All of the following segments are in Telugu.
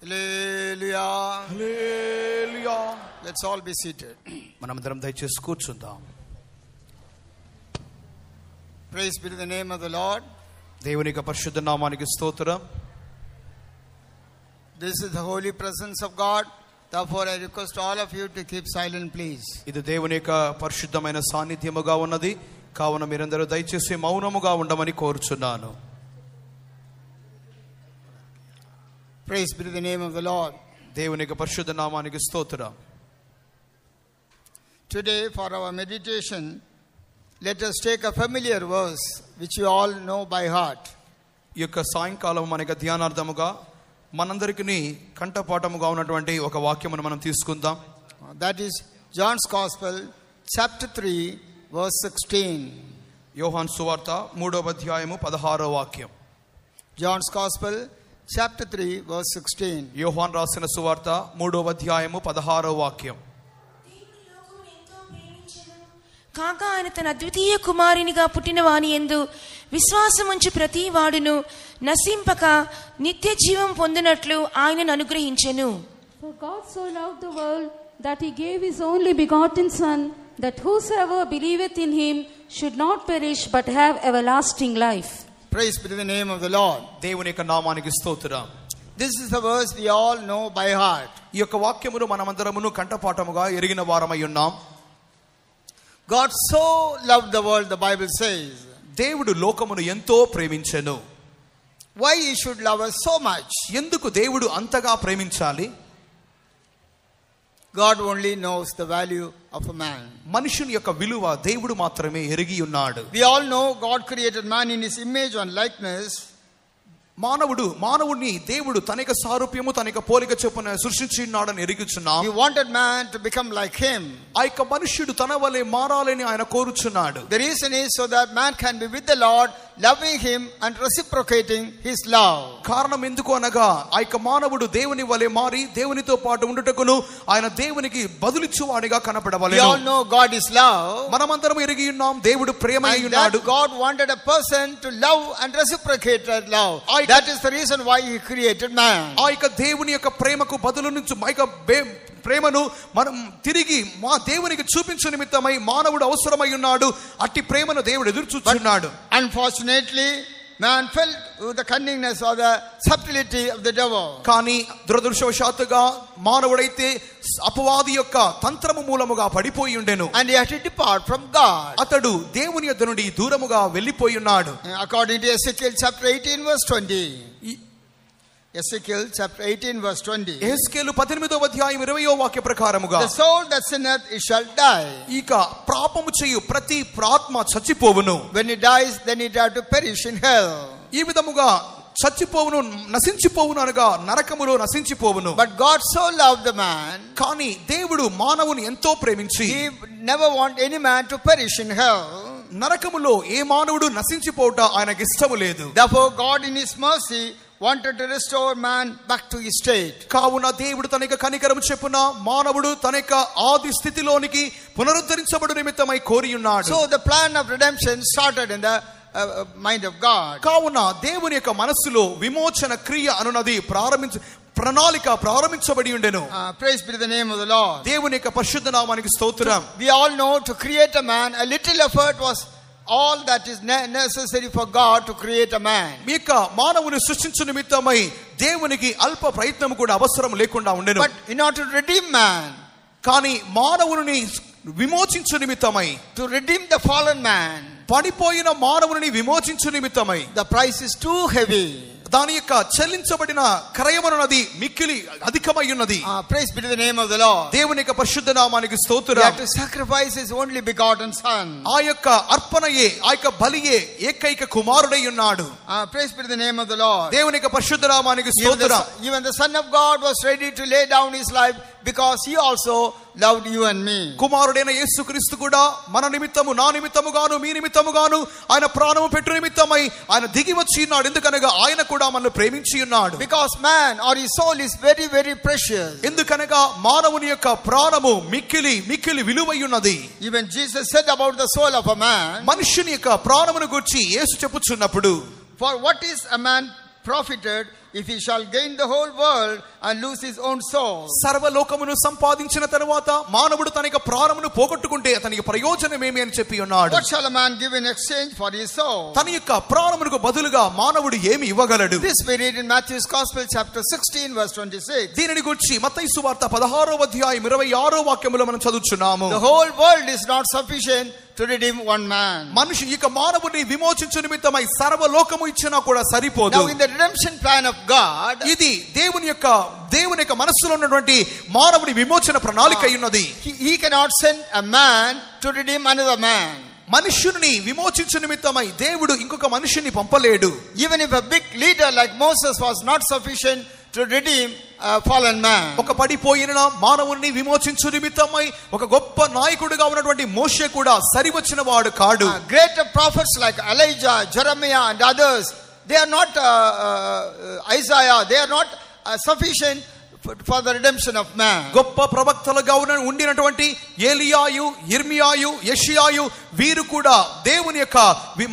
Hallelujah. Hallelujah. Let's all be seated. మనమందరం దయచేసి కూర్చుందాం. Praise be to the name of the Lord. దేవుని యొక్క పరిశుద్ధ నామానికి స్తోత్రం. This is the holy presence of God. Therefore I request all of you to keep silent, please. ఇది దేవుని యొక్క పరిశుద్ధమైన సాన్నిధ్యముగా ఉన్నది. కావున మీరందరూ దయచేసి మౌనముగా ఉండమని కోరుచున్నాను. Praise be to the name of the Lord. దేవుని యొక్క పరిశుద్ధ నామానికి స్తోత్రం. Today for our meditation, let us take a familiar verse which you all know by heart. ఈ యొక్క సాయంకాలం మనకి ధ్యానార్థముగా మనందరికీ కంఠపాఠముగా ఉన్నటువంటి ఒక వాక్యమును మనం తీసుకుందాం. That is John's Gospel, chapter 3, verse 16. యోహాను సువార్త 3వ అధ్యాయము 16వ వాక్యం. John's Gospel, chapter 3, verse 16. యోహాను రాసిన సువార్త 3వ అధ్యాయము 16వ వాక్యం. కాగా ఆయన తన అద్వితీయ కుమారునిగా పుట్టిన వాని యందు విశ్వాసముంచి ప్రతి వాడును నశింపక నిత్య జీవం పొందినట్లు ఆయనను అనుగ్రహించెను. For God so loved the world that he gave his only begotten Son, that whosoever believeth in him should not perish but have everlasting life. Praise be to the name of the Lord. దేవుని యొక్క నామానికి స్తోత్రం. This is the verse we all know by heart. ఈ యొక్క వాక్యమును మనమందరమును కంఠపాఠముగా ఎరిగిన వారమై ఉన్నాం. God so loved the world, the Bible says. దేవుడు లోకమును ఎంతో ప్రేమించెను. Why he should love us so much? ఎందుకు దేవుడు అంతగా ప్రేమించాలి? God only knows the value of a man. మనుషుని యొక్క విలువ దేవుడు మాత్రమే ఎరిగి ఉన్నాడు. We all know God created man in his image and likeness. మానవుడిని దేవుడు తన యొక్క సారూప్యము తన యొక్క పోలిక చొప్పున సృష్టించి ఉన్నాడని ఎరుగుచున్నాం. He wanted man to become like him. ఆ యొక్క మనుష్యుడు తన వలె మారాలని ఆయన కోరుచున్నాడు. The reason is so that man can be with the Lord, loving him and reciprocating his love. కారణం ఎందుకు అనగా ఆ యొక్క మానవుడు దేవుని వలె మారి దేవునితో పాటు ఉండుటకును ఆయన దేవునికి బదులిచ్చువాడిగా కనపడవలెను. We all know God is love. మనమందరం ఎరిగి ఉన్నాం దేవుడు ప్రేమై ఉన్నాడు. God wanted a person to love and reciprocate that love. That is the reason why he created man. ఆ యొక్క దేవుని యొక్క ప్రేమకు బదులు నుంచి ప్రేమను మనం తిరిగి మా దేవునికి చూపించే నిమిత్తమై మానవుడు అవసరమై ఉన్నాడు. అట్టి ప్రేమను దేవుడు ఎదురు చూస్తున్నాడు. Unfortunately, man fell with the cunningness or the subtlety of the devil. కానీ దురదృష్టవశాత్తుగా మానవుడైతే అపవాది యొక్క తంత్రము మూలముగా పడిపోయి ఉండెను. And he had to depart from God. అతడు దేవుని యొద్ద నుండి దూరముగా వెళ్ళిపోయి ఉన్నాడు. According to Ezekiel chapter 18 verse 20. Ezekiel chapter 18 verse 20. Ezekiel 18వ అధ్యాయం 20వ వాక్య ప్రకారముగా The soul that sinneth it shall die. ఇక పాపము చేయు ప్రతి ప్రాత్మ చచ్చిపోవును. When it dies, then it have to perish in hell. ఈ విధముగా చచ్చిపోవును నశించిపోవును అనగా నరకములో నశించిపోవును. But God so loved the man. కానీ దేవుడు మానవుని ఎంతో ప్రేమించి He never want any man to perish in hell. నరకములో ఏ మానవుడు నశించిపోవుట ఆయనకి ఇష్టము లేదు. Therefore God in his mercy wanted to restore man back to his state. కావున దేవుడు తన యొక్క కనికరము చెప్పున మానవుడు తన యొక్క ఆది స్థితిలోనికి పునరుద్ధరించబడు నిమిత్తమై కోరి ఉన్నాడు. So the plan of redemption started in the mind of God. కావున దేవుని యొక్క మనస్సులో విమోచన క్రియ అనునది ప్రణాళిక ప్రారంభించబడి ఉండెను. Praise be to the name of the Lord. దేవుని యొక్క పరిశుద్ధ నామానికి స్తోత్రం. We all know to create a man, a little effort was all that is necessary for God to create a man. మీ యొక్క మానవుని సృష్టించు నిమిత్తమై దేవునికి అల్ప ప్రయత్నం కూడా అవసరం లేకుండా ఉండెను. But in order to redeem man, కానీ మానవుని విమోచించు నిమిత్తమై, to redeem the fallen man, పడిపోయిన మానవుని విమోచించు నిమిత్తమై the price is too heavy. దాని యొక్క చెల్లించబడిన క్రయమనున్నది మిక్కిలి అధికమై ఉన్నది. Praise be to the name of the Lord. దేవుని యొక్క పరిశుద్ధ నామానికి స్తోత్రం. He had to sacrifice his only begotten son. ఆ యొక్క అర్పణయే ఆ యొక్క బలియే ఏకైక కుమారుడై ఉన్నాడు. Praise be to the name of the Lord. దేవుని యొక్క పరిశుద్ధ నామానికి స్తోత్రం. Even the Son of God was ready to lay down his life because he also loved you and me. కుమారుడైన యేసుక్రీస్తు కూడా మన నిమిత్తము నా నిమిత్తముగాను మీ నిమిత్తముగాను ఆయన ప్రాణము పెట్టు నిమిత్తమై ఆయన దిగి వచ్చి ఉన్నాడు. ఎందుకనగా ఆయన కూడా మనల్ని ప్రేమించి ఉన్నాడు. Because man or his soul is very very precious. ఎందుకనగా మానవుని యొక్క ప్రాణము మిక్కిలి మిక్కిలి విలువై ఉన్నది. Even Jesus said about the soul of a man. మనుష్యుని యొక్క ప్రాణమును గురించి యేసు చెప్పుచున్నప్పుడు, For what is a man profited if he shall gain the whole world and lose his own soul. సర్వలోకమును సంపాదించిన తరువాత మానవుడు తన యొక్క ప్రాణమును పోగొట్టుకుంటే అతనికి ప్రయోజనమేమి అని చెప్పి ఉన్నాడు. What shall a man give in exchange for his soul? తన యొక్క ప్రాణమునకు బదులుగా మానవుడు ఏమి ఇవ్వగలడు? This we read in Matthew's Gospel chapter 16 verse 26. దీనిని గురించి మత్తయి సువార్త 16వ అధ్యాయం 26వ వాక్యములో మనం చదువుచున్నాము. The whole world is not sufficient to redeem one man. మనిషి ఇక మానవుని విమోచించు నిమిత్తమై సర్వలోకము ఇచ్చినా కూడా సరిపోదు. Now in the redemption plan of God, ఇది దేవుని యొక్క మనస్సులో ఉన్నటువంటి మానవుని విమోచన ప్రణాళిక ఉన్నది. he cannot send a man to redeem another man. మనుష్యుని విమోచించు నిమిత్తమై దేవుడు ఇంకొక మనిషిని పంపలేడు. Even if a big leader like Moses was not sufficient to redeem a fallen man. ఒక పడిపోయిన మానవుని విమోచించు నిమిత్తమై ఒక గొప్ప నాయకుడిగా ఉన్నటువంటి మోషే కూడా సరివచ్చిన వాడు కాడు. Greater prophets like Elijah, Jeremiah and others, they are not Isaiah, they are not sufficient for the redemption of man. గొప్ప ప్రవక్తలుగా ఉండినటువంటి ఏలియాయు, ఇర్మియాయు, యెషయాయు వీరు కూడా దేవుని యొక్క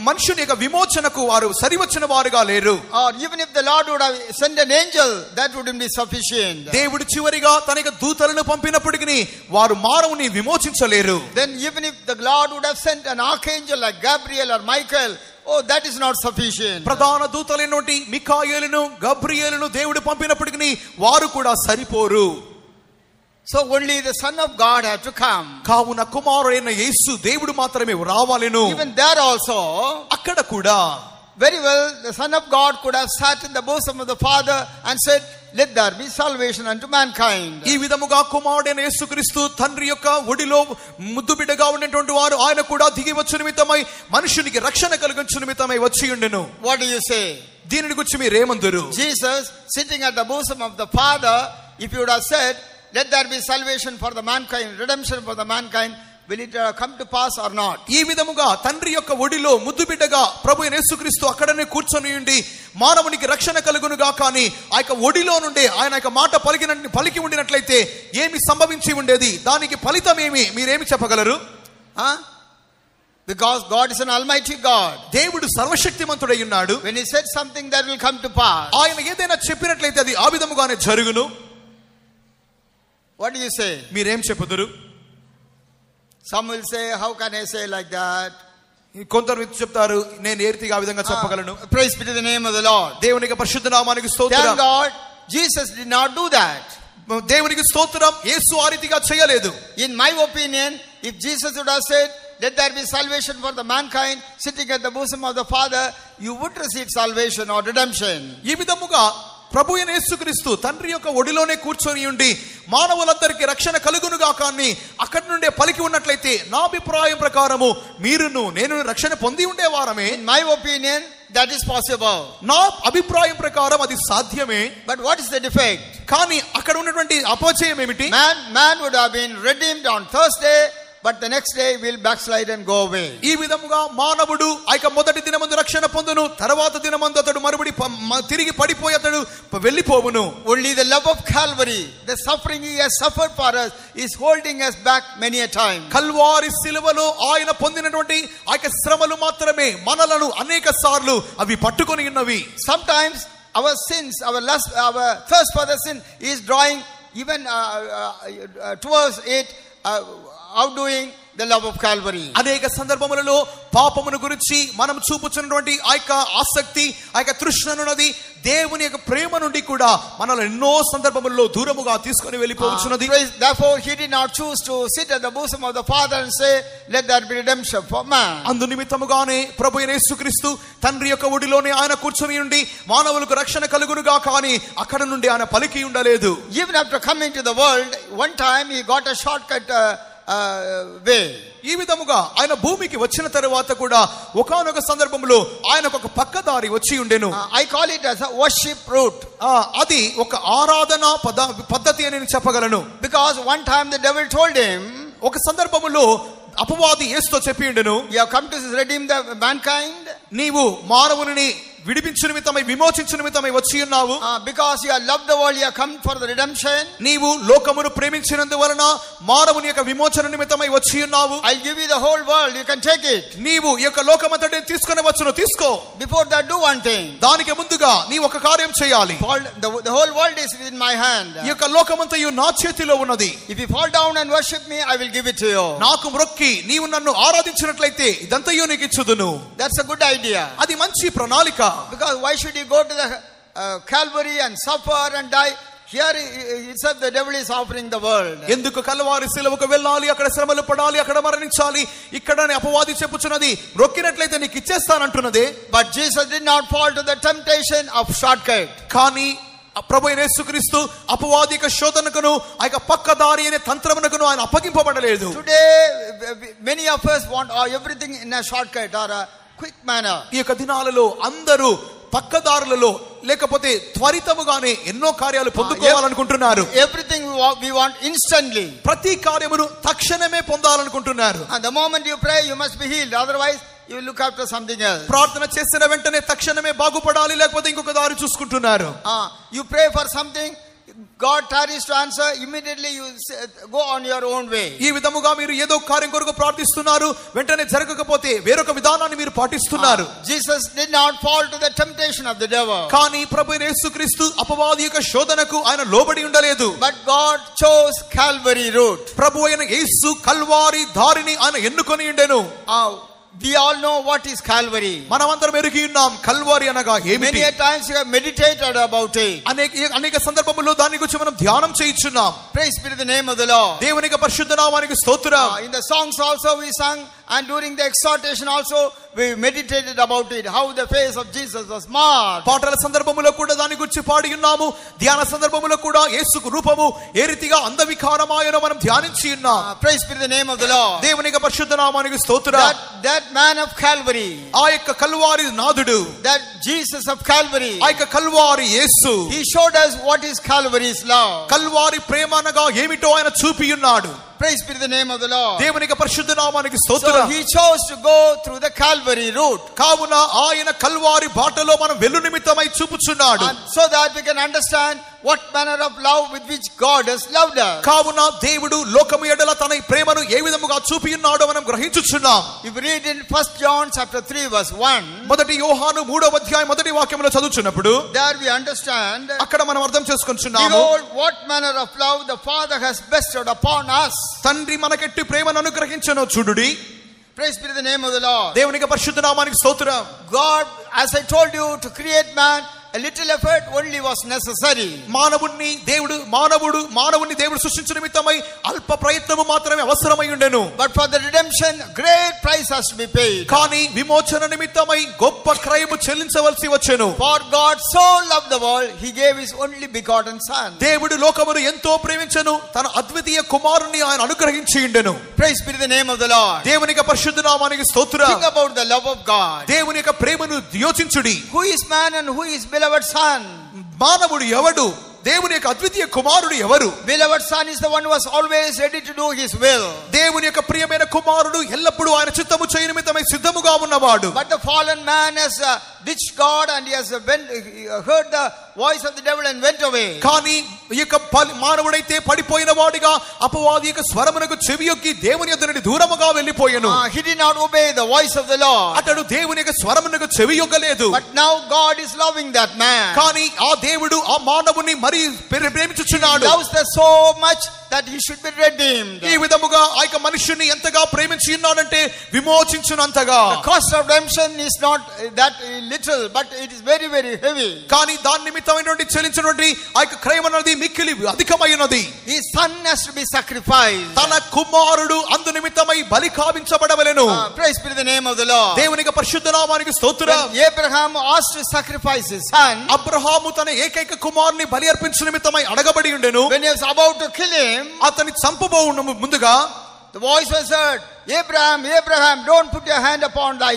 మనుషుని యొక్క విమోచనకు వారు సరివచ్చిన వారుగా లేరు. Or even if the Lord would have sent an angel, that wouldn't be sufficient. దేవుడు చివరిగా తన యొక్క దూతలను పంపినప్పటికీ వారు మానవుని విమోచించలేరు. Then even if the Lord would have sent an archangel like Gabriel or Michael, oh, that is not sufficient. ప్రధాన దూతలైనటువంటి మిఖాయేలును, గబ్రియేలును దేవుడు పంపినప్పటికీ వారు కూడా సరిపోరు. So only the Son of God had to come. కావున కుమారుడైన యేసు దేవుడు మాత్రమే రావాలెను. Even there also, అక్కడ కూడా very well, the Son of God could have sat in the bosom of the Father and said, let there be salvation unto mankind. ఈ విధముగా కుమారుడైన యేసుక్రీస్తు తండ్రి యొక్క ఒడిలో ముద్దు బిడ్డగా ఉన్నటువంటి వారు ఆయన కూడా దిగి వచ్చు నిమిత్తమై మనుషునికి రక్షణ కలిగించు నిమిత్తమై వచ్చి ఉండెను. What do you say? దీనిని గురించి మీరేమందురు? Jesus sitting at the bosom of the Father, if you would have said, let there be salvation for the mankind, redemption for the mankind, will it come to pass or not? ఈ విధముగా తండ్రి యొక్క ఒడిలో ముద్దు బిడ్డగా ప్రభువైన యేసుక్రీస్తు అక్కడనే కూర్చొని ఉండి మానవునికి రక్షణ కలుగునుగా కానీ ఆ యొక్క ఒడిలో నుండి ఆయన యొక్క మాట పలికి ఉండినట్లయితే ఏమి సంభవించి ఉండేది? దానికి ఫలితం ఏమి మీరేమి చెప్పగలరు? Because God is an almighty God. దేవుడు సర్వశక్తిమంతుడై ఉన్నాడు. When he said something, that will come to pass. ఆయన ఏదైనా చెప్పినట్లయితే అది ఆ విధముగానే జరుగును. What do you say? మీరేం చెప్పుదురు? Some will say, how can I say like that? కొందరు చెప్తారు నేను ఏ రీతిగా ఆ విధంగా చెప్పగలను. Praise be to the name of the Lord. దేవునికి పరిశుద్ధ నామానికి స్తోత్రం. Thank God, Jesus did not do that. దేవునికి స్తోత్రం, యేసు ఆ రీతిగా చేయలేదు. In my opinion, if Jesus would have said, let there be salvation for the mankind sitting at the bosom of the Father, you would receive salvation or redemption. ఈ విధముగా ప్రభు అయిన యేసుక్రీస్తు తండ్రి యొక్క ఒడిలోనే కూర్చొని ఉండి మానవులందరికీ రక్షణ కలుగునుగా కానీ అక్కడి నుండే పలికి ఉన్నట్లయితే నా అభిప్రాయం ప్రకారము మీరును నేను రక్షణ పొంది ఉండేవారమే. In my opinion, that is possible. నా అభిప్రాయం ప్రకారం అది సాధ్యమే. But what is the defect? కానీ అక్కడ ఉన్నటువంటి అపజయం ఏమిటి? Man would have been redeemed on Thursday, but the next day will backslide and go away. ఈ విధముగా మానవుడు ఆయక మొదటి దినమందు రక్షణ పొందును, తర్వాత దినమందు అతడు మరుబడి తిరిగి పడిపోయి అతడు వెళ్ళిపోవును. Only the love of Calvary, the suffering he has suffered for us, is holding us back many a time. Calvary శిలువలో ఆయన పొందినటువంటి ఆయక శ్రమలు మాత్రమే మనలను అనేక సార్లు అవి పట్టుకొని ఉన్నవి. Sometimes our sins, our lust, our thirst for the sin is drawing even towards it, outdoing the love of Calvary. అనేక సందర్భములలో పాపమును గురించి మనం చూపుచున్నటువంటి ఆ యొక్క ఆసక్తి, ఆ యొక్క తృష్ణనున్నది దేవుని యొక్క ప్రేమ నుండి కూడా మనల్ని ఎన్నో సందర్భములలో దూరముగా తీసుకొని వెళ్ళిపోవచ్చున్నది. Therefore he did not choose to sit at the bosom of the Father and say, let there be redemption for man. అందు నిమిత్తముగానే ప్రభువైన యేసుక్రీస్తు తండ్రి యొక్క ఒడిలోనే ఆయన కూర్చొని ఉండి మానవులకు రక్షణ కలుగునుగా కానీ అక్కడ నుండి ఆయన పలికి ఉండలేదు. Even after coming to the world, one time he got a shortcut way. ఈ విధముగా ఆయన భూమికి వచ్చిన తరువాత కూడా ఒకానొక సందర్భంలో ఆయనకు ఒక పక్కదారి వచ్చి ఉండెను. I call it as a worship route. అది ఒక ఆరాధన పద్ధతి అని నేను చెప్పగలను. Because one time the devil told him, ఒక సందర్భములో అపవాది యేసుతో చెప్పి ఉండెను, you have come to redeem the mankind. నీవు మానవుని విడిపించు నిమిత్తమై విమోచించు నిమిత్తమై వచ్చి ఉన్నావు. Because you have loved the world, you have come for the redemption. నీవు లోకమును ప్రేమించినందువలన మానవుని యొక్క విమోచన నిమిత్తమై వచ్చి ఉన్నావు. I'll give you the whole world, you can take it. నీవు ఈ యొక్క లోకమంతటిని తీసుకొని వచ్చును, తీసుకో. Before that, do one thing. దానికి ముందుగా నీ ఒక కార్యం చేయాలి. The whole world is in my hand. ఈ యొక్క లోకమంతయు నా చేతిలో ఉన్నది. If you fall down and worship me, I will give it to you. నాకు మ్రొక్కి నీవు నన్ను ఆరాధించినట్లయితే ఇదంతయు నీకు ఇచ్చుదును. That's a good idea. అది మంచి ప్రణాళిక. Because why should you go to the Calvary and suffer and die? Here itself the devil is offering the world. ఎందుకు కల్వారి శిలువకు వెళ్ళాలి, అక్కడ శ్రమలు పడాలి, అక్కడ మరణించాలి, ఇక్కడనే అపవాది చెప్పుచున్నది మొక్కినట్లయితే నీకు ఇచ్చేస్తానంటున్నదే. But Jesus did not fall to the temptation of shortcut. కానీ ప్రభువైన యేసుక్రీస్తు అపవాది యొక్క శోధనకును ఆ యొక్క పక్కదారి అనే తంత్రమునకును ఆయన అప్పగింపబడలేదు. Today many of us want everything in a shortcut or a quick manner. ఈ యొక్క దినాలలో అందరూ పక్కదారులలో లేకపోతే త్వరితముగానే ఎన్నో కార్యాలు పొందుకోవాలనుకుంటున్నారు. Everything we want instantly. ప్రతి కార్యమును తక్షణమే పొందాలనుకుంటున్నారు. And the moment you pray, you must be healed. Otherwise you will look after something else. ప్రార్థన చేసిన వెంటనే తక్షణమే బాగుపడాలి, లేకపోతే ఇంకొక దారి చూసుకుంటున్నారు. You pray for something, God tarries to answer, immediately you go on your own way. ఈ విధముగా మీరు ఏదో కార్యం కొరకు ప్రార్థిస్తున్నారు, వెంటనే జరగకపోతే వేరొక విధానాన్ని మీరు పాటిస్తున్నారు. Jesus did not fall to the temptation of the devil. కానీ ప్రభువైన యేసుక్రీస్తు అపవాది యొక్క శోధనకు ఆయన లోబడి ఉండలేదు. But God chose Calvary route. ప్రభువైన యేసు కల్వారి దారిని ఆయన ఎన్నుకొని ఉండెను. We all know what is Calvary. మనమందరం ఎరిగి ఉన్నాం కల్వారి అనగా ఏమిటి. Many a times you have meditated about it. అనేక సందర్భముల్లో దాని గురించి మనం ధ్యానం చేయుచున్నాం. Praise be to the name of the Lord. దేవుని యొక్క పరిశుద్ధ నామానికి స్తోత్రం. In the songs also we sang, and during the exhortation also we meditated about it, how the face of Jesus was marred. పాటల సందర్భములో కూడా దాని గురించి పాడి ఉన్నాము. ధ్యాన సందర్భములో కూడా యేసు రూపము ఏ రీతిగా అందవికారమాయనో మనం ధ్యానించి ఉన్నాం. Praise be to the name of the Lord. దేవుని యొక్క పరిశుద్ధ నామానికి స్తోత్రం. That man of Calvary, ఆ యొక్క కల్వారి నాదుడు, that Jesus of Calvary, ఆ యొక్క కల్వారి యేసు, he showed us what is Calvary's love. Calvary ప్రేమ అనగా ఏమిటో ఆయన చూపి ఉన్నాడు. Praise be to the name of the Lord. దేవుని యొక్క పరిశుద్ధ నామానికి స్తోత్రం. So he chose to go through the Calvary route. కావున ఆయన కల్వారి బాటలో మనం వెళ్ళు నిమిత్తమై చూపుచున్నాడు. So that we can understand what manner of love with which God has loved us. కావున దేవుడు లోకము ఎడల తన ప్రేమను ఏ విధముగా చూపి ఉన్నాడో మనం గ్రహించుచున్నాం. If we read in 1 John chapter 3 verse 1, మొదటి యోహాను 3వ అధ్యాయం మొదటి వాక్యములో చదువుచున్నప్పుడు there we understand, అక్కడ మనం అర్థం చేసుకొంచున్నాము. behold what manner of love the Father has bestowed upon us. తండ్రి మనకెట్టి ప్రేమను అనుగ్రహించెనో చూడుడి. Praise be to the name of the Lord. దేవునికి పరిశుద్ధ నామానికి స్తోత్రం. God, as I told you, to create man, a little effort only was necessary. మానవుని దేవుడు సృష్టించిన నిమిత్తమై అల్ప ప్రయత్నము మాత్రమే అవసరమై ఉండెను. But for the redemption, great price has to be paid. కానీ విమోచన నిమిత్తమై గొప్ప క్రయము చెల్లించవలసి వచ్చెను. For God so loved the world, he gave his only begotten son. దేవుడు లోకమును ఎంతో ప్రేమించెను, తన అద్వితీయ కుమారుని ఆయన అనుగ్రహించి ఉండెను. Praise be to the name of the Lord. దేవునికి పరిశుద్ధ నామానికి స్తోత్రం. Think about the love of God. దేవుని యొక్క ప్రేమను యోచించుడి. Who is man and who is beloved son? మానవుడు ఎవడు, దేవుని యొక్క అద్వితీయ కుమారుడు ఎవరు? Beloved son is the one who was always ready to do his will. దేవుని యొక్క ప్రియమైన కుమారుడు ఎల్లప్పుడూ ఆయన చిత్తము చేయు నిమిత్తమై సిద్ధముగా ఉన్నవాడు. But the fallen man has ditched God and he has heard the voice of the devil and went away. కానీ ఈ యొక్క మానవుడైతే పడిపోయిన వాడిగా అపవాది యొక్క స్వరమునకు చెవియొక్కి దేవుని యొద్ద నుండి దూరముగా వెళ్ళిపోయెను. He did not obey the voice of the Lord. అతడు దేవుని యొక్క స్వరమునకు చెవియొగ్గలేదు. But now God is loving that man. కానీ ఆ దేవుడు ఆ మానవుని మరి ప్రేమించుచున్నాడు. He loves us so much that he should be redeemed. ఈ విధముగా ఆ యొక్క మనుష్యుని ఎంతగా ప్రేమించి ఉన్నాడంటే విమోచించునంతగా. The cost of redemption is not that little, but it is very very heavy. కానీ దాని నిమిత్తమైనటువంటి చెల్లించినటువంటి ఆ యొక్క క్రయం అనేది మిక్కిలి అధికమైనది. His son has to be sacrificed. తన కుమారుడు అందు నిమిత్తమై బలి కావించబడవలెను. Praise be to the name of the Lord. దేవునికి పరిశుద్ధ నామానికి స్తోత్రం. When Abraham asked to sacrifice his son, Abraham తన ఏకైక కుమారుని బలి అర్పించు నిమిత్తమై అడగబడి ఉండెను. when he was about to kill him, అతని చంపబోవును ముందుగా the voice was heard, Abraham, Abraham, don't put your hand upon thy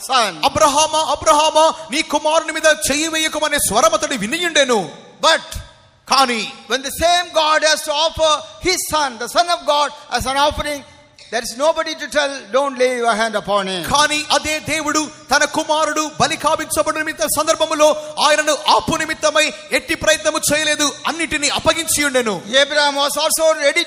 son. అబ్రహామా నీ కుమారుని మీద చెయ్యి వేయకమనే స్వరం అతడు వినియుండెను. But కానీ when the same God has to offer his son, the son of God, as an offering, there is nobody to tell, don't lay your hand upon him. కానీ అదే దేవుడు తన కుమారుడు బలి కావించబడిన నిమిత్త సందర్భములో ఆయనను ఆపు నిమిత్తమై ఎట్టి ప్రయత్నము చేయలేదు, అన్నిటిని అప్పగించి ఉండెను. Abraham was also ready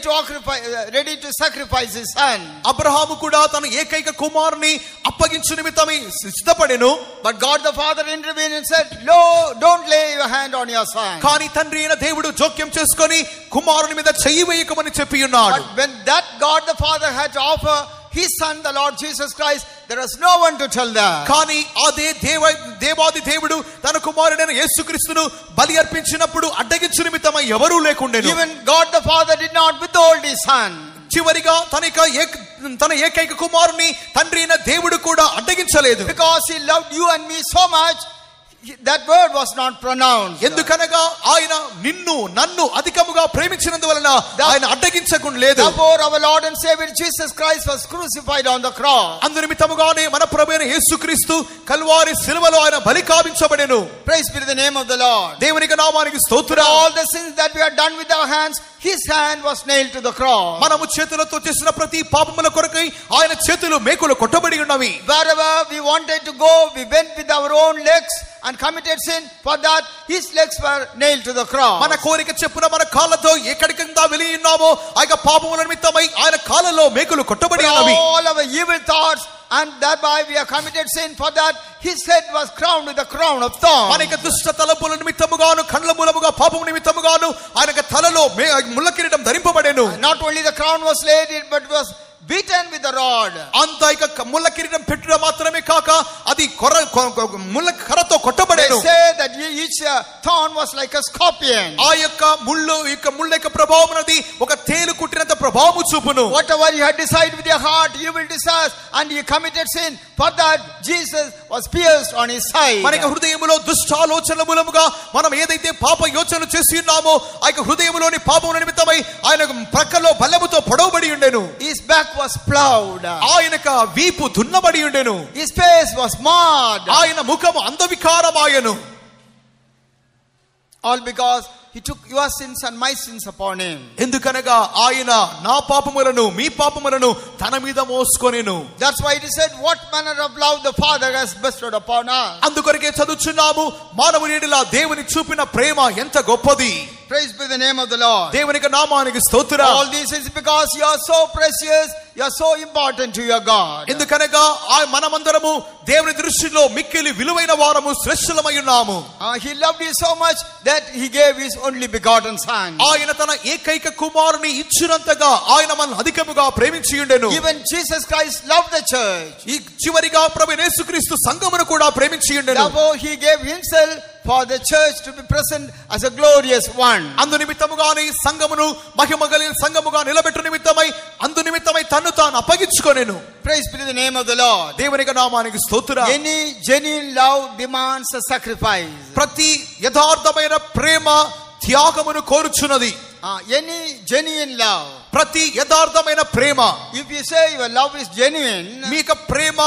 to sacrifice his son. Abraham కూడా తన ఏకైక కుమారుని అప్పగించు నిమిత్తమై సిద్ధపడెను. But God the Father intervened and said, "No, don't lay your hand on your son." కానీ తండ్రి అయిన దేవుడు జోక్యం చేసుకొని కుమారుని మీద చెయ్యి వేయకమని చెప్పి ఉన్నాడు. But when that God the Father had to offer his son, the Lord Jesus Christ, there was no one to tell that. కానీ అదే దేవాది దేవుడు తన కుమారుడైన యేసుక్రీస్తును బలి అర్పించినప్పుడు అడ్డగించు నిమిత్తమై ఎవరూ లేకుండెను. Even God the Father did not withhold his son. చివరిగా తన ఏకైక కుమారుని తండ్రి అయిన దేవుడు కూడా అడ్డగించలేదు. Because he loved you and me so much, that word was not pronounced. ఎందుకనగా ఆయన నిన్ను నన్ను అధికముగా ప్రేమించినందువలన ఆయన అడ్డగించకుండా లేదు. Therefore our Lord and Savior Jesus Christ was crucified on the cross. అందు నిమిత్తముగానే మన ప్రభువైన యేసుక్రీస్తు కల్వారి శిలువలో ఆయన బలి కావించబడెను. Praise be to the name of the Lord. దేవునికి నామానికి స్తోత్రం. All the sins that we have done with our hands, his hand was nailed to the cross. మనము చేతులతో చేసిన ప్రతి పాపముల కొరకై ఆయన చేతులు మేకులు కొట్టబడి ఉన్నవి. Wherever we wanted to go, we went with our own legs and committed sin. For that his legs were nailed to the cross. మన కోరిక చెప్పున మన కాళ్ళతో ఎక్కడికిందా వెళ్ళి ఉన్నామో ఆ పాపముల నిమిత్తమై ఆయన కాళ్ళలో మేకులు కొట్టబడి ఉన్నవి. All our evil thoughts, and thereby we have committed sin. For that his head was crowned with a crown of thorns. అనేక దుష్ట తలంపుల నిమిత్తముగాను కండ్ల మూలముగా పాపము నిమిత్తముగాను ఆయనకు తలలో ముళ్ళ కిరీటం ధరింపబడెను. Not only the crown was laid, but it was beaten with a rod. అంత ఇక ముళ్ళ కిరీటం పెట్టడం మాత్రమే కాక అది ముళ్ళ కర్రతో కొట్టబడెను. They say that each thorn was like a scorpion. ఆ యొక్క ముళ్ళ యొక్క ప్రభావం అనేది ఒక తేలు కుట్టినంత ప్రభావము చూపును. Whatever you had decided with your heart, you will desire, and you committed sin. For that Jesus was pierced on his side. మన హృదయములో దుష్ట ఆలోచనల మూలముగా మనం ఏదైతే పాప యోచనలు చేసి ఉన్నామో ఆ హృదయములోని పాపముల నిమిత్తమై ఆయన ప్రక్కలో బల్లెముతో పొడవబడి ఉండెను. His back was plowed. ఆయనక వీపు దున్నబడి ఉండెను. His face was marred. ఆయన ముఖము అందవికారమాయెను. All because he took your sins and my sins upon him. ఎందుకనగా ఆయన నా పాపములను మీ పాపములను తన మీద మోసుకొనెను. That's why it is said, what manner of love the Father has bestowed upon us. అందుకొరకే చదువుచున్నాము మానవుని యెడల దేవుని చూపిన ప్రేమ ఎంత గొప్పది. Praise be the name of the Lord. దేవునికి నామానికి స్తోత్రం. All this is because you are so precious, you are so important to your God. ఎందుకనగా మనమందరము దేవుని దృష్టిలో మిక్కిలి విలువైన వారము శ్రేష్ఠులమై ఉన్నాము. He loved you so much that he gave his only begotten son. ఆయన తన ఏకైక కుమారుని ఇచ్చినంతగా ఆయన మనల్ని అధికముగా ప్రేమించి ఉండెను. Even Jesus Christ loved the church. ఈ చివరిగా ప్రభువైన యేసుక్రీస్తు సంఘమును కూడా ప్రేమించి ఉండెను. Therefore he gave himself for the church to be present as a glorious one. అందు నిమిత్తముగాని సంఘమును మహిమగలిగిన సంఘముగా నిలబెట్టు నిమిత్తమై అందు నిమిత్తమై తన్ను తాను అప్పగించుకొనెను. Praise be to the name of the Lord. దేవునికి నామానికి స్తోత్రం. Any genuine love demands a sacrifice. ప్రతి యథార్థమైన ప్రేమ త్యాగమును కోరుచున్నది. Any genuine love, ప్రతి యథార్థమైన ప్రేమ, if you say your love is genuine, మీకు ప్రేమ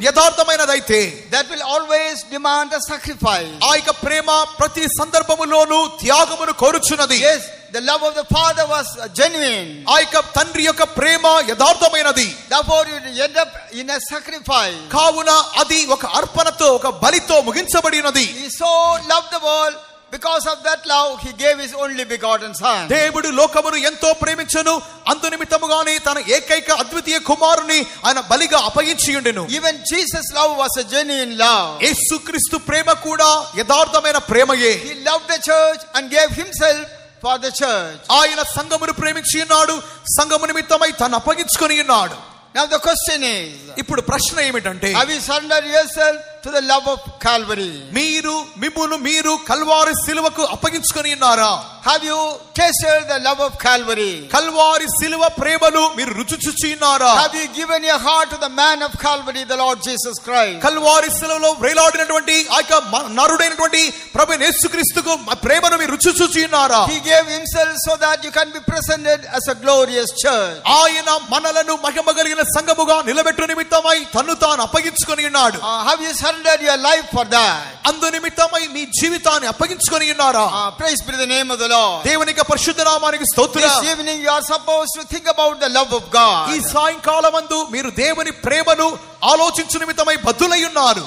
యథార్థమైనదైతే that will always demand a sacrifice. ఆ యొక్క ప్రేమ ప్రతి సందర్భములోనూ త్యాగమును కోరుచున్నది. Yes, the love of the Father was genuine. ఆ యొక్క తండ్రి యొక్క ప్రేమ యథార్థమైనది. Therefore you end up in a sacrifice. కావున అది ఒక అర్పణతో ఒక బలితో ముగించబడినది. He so loved the world. Because of that love, he gave his only begotten son. దేవుడు లోకమును ఎంతో ప్రేమించెను, అందు నిమిత్తముగానే తన ఏకైక అద్వితీయ కుమారుని ఆయన బలిగా అప్పగించి ఉండెను. Even Jesus' love was a genuine love. యేసుక్రీస్తు ప్రేమ కూడా యథార్థమైన ప్రేమయే. He loved the church and gave himself for the church. ఆయన సంఘమును ప్రేమించి ఉన్నాడు, సంఘము నిమిత్తమై తను అప్పగించుకొని ఉన్నాడు. Now the question is, ఇప్పుడు ప్రశ్న ఏమిటంటే, have you surrendered yourself to the love of Calvary? మీరు కల్వారి సిలువకు అప్పగించుకొని ఉన్నారా? Have you tasted the love of Calvary? Calvary సిలువ ప్రేమను మీరు రుచి చూచి ఉన్నారా? Have you given your heart to the man of Calvary, the Lord Jesus Christ? Calvary సిలువలో వేలాడినటువంటి ఆ యొక్క నరుడైనటువంటి ప్రభువైన యేసుక్రీస్తుకు ప్రేమను మీరు రుచి చూచి ఉన్నారా? He gave himself so that you can be presented as a glorious church. ఆయన మనలను మహిమ కలిగిన సంఘముగా నిలబెట్టు నిమిత్తమై తన్ను తాను అప్పగించుకొని ఉన్నాడు. Have you surrendered your life for that? అందు నిమిత్తమై మీ జీవితాన్ని అప్పగించుకొని ఉన్నారా? Praise be the name of the Lord. దేవునికి పరిశుద్ధ నామానికి స్తోత్రం. This evening you are supposed to think about the love of God. ఈ సాయంకాలమందు మీరు దేవుని ప్రేమను ఆలోచించు నిమిత్తమై బద్దులై ఉన్నారు.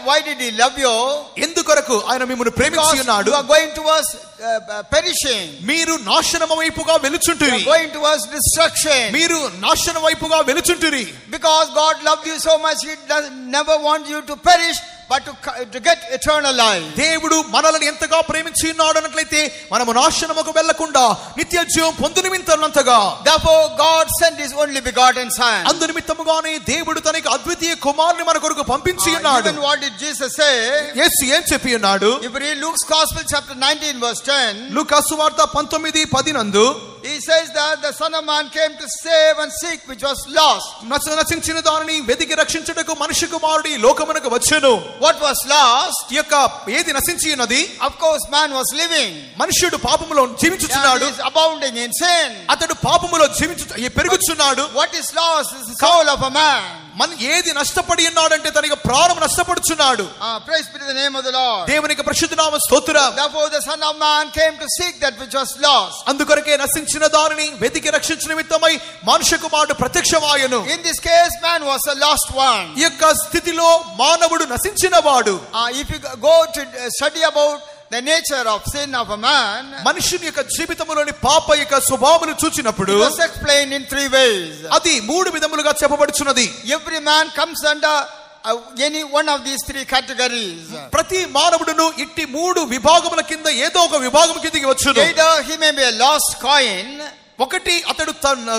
Why did he love you? ఎందుకొరకు ఆయన మిమ్మల్ని ప్రేమించి ఉన్నాడు? You are going towards perishing. మీరు నాశనం వైపుగా వెలుచుంటురి. You are going towards destruction. మీరు నాశనం వైపుగా వెలుచుంటురి. Because God loved you so much, he does never want you to perish, but to get eternal life. దేవుడు మనల్ని ఎంతగా ప్రేమించి ఉన్నాడు అన్నట్లయితే మనము నాశనముకు వెళ్ళకుండా నిత్య జీవం పొందు నిమిత్తమంతగా. Therefore God sent his only begotten son. అందు నిమిత్తముగానే దేవుడు తనకి అద్వితీయ కుమారుని మన కొరకు పంపించి ఉన్నాడు. Even what did Jesus say? యేసు ఏం చెప్పి ఉన్నాడు? If we read Luke's Gospel chapter 19 verse 10, లూకా సువార్త 19:10 నందు he says that the Son of Man came to save and seek which was lost. నశించిన దానిని వెతికి రక్షించుటకు మనుష్య కుమారుడు ఈ లోకమునకు వచ్చెను. What was lost? ఈ యొక్క ఏది నశించి ఉన్నది? Of course man was living. మనుష్యుడు పాపములో జీవించుచున్నాడు. He is abounding in sin. అతడు పాపములో పెరుగుచున్నాడు. What is lost is the soul of a man. ఏది నష్టపడి ఉన్నాడంటే తన ప్రాణం నష్టపడుచున్నాడు. Praise be to the name of the Lord. దేవునికి పరిశుద్ధ నామ స్తోత్రం. Therefore the Son of Man came to seek that which was lost. అందుకొరకే నశించిన దానిని వెతికి రక్షించు నిమిత్తమై మనుష్య కుమారుడు ప్రత్యక్షమాయెను. In this case man was a lost one. ఈ యొక్క స్థితిలో మానవుడు నశించినవాడు. If you go to study about the nature of sin of a man, మనుషుని యొక్క జీవితంలోని పాప యొక్క స్వభావమును చూచినప్పుడు it was explained in three ways. అది మూడు విధములుగా చెప్పబడుచున్నది. Every man comes under any one of these three categories. ప్రతి మానవుడును ఇట్టి మూడు విభాగముల కింద ఏదో ఒక విభాగం కిందకి వచ్చును. Either he may be a lost coin, ఒకటి అతడు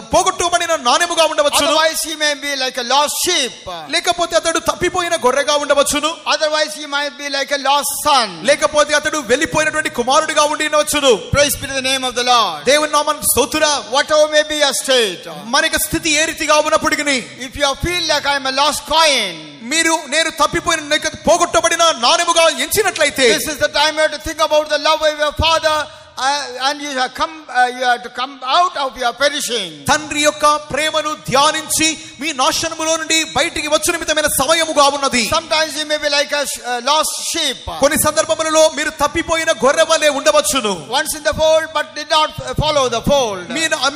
పోగొట్టుబడిన నాణెముగా ఉండవచ్చును. otherwise he may be like a lost sheep, లేకపోతే అతడు తప్పిపోయిన గొర్రెగా ఉండవచ్చును. otherwise he might be like a lost son, లేకపోతే అతడు వెళ్ళిపోయినటువంటి కుమారుడిగా ఉండవచ్చు. praise be to the name of the Lord. దేవుని నామమునకు స్తోత్రం. Whatever may be your state, మన యొక్క స్థితి ఏ రీతిగా ఉన్నప్పటికీ, if you feel like I am a lost coin, నేను తప్పిపోయిన పోగొట్టబడిన నాణెముగా ఎంచినట్లయితే, this is the time you have to think about the love of your father. And you have to come out of your perishing. తండ్రి యొక్క ప్రేమను ధ్యానించి మీ నాశనములో నుండి బయటికి వచ్చు నిమిత్తమైన సమయముగా ఉన్నది. Sometimes you may be like a lost sheep. కొన్ని సందర్భములలో మీరు తప్పిపోయిన గొర్రె వలె ఉండవచ్చును. Once in the fold but did not follow the fold.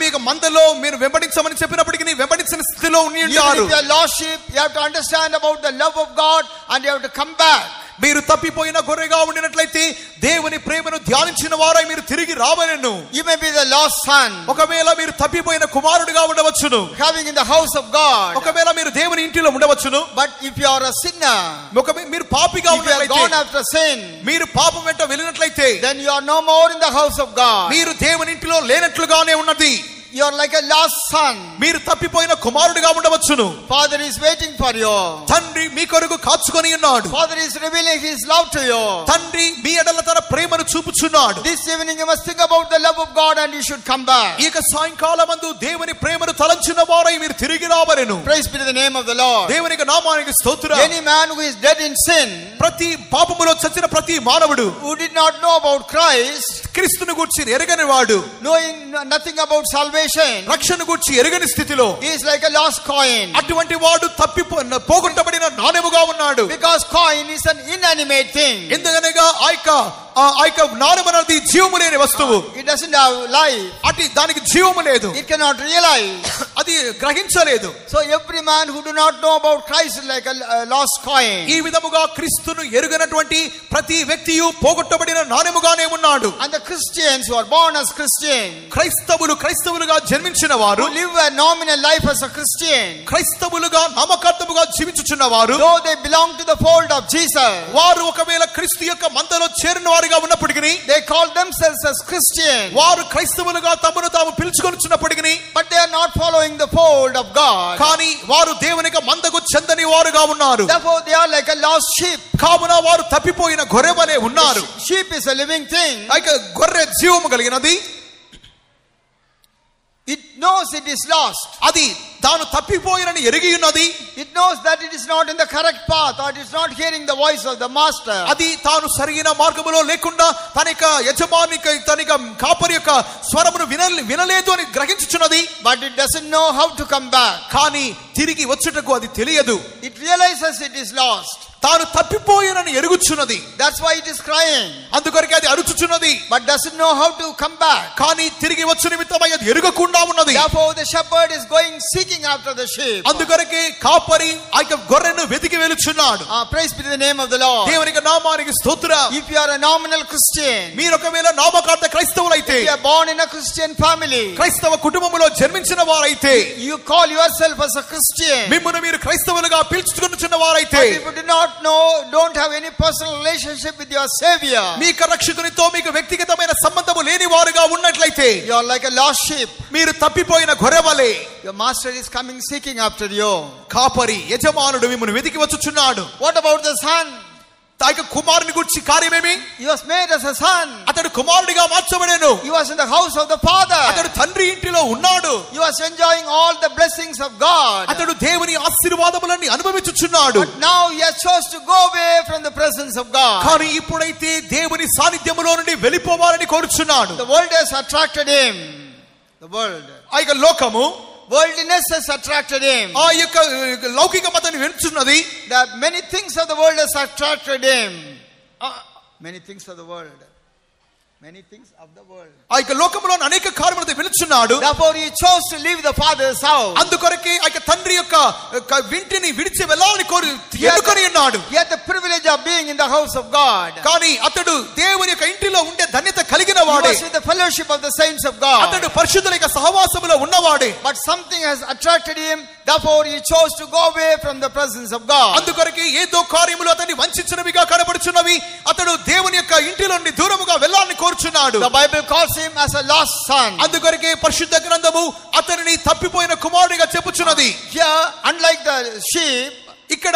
మీకు మందలో మీరు వెంబడించమని చెప్పినప్పటికీ వెంబడించిన స్థితిలో ఉండి ఉంటారు. If you are lost sheep, you have to understand about the love of God and you have to come back. మీరు తప్పిపోయిన గొర్రెగా ఉండినట్లయితే దేవుని ప్రేమను ధ్యానించిన వారై మీరు తిరిగి రావలెను. You may be the lost son. ఒకవేళ మీరు తప్పిపోయిన కుమారుడిగా ఉండవచ్చును. Having in the house of God. ఒకవేళ మీరు దేవుని ఇంటిలో ఉండవచ్చును. But if you are a sinner, మీరు పాపిగా ఉన్నట్లయితే, gone after sin, మీరు పాపం వెంట వెళ్ళినట్లయితే, then you are no more in the house of God. మీరు దేవుని ఇంటిలో లేనట్లుగానే ఉన్నది. You are like a lost son. మీరు తప్పిపోయిన కుమారుడిగా ఉండవచ్చును. Father is waiting for you. తండ్రి మీ కొరకు కాచుకొని ఉన్నాడు. Father is revealing his love to you. తండ్రి మీ ఎడల తన ప్రేమను చూపుచున్నాడు. This evening you must think about the love of God and you should come back. ఈ సాయంకాలమందు దేవుని ప్రేమను తలంచిన వారై మీరు తిరిగి రావలెను. Praise be to the name of the Lord. దేవునికి నామానికి స్తోత్రం. Any man who is dead in sin, ప్రతి పాపములో చచ్చిన ప్రతి మానవుడు, who did not know about Christ, క్రీస్తును గూర్చి ఎరగని వాడు, knowing nothing about salvation, రక్షణ గూర్చి ఎరగని స్థితిలో, he is like a lost coin. అటువంటి వాడు పోగొట్టబడిన నాణెముగా ఉన్నాడు. Because coin is an inanimate thing. ఎందుకనగా ఆ యొక్క నాణెం అనేది జీవము లేని వస్తువు. It doesn't have life. దానికి జీవము లేదు. It cannot realize. అది గ్రహించలేదు. So every man who do not know about Christ is like a lost coin. ఈ విధముగా క్రీస్తును ఎరుగనటువంటి ప్రతి వ్యక్తియు పోగొట్టబడిన నాణెముగానే ఉన్నాడు. And the Christians who are born as Christians, క్రైస్తవులుగా జన్మించిన వారు, who live a nominal life as a Christian, క్రైస్తవులుగా నామకార్థముగా జీవించుచున్న వారు, though they belong to the fold of Jesus, వారు ఒకవేళ క్రీస్తు యొక్క మందలో చేరిన వారిగా ఉన్నప్పటికీ, they call themselves as Christians, వారు క్రైస్తవులుగా తమను తాము పిలుచుకొనుచున్నప్పటికీ, but they are not following the fold of God. కానీ వారు దేవుని యొక్క మందకు చెందని వారుగా ఉన్నారు. Therefore they are like a lost sheep. కావున వారు తప్పిపోయిన గొర్రె వలె ఉన్నారు. Sheep is a living thing. గొర్రె జీవము కలిగినది. It knows it is lost. అది తాను తప్పిపోయినని ఎరిగి ఉన్నది. It knows that it is not in the correct path, or it is not hearing the voice of the master. అది తాను సరైన మార్గములో లేకుండా తన యొక్క యజమాని తన యొక్క కాపరి యొక్క స్వరమును వినలేదు అని గ్రహించుచున్నది. But it doesn't know how to come back. కానీ తిరిగి వచ్చుటకు అది తెలియదు. It realizes it is lost. తాను తప్పిపోయినని ఎరుగుచున్నది. That's why it is crying. అందుకొరకే అది అరుచుచున్నది. But doesn't know how to come back. కానీ తిరిగి వచ్చు నిమిత్తమై అది ఎరుగకుండా ఉన్నది. Therefore the shepherd is going seeking after the sheep. అందుకొరకే కాపరి ఆ యొక్క గొర్రెను వెతికి వెలుచున్నాడు. Praise be to the name of the Lord. దేవునికి నామానికి స్తోత్రం. If you are a nominal Christian, మీరు ఒకవేళ నామకార్థ క్రైస్తవులైతే, if you are born in a Christian family, క్రైస్తవ కుటుంబములో జన్మించిన వారైతే, you call yourself as a Christian, మిమ్మును మీరు క్రైస్తవులుగా పిలుచుకొనుచున్న వారైతే, if you do not know, don't have any personal relationship with your savior, మీ రక్షకునితో మీకు వ్యక్తిగతమైన సంబంధము లేని వారుగా ఉన్నట్లయితే, you are like a lost sheep. మీరు తప్పిపోయిన గొర్రెవలే. Your master is coming seeking after you. కాపరి యజమానుడు మిమ్మును వెతికి వచ్చుచున్నాడు. What about the son? ఆ యొక్క కుమారుని గురించి కార్యమేమి? He was made as a son. అతడు కుమారుడిగా మార్చబడెను. He was in the house of the father. అతడు తండ్రి ఇంటిలో ఉన్నాడు. He was enjoying all the blessings of God. అతడు దేవుని ఆశీర్వాదములన్నీ అనుభవించుచున్నాడు. But now he has chose to go away from the presence of God. కానీ ఇప్పుడైతే దేవుని సాన్నిధ్యములో నుండి వెళ్ళిపోవాలని కోరుచున్నాడు. The world has attracted him. The world. ఆ యొక్క లోకము, Worldliness has attracted him. ఆ యొక్క లౌకిక మతాన్ని వెంచుచున్నది. The many things of the world has attracted him. Many things of the world. Many things of the world. ఆ యొక్క లోకములో అనేక కార్యములతో వెలుచున్నాడు. Therefore he chose to leave the father's house. అందుకొరకే ఆ యొక్క తండ్రి యొక్క వింటిని విడిచి వెళ్ళాలని ఎన్నుకొని ఉన్నాడు. He had the privilege of being in the house of God. కానీ అతడు దేవుని యొక్క ఇంటిలో ఉండే ధన్యత కలిగిన He వాడే. was with the fellowship of the saints of God. అతడు పరిశుద్ధుల యొక్క సహవాసములో ఉన్నవాడే. But something has attracted him. Therefore he chose to go away from the presence of God. అందుకొరకే ఏదో కార్యములు అతన్ని వంచించినవిగా కనబడుచున్నవి. అతడు దేవుని యొక్క ఇంటిలో నుండి దూరముగా వెళ్ళాలని కోరుచున్నాడు. The Bible calls him as a lost son. అందుకొరకే పరిశుద్ధ గ్రంథము అతనిని తప్పిపోయిన కుమారుడిగా చెప్పుచున్నది. Here, unlike the sheep, ఇక్కడ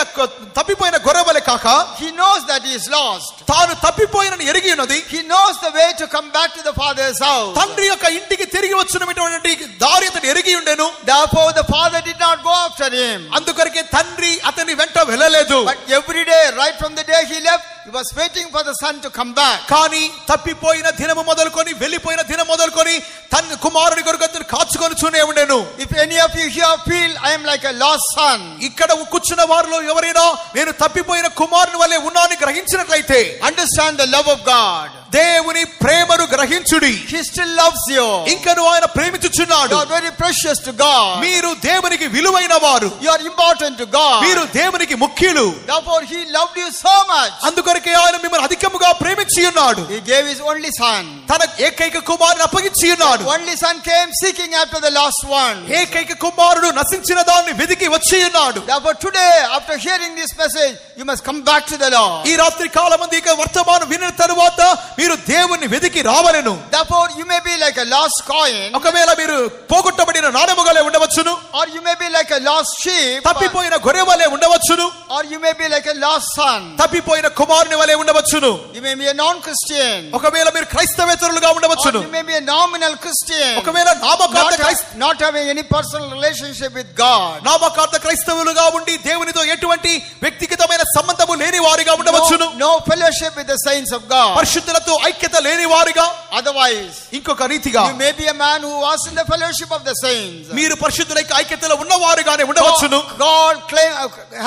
తప్పిపోయిన గొర్రెవలె కాక, he knows that he is lost. తాను తప్పిపోయినని ఎరిగి ఉన్నది. He knows the way to come back to the father's house. తండ్రి యొక్క ఇంటికి తిరిగి వచ్చినటువంటి దారి అతను ఎరిగి ఉండెను. Therefore the father did not go after him. అందుకొరకే తండ్రి అతని వెంట వెళ్ళలేదు. But every day, right from the day he left, he was waiting for the son to come back. కానీ తప్పిపోయిన దినము మొదలుకొని, వెళ్ళిపోయిన దినం మొదలుకొని తన కుమారుడి కొరకు అతను కాచుకొనుచునే ఉండెను. If any of you here feel I am like a lost son, ఇక్కడ కూర్చున్న వారిలో ఎవరైనా నేను తప్పిపోయిన కుమారుని వలె ఉన్నానని గ్రహించినట్లయితే, understand the love of God. దేవుని ప్రేమను గ్రహించుడి. He still loves you. ఇంకను ఆయన ప్రేమించుచున్నాడు. You are very precious to God. మీరు దేవునికి విలువైన వారు. You are important to God. మీరు దేవునికి ముఖ్యులు. Therefore he loved you so much. అందుకొరకే ఆయన మిమ్మల్ని అధికముగా ప్రేమించి ఉన్నాడు. He gave his only son. తన ఏకైక కుమారుని అప్పగించి ఉన్నాడు. Only son came seeking after the lost one. ఏకైక కుమారుడు నశించిన దాన్ని వెతికి వచ్చి ఉన్నాడు. Therefore today, after hearing this message, you must come back to the Lord. ఈ రాత్రి కాలమందు ఇక వర్తమానం వినిన తరువాత మీరు దేవుణ్ణి వెతికి రావలెను. Therefore you may be like a lost coin, ఒకవేళ మీరు పోగొట్టబడిన నాణెముగలే ఉండవచ్చును, or you may be like a lost sheep, తప్పిపోయిన గొర్రె వలె ఉండవచ్చును, or you may be like a lost son. తప్పిపోయిన కుమారుని వలె ఉండవచ్చును. You may be a non-Christian, ఒకవేళ మీరు క్రైస్తవేతరులుగా or ఉండవచ్చును. you may be a nominal Christian, ఒకవేళ నామకార్థ not having any personal relationship with God. నామకార్థ క్రైస్తవులుగా ఉండి దేవునితో ఎటువంటి వ్యక్తిగతమైన సంబంధము లేని వారిగా ఉండవచ్చును. No fellowship with the saints of God. పరిశుద్ధులతో ఐక్యత లేని వారిగా, Otherwise ఇంకొక రీతిగా you may be a man who was in the fellowship of the saints. మీరు పరిశుద్ధుల ఐక్యతలో ఉన్నవారుగానే ఉండవచ్చును. God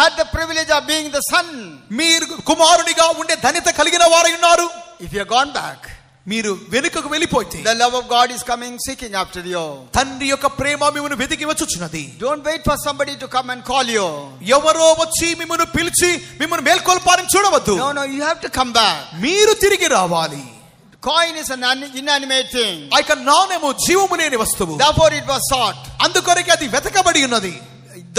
had the privilege of being the son. మీరు కుమారునిగా ఉండే ధన్యత కలిగిన వారై ఉన్నారు. If you have gone back, మీరు వెనుకకు వెళ్ళిపోతే the love of God is coming seeking after you. తండ్రి యొక్క ప్రేమ మిమ్మల్ని వెతికి వచ్చుచున్నది. Don't wait for somebody to come and call you. ఎవరో వచ్చి మిమ్మల్ని పిలిచి మిమ్మల్ని మేల్కొల్పాలని చూడవద్దు. No, you have to come back. మీరు తిరిగి రావాలి. Coin is an inanimate thing. ఆ యొక్క నాణెము జీవము లేని వస్తువు. Therefore it was sought. అందుకొరకే అది వెతకబడి ఉన్నది.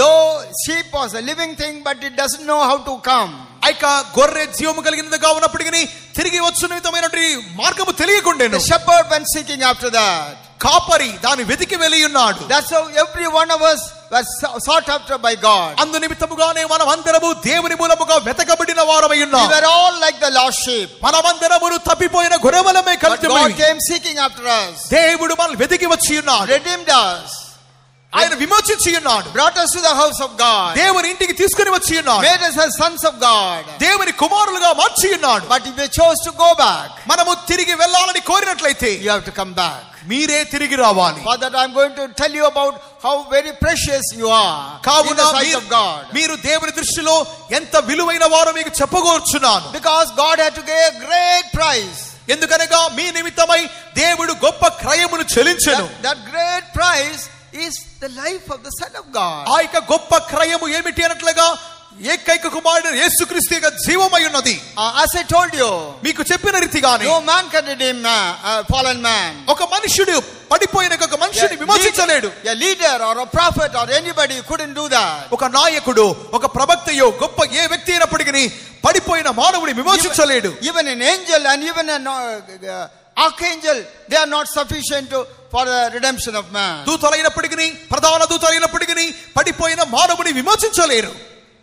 Though sheep was a living thing, but it doesn't know how to come. ఆ యొక్క గొర్రె జీవము కలిగినదిగా ఉన్నప్పటికీ తిరిగి వచ్చున్న విధమైనటువంటి మార్గము తెలియకుండేను. The shepherd went seeking after that. కాపరి దాన్ని వెతికి వెళ్ళి ఉన్నాడు. That's how every one of us was sought after by God. అందు నిమిత్తముగానే మనమందరము దేవుని మూలముగా వెతకబడిన వారమై ఉన్నాం. We were all like the lost sheep. మనమందరము తప్పిపోయిన గొర్రెలమే But God కలిసి came seeking after us. దేవుడు మనల్ని వెతికి వచ్చి ఉన్నాడు. Redeemed us. ఆయన విమోచించి ఉన్నాడు. Brought us to the house of God. దేవుని ఇంటికి తీసుకుని వచ్చి ఉన్నాడు. Made us as sons of God. దేవుని కుమారులుగా మార్చి ఉన్నాడు. But if we chose to go back, మనము తిరిగి వెళ్ళాలని కోరినట్లయితే you have to come back. మీరే తిరిగి రావాలి. For that I'm going to tell you about how very precious you are in the sight of God. మీరు దేవుని దృష్టిలో ఎంత విలువైన వారో మీకు చెప్పగోర్చున్నాను. Because God had to pay a great price. ఎందుకనగా మీ నిమిత్తమై దేవుడు గొప్ప క్రయమును చెల్లించెను. That great price is the life of the Son of God. ఆ యొక్క గొప్ప క్రయము ఏమిటి అన్నట్లుగా ఏకైక కుమారుడు యేసుక్రీస్తు యొక్క జీవమై ఉన్నది. As I told you, మీకు చెప్పిన రీతిగానే no man can redeem fallen man. ఒక మనుషుడు పడిపోయిన ఒక మనిషిని విమోచించలేడు. A leader or a prophet or anybody couldn't do that. ఒక నాయకుడు ఒక ప్రవక్తయో గొప్ప ఏ వ్యక్తి అయినప్పటికీ పడిపోయిన మానవుని విమోచించలేడు. Even an angel and even an archangel, they are not sufficient for the redemption of man. దూతలైనప్పటికీ ప్రధాన దూతలైనప్పటికీ పడిపోయిన మానవుని విమోచించలేరు.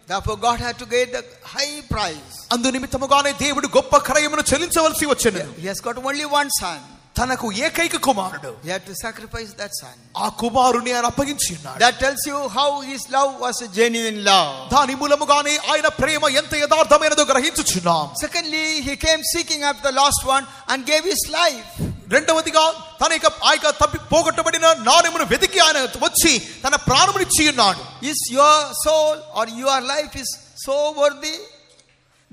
Therefore God had to pay the high price. అందు నిమిత్తముగానే దేవుడు గొప్ప క్రయమును చెల్లించవలసి వచ్చెను. He has got only one son. తనకు ఏకైక కుమారుడు. He had to sacrifice that son. ఆ కుమారుని ఆయన అప్పగించి ఉన్నాడు. That tells you how his love was a genuine love. దాని మూలముగానే ఆయన ప్రేమ ఎంత యథార్థమైనదో గ్రహించుచున్నాం. Secondly, he came seeking after the lost one and gave his life. రెండవదిగా తన యొక్క తప్పి పోగొట్టబడిన నాణెమును వెతికి ఆయన వచ్చి తన ప్రాణమునిచ్చి ఉన్నాడు. Is your soul or your life is so worthy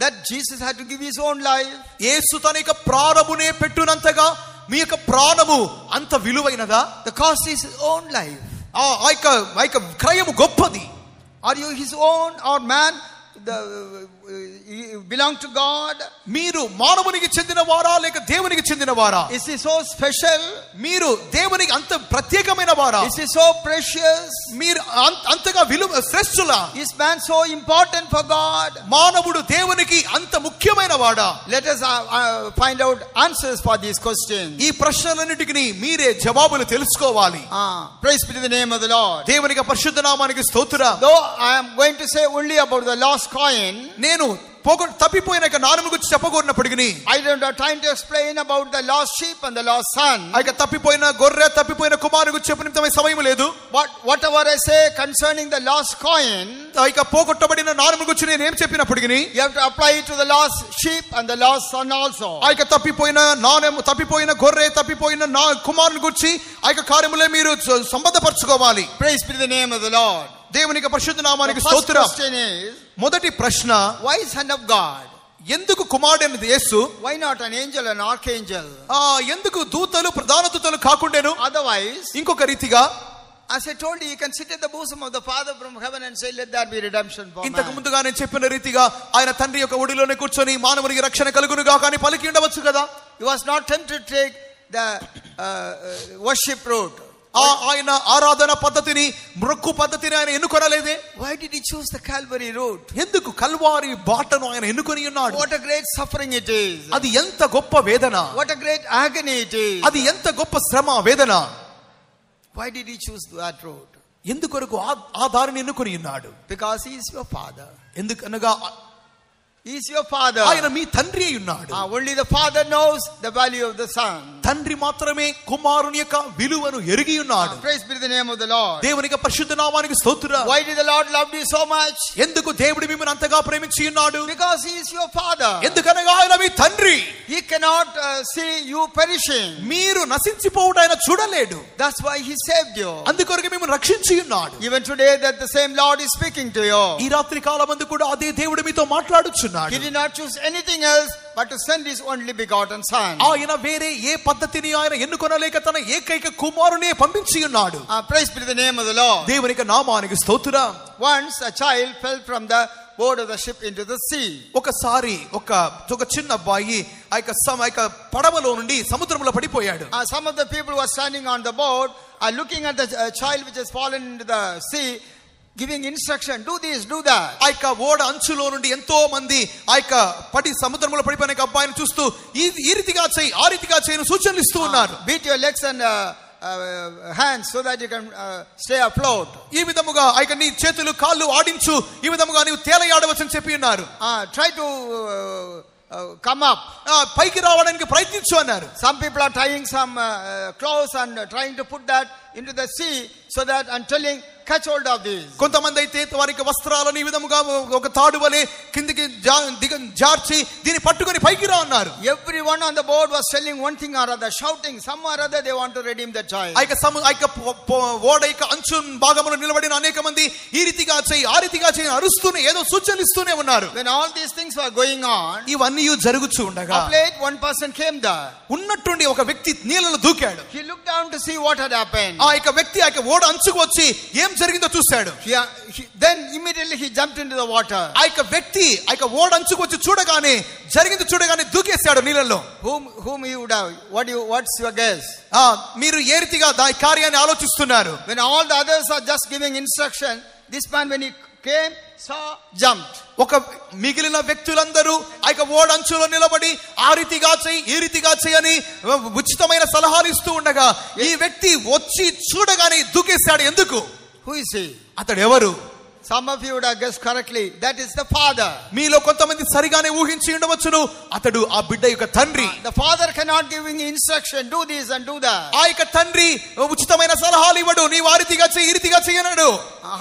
that Jesus had to give his own life? యేసు తన యొక్క ప్రాణమునే పెట్టునంతగా మీ యొక్క ప్రాణము అంత విలువైనదా? The cost is his own life. ఆ యొక్క క్రయము గొప్పది. Are you his own or man? You belong to God. మీరు మానవునికి చెందిన వారా లేక దేవునికి చెందిన వారా? Is he so special? మీరు దేవునికి అంత ప్రత్యేకమైన వారా? Is he so precious? మీరు అంతగా విలువ శ్రేష్ఠులా? Is man so important for God? మానవుడు దేవునికి అంత ముఖ్యమైన వాడా? Let us find out answers for these questions. ఈ ప్రశ్నలన్నిటికి మీరే జవాబులు తెలుసుకోవాలి. Praise be to the name of the Lord. దేవునికి పరిశుద్ధ నామానికి స్తోత్రం. Though I am going to say only about the lost coin, నేను తప్పిపోయిన నాణెము గురించి చెప్పగోరినప్పటికీ I don't have time to explain about the lost sheep and the lost son. తప్పిపోయిన గొర్రె తప్పిపోయిన కుమారుని గురించి చెప్పినంత సమయం లేదు. But whatever I say concerning the lost coin, పోగొట్టబడిన నాణెము గురించి నేను ఏం చెప్పినప్పటికీ you have to apply it to the lost sheep and the lost son also. తప్పిపోయిన నాణెము తప్పిపోయిన గొర్రె తప్పిపోయిన కుమారుని గురించి కార్యములే మీరు సంబంధపరచుకోవాలి. Praise be to the name of the Lord. దేవునికి పరిశుద్ధ నామానికి స్తోత్రం. మొదటి ప్రశ్న, why son of God? ఎందుకు కుమారుడైన యేసు? Why not an angel, an archangel? ఎందుకు దూతలు ప్రధాన దూతలు కాకుండాను? Otherwise, ఇంకొక రీతిగా, as I told you, you can sit at the bosom of the Father from heaven and say, let there be redemption for man. ఇంతకు ముందుగా నేను చెప్పిన రీతిగా ఆయన తండ్రి యొక్క ఒడిలోనే కూర్చొని మానవునికి రక్షణ కలుగునుగా కానీ పలికి ఉండవచ్చు కదా. He was not tempted to take the worship route. ఆయన ఆరాధన పద్ధతిని మొక్కు పద్ధతిని ఆయన ఎన్నుకొనలేదే. Why did he choose the Calvary route? ఎందుకు కల్వారి బాటను ఆయన ఎన్నుకొని ఉన్నాడు? What a great suffering it is. అది ఎంత గొప్ప వేదన. What a great agony it is. అది ఎంత గొప్ప శ్రమ వేదన. Why did he choose that route? ఎందుకొరకు ఆ దారిని ఎన్నుకొని ఉన్నాడు? Because he is your father. ఎందుకనగా he is your father. ఆయన మీ తండ్రి అయి ఉన్నాడు. Only the father knows the value of the son. తండ్రి మాత్రమే కుమారుని యొక్క విలువను ఎరిగి ఉన్నాడు. Praise be to the name of the Lord. దేవునికి పరిశుద్ధ నామానికి స్తోత్రం. Why did the Lord love you so much? ఎందుకు దేవుడు మిమ్మల్ని అంతగా ప్రేమించి ఉన్నాడు? Because he is your father. ఎందుకనగా ఆయన మీ తండ్రి. He cannot see you perishing. మీరు నశించిపోవుట ఆయన చూడలేడు. That's why he saved you. అందుకొరకు మిమ్మల్ని రక్షించి ఉన్నాడు. Even today that the same Lord is speaking to you. ఈ రాత్రి కాలమందు కూడా అదే దేవుడు మీతో మాట్లాడుచున్నాడు. He did not choose anything else but to send his only begotten son. ఆయన వేరే ఏ పద్ధతిని ఆయన ఎన్నుకొనలేక తన ఏకైక కుమారునే పంపించి ఉన్నాడు. Praise be to the name of the Lord. దేవునికి నామానికి స్తోత్రం. Once a child fell from the board of the ship into the sea. ఒకసారి ఒక చిన్న అబ్బాయి ఆ యొక్క పడవలో నుండి సముద్రంలో పడిపోయాడు. Some of the people who were standing on the boat are looking at the child which has fallen into the sea, giving instruction, do this, do that. ఆ యొక్క ఓడ అంచులో నుండి ఎంతో మంది ఆ యొక్క సముద్రంలో పడిపోయిన అబ్బాయిని చూస్తూ ఈ రీతిగా చేయి ఆ రీతిగా చేయను సూచనలు ఇస్తూ ఉన్నారు. Beat your legs and hands so that you can stay afloat. ఈ విధముగా ఆ యొక్క నీ చేతులు కాళ్ళు ఆడించు, ఈ విధముగా నీవు తేలయాడవచ్చని చెప్పి ఉన్నారు. Try to come up. పైకి రావడానికి ప్రయత్నించు అన్నారు. Some people are tying some clothes and trying to put that into the sea so that and telling, catch hold of this. కొంతమంది అయితే వారికి వస్త్రాలను ఈ విధముగా ఒక తాడు వలె కిందికి జార్చి దీన్ని పట్టుకొని పైకి రా అన్నారు. Everyone on the board was telling one thing or other, shouting some or other they want to redeem the child. ఓడ యొక్క అంచు భాగంలో నిలబడిన అనేక మంది ఈ రీతిగా చేయి ఆ రీతిగా చేయి అరుస్తూనే ఏదో సూచనలు ఇస్తూనే ఉన్నారు. When all these things were going on, ఇవన్నీ జరుగుతూ ఉండగా of late one person came there. ఉన్నట్టుండి ఒక వ్యక్తి నీళ్ళలో దూకాడు. He looked down to see what had happened. ఆ యొక్క వ్యక్తి ఆ యొక్క ఓడ అంచుకు వచ్చి ఏం జరిగిందో చూశాడు. Then immediately he jumped into the water. ఆ యొక్క వ్యక్తి ఆ యొక్క ఓడ అంచుకు వచ్చి చూడగానే జరిగింది చూడగానే దూకేశాడు నీళ్ళలో. Whom you would have, what's your guess? మీరు ఏ రీతిగా దాని కార్యాన్ని ఆలోచిస్తున్నారు? When all the others are just giving instruction, this man when he came saw, jumped. ఒక మిగిలిన వ్యక్తులందరూ ఆ యొక్క ఓడ అంచులో నిలబడి ఆ రీతిగా చేయి ఈ రీతిగా చేయని ఉచితమైన సలహాలు ఇస్తూ ఉండగా ఈ వ్యక్తి వచ్చి చూడగానే దూకేశాడు. ఎందుకు? Who is he? అతడు ఎవరు? Some of you would have guessed correctly. That is the father. మీలో కొంతమంది సరిగానే ఊహించి ఉండవచ్చును. అతడు ఆ బిడ్డ యొక్క తండ్రి. The father cannot give instruction, do this and do that. ఆ యొక్క తండ్రి ఉచితమైన సలహాలు ఇవ్వడు. నీ ఆ రీతిగా చేయి ఈ రీతిగా చేయనడు.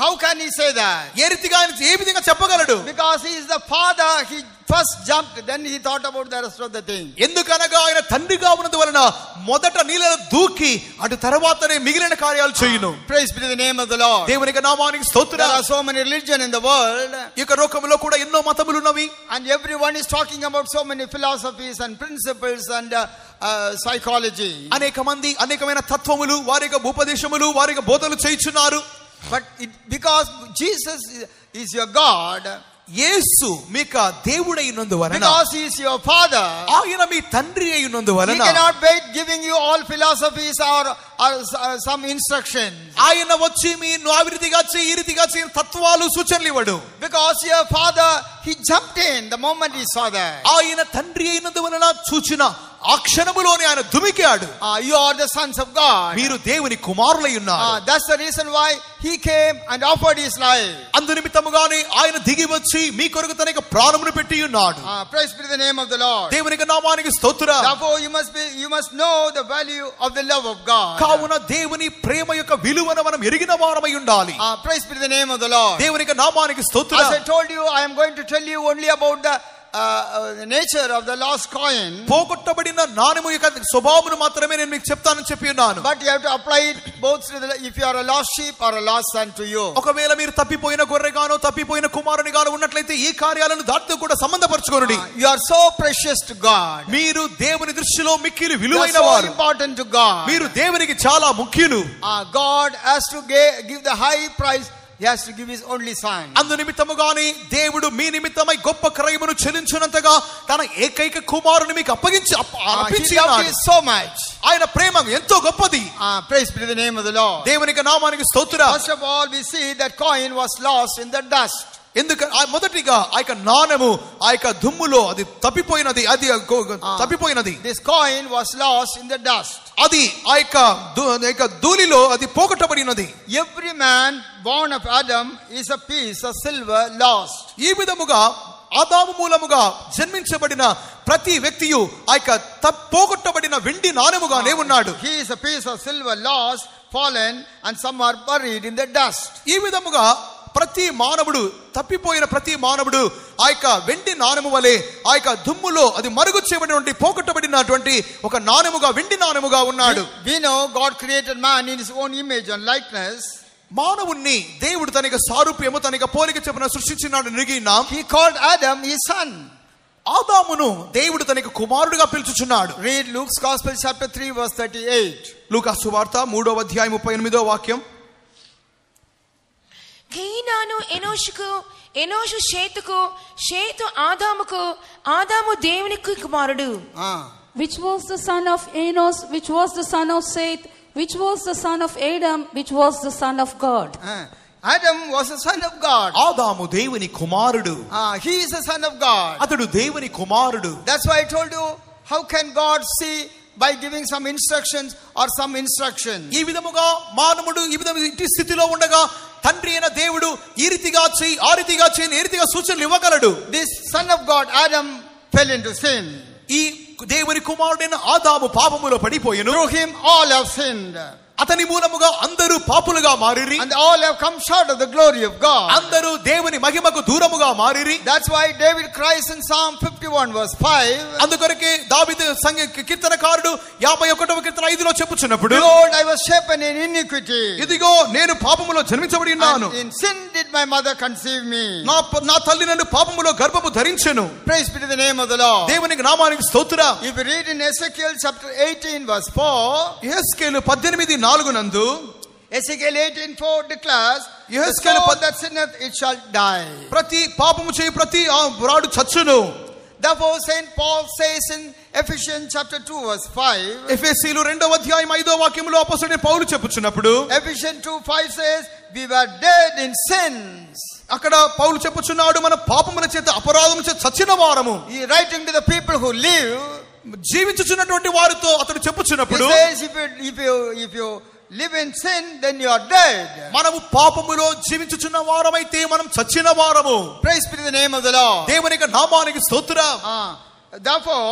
How can he say that? ఏ రీతిగా ఏ విధంగా చెప్పగలడు? Because he is the father. He first jumped, then he thought about the rest of the thing. ఎందుకనగా ఆయన తండ్రిగా ఉన్నందు వలన మొదట నీళ్ళలో దూకి అటు తర్వాతనే మిగిలిన కార్యాలు చేయును. Praise be to the name of the Lord. దేవునికి నామానికి స్తోత్రం. There are so many religion in the world. ఈ యొక్క లోకములో కూడా ఎన్నో మతములు ఉన్నవి. And everyone is talking about so many philosophies and principles and psychology. అనేక మంది అనేకమైన తత్వములు వారి యొక్క ఉపదేశములు వారి యొక్క బోధనలు చేయుచున్నారు. But because Jesus is your God, యేసు మీక దేవుడై ఉన్నందువలన, because he is your father, ఆయన మీ తండ్రి అయి ఉన్నందువలన, he cannot wait giving you all philosophies or some instructions. ఆయన వచ్చి మీ ఆ రీతిగా చేయి ఈ రీతిగా చేయి తత్వాలు సూచనలు ఇవ్వడు. Because your father, he jumped in the moment he saw that. ఆయన తండ్రి అయినందువలన చూచిన ఆ క్షణములోనే ఆయన దుమికాడు. You are the sons of God. మీరు దేవుని కుమారులై ఉన్నారు. That's the reason why he came and offered his life. అందు నిమిత్తముగానే ఆయన దిగి వచ్చి మీ కొరకు తన యొక్క ప్రాణమును పెట్టి ఉన్నాడు. Praise be to the name of the Lord. దేవునికి నామానికి స్తోత్రం. Therefore you must know the value of the love of God. కావున దేవుని ప్రేమ యొక్క విలువను మనం ఎరిగిన వారమై ఉండాలి. Praise be to the name of the Lord. దేవునికి నామానికి స్తోత్రం. As I told you, I am going to tell you only about the nature of the lost coin. పోగొట్టబడిన నాణెము యొక్క స్వభావమును మాత్రమే నేను మీకు చెప్తానని చెప్పి ఉన్నాను. But you have to apply it both to if you are a lost sheep or a lost son to you. ఒకవేళ మీరు తప్పిపోయిన గొర్రెగానో తప్పిపోయిన కుమారునిగానో ఉన్నట్లయితే ఈ కార్యాలను దానితో కూడా సంబంధపరచుకోండి. You are so precious to God. మీరు దేవుని దృష్టిలో మిక్కిలి You విలువైన are so వారు. important to God. మీరు దేవునికి చాలా ముఖ్యులు. God has to give the high price. He has to give his only son. అందు నిమిత్తముగాని దేవుడు మీ నిమిత్తమై గొప్ప క్రయమును చెల్లించినంతగా తన ఏకైక కుమారుని మీకు అప్పగించి He loved you so much. ఆయన ప్రేమ ఎంతో గొప్పది. Praise be to the name of the Lord. దేవునికి నామానికి స్తోత్రం. First of all, we see that coin was lost in the dust. ఎందుకు మొదటిగా ఆ యొక్క నాణెము ఆ యొక్క దుమ్ములో అది తప్పిపోయినది. అది తప్పిపోయినది. This coin was lost in the dust. అది ఆ యొక్క ధూళిలో అది పోగొట్టబడినది. Every man born of Adam is a piece of silver lost. ఈ విధముగా ఆదాము మూలముగా జన్మించబడిన ప్రతి వ్యక్తియు ఆ యొక్క పోగొట్టబడిన వెండి నాణెముగానే ఉన్నాడు. He is a piece of silver lost, fallen, and some are buried in the dust. ఈ విధముగా ప్రతి మానవుడు తప్పిపోయిన ప్రతి మానవుడు ఆ యొక్క వెండి నాణెము వలె ఆ యొక్క దుమ్ములో అది మరుగు చేయబడినటువంటి పోగొట్టబడినటువంటి ఒక నాణెముగా వెండి నాణెముగా ఉన్నాడు. We know God created man in his own image and likeness. మానవుణ్ణి దేవుడు తన యొక్క సారూప్యము తన యొక్క పోలిక చొప్పున సృష్టించినాడు నిరిగినాం. He called Adam his son. ఆదామును దేవుడు తన యొక్క కుమారుడిగా పిలుచుచున్నాడు. Read Luke's Gospel chapter 3 verse 38. లూకా సువార్త 3వ అధ్యాయం 38వ వాక్యం. కయీనాను ఎనోషుకు, ఎనోషు షేతుకు, షేతు ఆదాముకు, ఆదాము దేవునికి కుమారుడు. Which was the son of Enos, which was the son of Seth, which was the son of Adam, which was the son of God. Adam was the son of God. ఆదాము దేవుని కుమారుడు. He is the son of God. అతడు దేవుని కుమారుడు. That's why I told you, how can God see by giving some instructions or some instruction. ఈ విధముగా మానవుడు ఈ విధమైన ఇంటి స్థితిలో ఉండగా తండ్రి అయిన దేవుడు ఈ రీతిగా చేయి ఆ రీతిగా చేయి ఏ రీతిగా సూచనలు ఇవ్వగలడు. This son of God, Adam, fell into sin. ఈ దేవుని కుమారుడైన ఆదాము పాపములో పడిపోయెను. Through him all have sinned. అతని మూలముగా అందరూ పాపులుగా మారిరి. And all have come short of the glory of God. అందరూ దేవుని మహిమకు దూరముగా మారిరి. That's why David cries in Psalm 51 verse 5. అందుకొరకే దావీదు కీర్తనకారుడు 51వ కీర్తన 5లో చెప్పుచున్నప్పుడు, Behold, I was shapen in iniquity. ఇదిగో నేను పాపములో జన్మించబడి ఉన్నాను. And in sin did my mother conceive me. నా తల్లి నన్ను పాపములో గర్భము ధరించెను. Praise be to the name of the Lord. దేవునికి నామానికి స్తోత్రం. If you read in Ezekiel chapter 18 verse 4, యెహెజ్కేలు 18:4 నందు Ezekiel 18:4 declares, the యెహెజ్కేలు soul that sinneth, it shall die. ప్రతి పాపము చేయి ప్రతి వాడు చచ్చును. Therefore Saint Paul says in Ephesians chapter 2 verse 5, ఎఫెసీయులు 2వ అధ్యాయం 5వ వాక్యములో అపొస్తలుడైన పౌలు చెప్పుచున్నప్పుడు, Ephesians 2:5 says, we were dead in sins. అక్కడ పౌలు చెప్పుచున్నాడు, మన పాపముల చేత అపరాధము చేత చచ్చిన వారము. He writing to the people who live, జీవించుచున్నటువంటి వారితో అతడు he చెప్పుచున్నప్పుడు, says, if you live in sin, then you are dead. మనము పాపములో జీవించుచున్న వారమైతే మనం చచ్చిన వారము. Praise be to the name of the Lord. దేవునికి నామానికి స్తోత్రం. Therefore,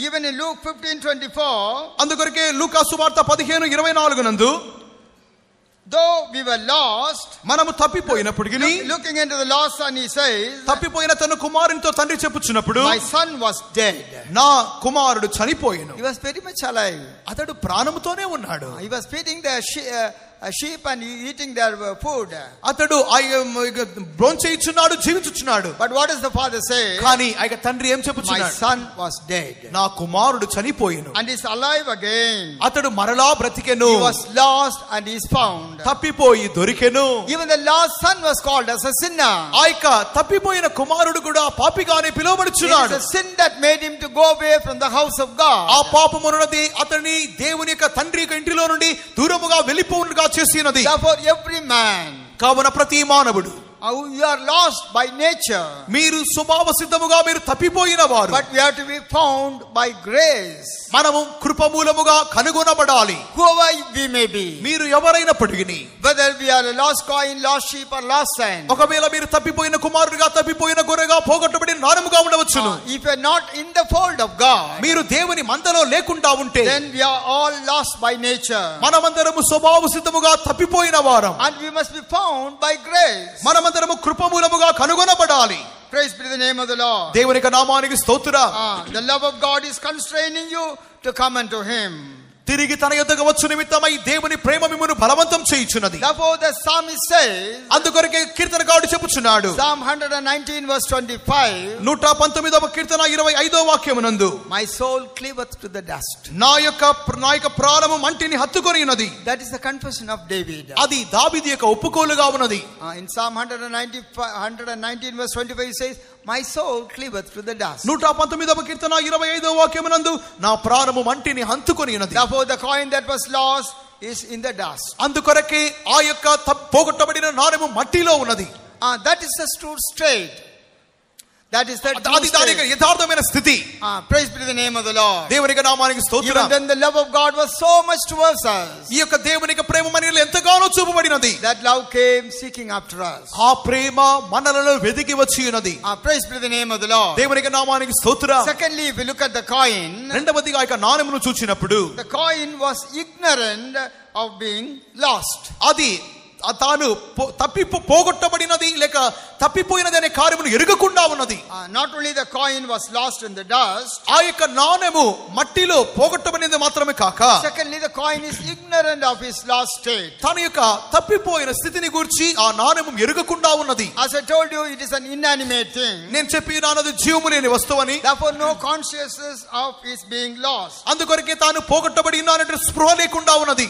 even in Luke 15:24, అందుకొరకే లూకా సువార్త 15:24 నందు, though we were lost, మనము తప్పిపోయినప్పటికీ, looking into the lost son, he says, తప్పిపోయిన తన కుమారునితో తండ్రి చెప్పుచున్నప్పుడు, my son was dead. నా కుమారుడు చనిపోయెను. He was very much alive. అతడు ప్రాణముతోనే ఉన్నాడు. He was feeding the sheep and eating their food. అతడు భోంచేయుచున్నాడు, జీవించుచున్నాడు. But what does the father say? కానీ ఆయన తండ్రి ఏం My చెప్పుచున్నాడు? son was dead నా కుమారుడు చనిపోయెను. and is alive again. అతడు మరలా బ్రతికెను. He was lost and is found. తప్పిపోయి దొరికెను. Even the lost son was called as a sinner. ఆ యొక్క తప్పిపోయిన కుమారుడు కూడా పాపిగానే It is పిలువబడుచున్నాడు. a sin that made him to go away from the house of God. ఆ పాపమున్నది అతని దేవుని యొక్క తండ్రి యొక్క ఇంటిలో నుండి దూరముగా వెళ్ళిపోవుగా చేసినది. Therefore every man, కావున ప్రతి మానవుడు, you are lost by nature, మీరు స్వభావ సిద్ధముగా మీరు తప్పిపోయిన వారు. but we have to be found by grace. మనము కృపమూలముగా కనుగొనబడాలి. Whoever we may be, మీరు ఎవరైనప్పటికీ, whether we are a lost coin, lost sheep or lost son, ఒకవేళ మీరు తప్పిపోయిన కుమారుడిగా, తప్పిపోయిన గొర్రెగా, పోగొట్టబడిన నారముగా ఉండవచ్చును. if you are not in the fold of God, మీరు దేవుని మందలో లేకుండా ఉంటే, then we are all lost by nature, మనమందరము స్వభావ సిద్ధముగా తప్పిపోయిన వారం. and we must be found by grace. మనమందరము కృపమూలముగా కనుగొనబడాలి. Praise be to the name of the Lord. దేవుని యొక్క నామానికి స్తోత్రం. The love of God is constraining you to come unto him. తిరిగి తన యొద్దకు వచ్చు నిమిత్తమై దేవుని ప్రేమ మిమ్మును బలవంతం చేయుచున్నది. Therefore the psalmist says, అందుకొరకే కీర్తనకారుడు చెప్పుచున్నాడు, Psalm 119 verse 25, 119వ Keerthana 25వ వాక్యమునందు, my soul cleaveth to the dust. నా యొక్క ప్రాణము మంటిని హత్తుకొని ఉన్నది. That is the confession of David. అది దావీదు యొక్క ఒప్పుకోలుగా ఉన్నది. In Psalm 119 verse 25 says, my soul cleaveth to the dust. 119వ కీర్తన 25వ వాక్యమునందు, నా ప్రాణము మంటిని హత్తుకొని ఉన్నది. Therefore the coin that was lost is in the dust. అందుకొరకే ఆ యొక్క పోగొట్టబడిన నాణెము మట్టిలో ఉన్నది. That is the true state. That is the అది దాని యథార్థమైన స్థితి. Praise be to the name of the Lord. దేవునికి నామానికి స్తోత్రం. Even then the love of God was so much towards us, ఈ యొక్క దేవునికి ప్రేమ మనలో ఎంతగానో చూపబడినది. that love came seeking after us. ఆ ప్రేమ మనలలో వెదికి వచ్చి ఉన్నది. Praise be to the name of the Lord. దేవునికి నామానికి స్తోత్రం. Secondly, if you look at the coin, రెండవదిగా ఆ నాణెమును చూచినప్పుడు, the coin was ignorant of being lost. అది తాను పోగొట్టబడినది లేక తప్పిపోయినది అనే కార్యమును ఎరుగకుండా ఉన్నది. Not only the coin was lost in the dust, ఆ యొక్క నాణెము మట్టిలో పోగొట్టబడినది మాత్రమే కాక, secondly the coin is ignorant of his lost state. తన యొక్క తప్పిపోయిన స్థితిని గురించి ఆ నాణెము ఎరుగకుండా ఉన్నది. As I told you, it is an inanimate thing. నేను చెప్పినానది జీవము లేని వస్తువని. Therefore no consciousness of his being lost. అందుకొరకే తాను పోగొట్టబడి ఉన్నానంటే స్పృహ లేకుండా ఉన్నది.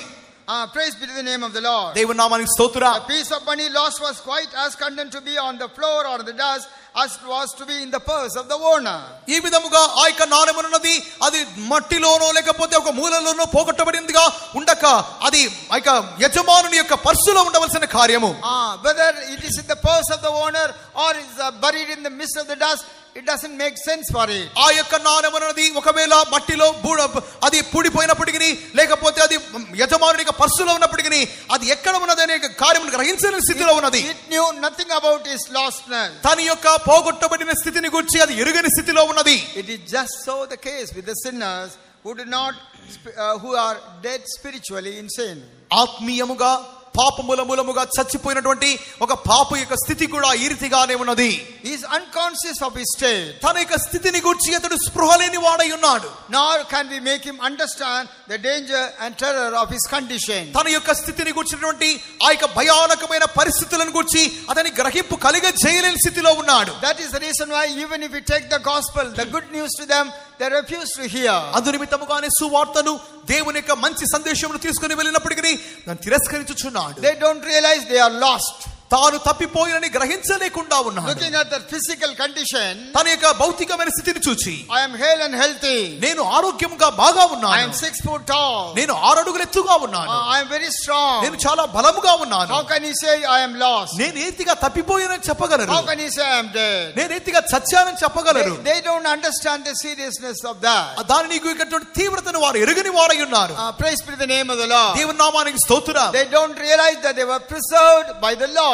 Praise be to the name of the Lord. దేవుని నామానికి స్తోత్రం. A piece of money lost was quite as condemned to be on the floor or the dust as it was to be in the purse of the owner. ఈ విధముగా ఆ యొక్క నాణెమున్నది అది మట్టిలోనో లేకపోతే ఒక మూలలోనో పోగొట్టబడిందిగా ఉండ వెళ్ళక అది యజమానుని యొక్క పర్సులో ఉండవలసిన కార్యము. Whether it is in the purse of the owner or is buried in the midst of the dust, it doesn't make sense for it. ఆ యొక్క నాణెం అనేది ఒకవేళ మట్టిలో అది పూడిపోయినప్పటికీ లేకపోతే అది యజమానుని యొక్క పర్సులో ఉన్నప్పటికీ అది ఎక్కడ ఉన్నది అనే కార్యమును గ్రహించని స్థితిలో ఉన్నది. It knew nothing about his lostness. తన యొక్క పోగొట్టబడిన స్థితిని గురించి అది ఎరుగని స్థితిలో ఉన్నది. It is just so the case with the sinners who are dead spiritually in sin. ఆత్మీయముగా పాపముల మూలముగా చచ్చిపోయినటువంటి ఒక పాప యొక్క స్థితి కూడా ఈ రీతిగానే ఉన్నది. He is unconscious of his state. తన యొక్క స్థితిని గురించి అతడు స్పృహ లేని వాడై ఉన్నాడు. Nor can we make him understand the danger and terror of his condition. తన యొక్క స్థితిని గురించినటువంటి ఆ యొక్క భయానకమైన పరిస్థితులను గురించి అతని గ్రహింపు కలిగ చేయలేని స్థితిలో ఉన్నాడు. That is the reason why even if we take the gospel, the good news to them, they refuse to hear. అందు నిమిత్తముగానే సువార్తను దేవుని యొక్క మంచి సందేశమును తీసుకుని వెళ్ళినప్పటికీ దాన్ని తిరస్కరించుచున్నాడు. They don't realize they are lost. తాను తప్పిపోయినని గ్రహించలేకుండా ఉన్నాడు. Looking at their physical condition, తన యొక్క భౌతికమైన స్థితిని చూచి I am hale and healthy. నేను ఆరోగ్యంగా బాగా ఉన్నాను. I am 6 foot tall. నేను 6 అడుగుల ఎత్తుగా ఉన్నాను. I am very strong. నేను చాలా బలముగా ఉన్నాను. How can he say I am lost? నేను ఏతిగా తప్పిపోయానని చెప్పగలరు. How can he say I am dead? నేను ఏతిగా చచ్చానని చెప్పగలరు. They don't understand the seriousness of that. దాని నీకు ఇటువంటి తీవ్రతను వారు ఎరుగని వారై ఉన్నారు. Praise be the name of the Lord. దేవుని నామానికి స్తోత్రం. They don't realize that they were preserved by the Lord.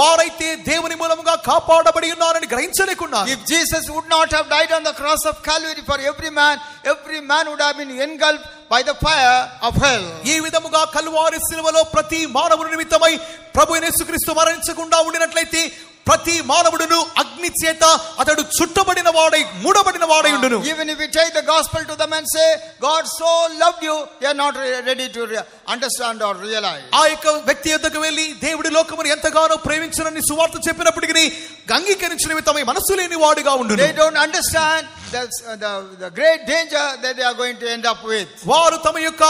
వారైతే దేవుని మూలముగా కాపాడబడి ఉన్నారని గ్రహించలేకున్నారు. If Jesus would not have died on the cross of Calvary for every man would have been engulfed by the fire of hell. ఈ విధముగా కల్వారి శిలువలో ప్రతి మానవుని నిమిత్తమై ప్రభువైన యేసుక్రీస్తు మరణించకుండా ఉండినట్లయితే ప్రతి మానవుడును అగ్ని చేత అతడు చుట్టబడిన వాడై మూడబడిన వాడై ఉండును. Even if we take the gospel to them and say God so loved you, they are not ready to understand or realize. ఆ యొక్క వ్యక్తి యొద్దకు వెళ్ళి దేవుడి లోకమును ఎంతగానో ప్రేమించునని సువార్త చెప్పినప్పటికీ అంగీకరించిన నిమిత్తమై మనసు లేని వాడుగా ఉండును. They don't understand the great danger that they are going to end up with. వారు తమ యొక్క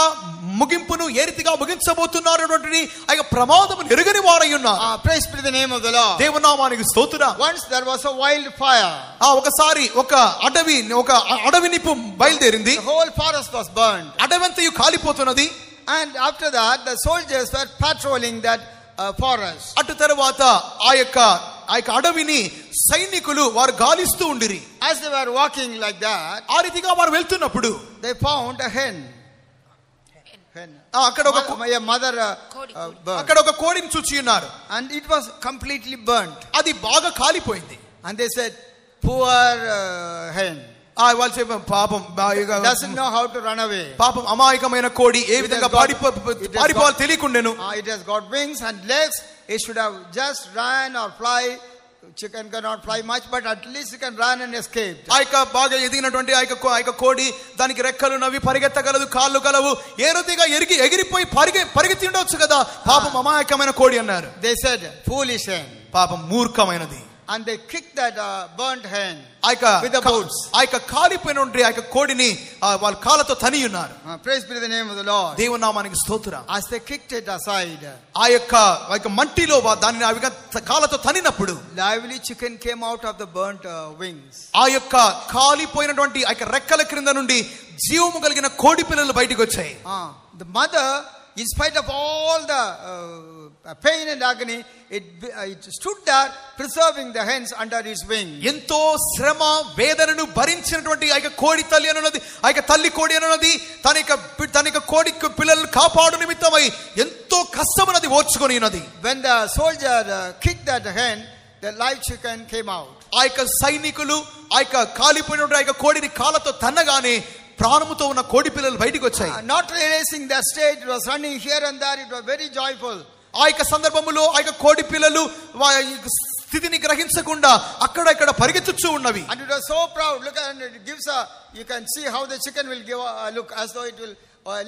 ముగింపును ఏ రీతిగా ముగించబోతున్నారు అన్నటువంటి ఆ యొక్క ప్రమాదమును ఎరుగని వారై ఉన్నారు. Praise be the name of the Lord. దేవుని నామానికి స్తోత్రం. Once there was a wild fire. ఒకసారి ఒక అడవి నిప్పు బయలుదేరింది. The whole forest was burned. అడవంతయు కాలిపోతున్నది. And after that the soldiers were patrolling that forest. అటు తరువాత ఆ యొక్క అడవిని సైనికులు వారు గాలిస్తూ ఉండిరి. As they were walking like that, ఆ రీతిగా వారు వెళ్తున్నప్పుడు they found a hen. అక్కడ ఒక కోడిని చూచి ఉన్నారు. And it was completely burnt. అది బాగా కాలిపోయింది. And they said, poor hen. వాళ్ళు చెప్పారు పాపం doesn't know how to run away. పాపం అమాయకమైన కోడి ఏ విధంగా పారిపోవాలి తెలియకుండాను. It has got wings and legs. It should have just run or fly. Chicken cannot fly much, but at least it can run and escape. ఆ యొక్క బాగా ఎదిగినటువంటి ఆ యొక్క కోడి దానికి రెక్కలు నవి పరిగెత్తగలదు, కాళ్ళు గలవు, ఏ రీతిగా ఎగిరిపోయి పరిగెత్తి ఉండవచ్చు కదా. పాపం అమాయకమైన కోడి అన్నారు. They said foolish hen. పాపం మూర్ఖమైనది. And they kicked that burnt hen with the boots. ఆ యొక్క కాలిపోయినటువంటి ఆ యొక్క కోడిని వాళ్ళ కాళ్ళతో తని ఉన్నారు. Praise be the name of the Lord. దేవుని నామానికి స్తోత్రం. As they kicked it aside, ఆ యొక్క మట్టిలో దానిని అవిగా కాళ్ళతో తనినప్పుడు lively chicken came out of the burnt wings. ఆ యొక్క కాలిపోయినటువంటి ఆ యొక్క రెక్కల క్రింద నుండి జీవము కలిగిన కోడి పిల్లలు బయటికి వచ్చాయి. The mother, in spite of all the pain and agony, it stood there preserving the hens under his wing. ఎంతో శ్రమ వేదనను భరించినటువంటి ఆ యొక్క కోడి తల్లి అనున్నది, ఆ యొక్క తల్లి కోడి అనున్నది తన యొక్క కోడి పిల్లలను కాపాడు నిమిత్తమై ఎంతో కష్టమన్నది ఓర్చుకొని ఉన్నది. When the soldier kicked that hen, the live chicken came out. ఆ యొక్క సైనికులు ఆ యొక్క కాలిపోయినటువంటి ఆ యొక్క కోడిని కాళ్ళతో తన్నగానే ప్రాణముతో ఉన్న కోడి పిల్లలు బయటికి వచ్చాయి. Not realizing that state, it was running here and there. It was very joyful. ఆ యొక్క సందర్భంలో ఆ యొక్క కోడి పిల్లలు స్థితిని గ్రహించకుండా అక్కడ ఇక్కడ పరిగెత్తుచూ ఉన్నవి. And it was so proud. Look, and it gives you can see how the chicken will give a look as though it will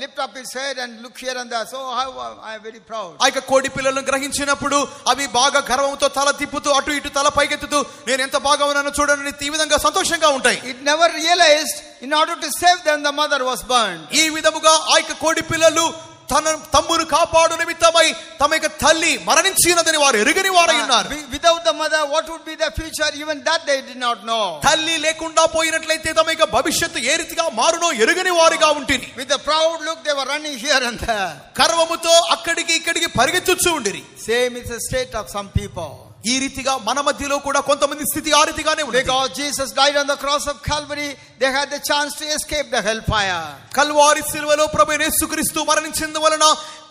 lift up its head and look here and there. So I am very proud. ఆ యొక్క కోడి పిల్లలను గ్రహించినప్పుడు అవి బాగా గర్వంతో తల తిప్పుతూ అటు ఇటు తల పైకెత్తుతూ నేను ఎంత బాగా ఉన్నానో చూడండి ఈ విధంగా సంతోషంగా ఉంటాయి. It never realized in order to save them the mother was burned. ఈ విధముగా ఆ యొక్క కోడి పిల్లలు తన తమ్మును కాపాడు నిమిత్తమై తమ యొక్క తల్లి తల్లి మరణించినదని వారు ఎరుగని వారై ఉన్నారు. Without the mother, what would be the future? Even that they did not know. తల్లి లేకుండా పోయినట్లయితే తమ యొక్క భవిష్యత్తు ఏ రీతిగా మారునో ఎరుగని వారిగా ఉంటిరి. With a proud look, they were running here and there. గర్వముతో అక్కడికి ఇక్కడికి పరిగెత్తుచూ ఉండిరి. Same is the state of some people. ఈ రీతిగా మన మధ్యలో కూడా కొంతమంది స్థితి ఆ రీతిగానే ఉంది. Because Jesus died on the cross of Calvary, they had the chance to escape the hellfire. Calvary శిలువలో ప్రభువైన యేసుక్రీస్తు మరణించినందువలన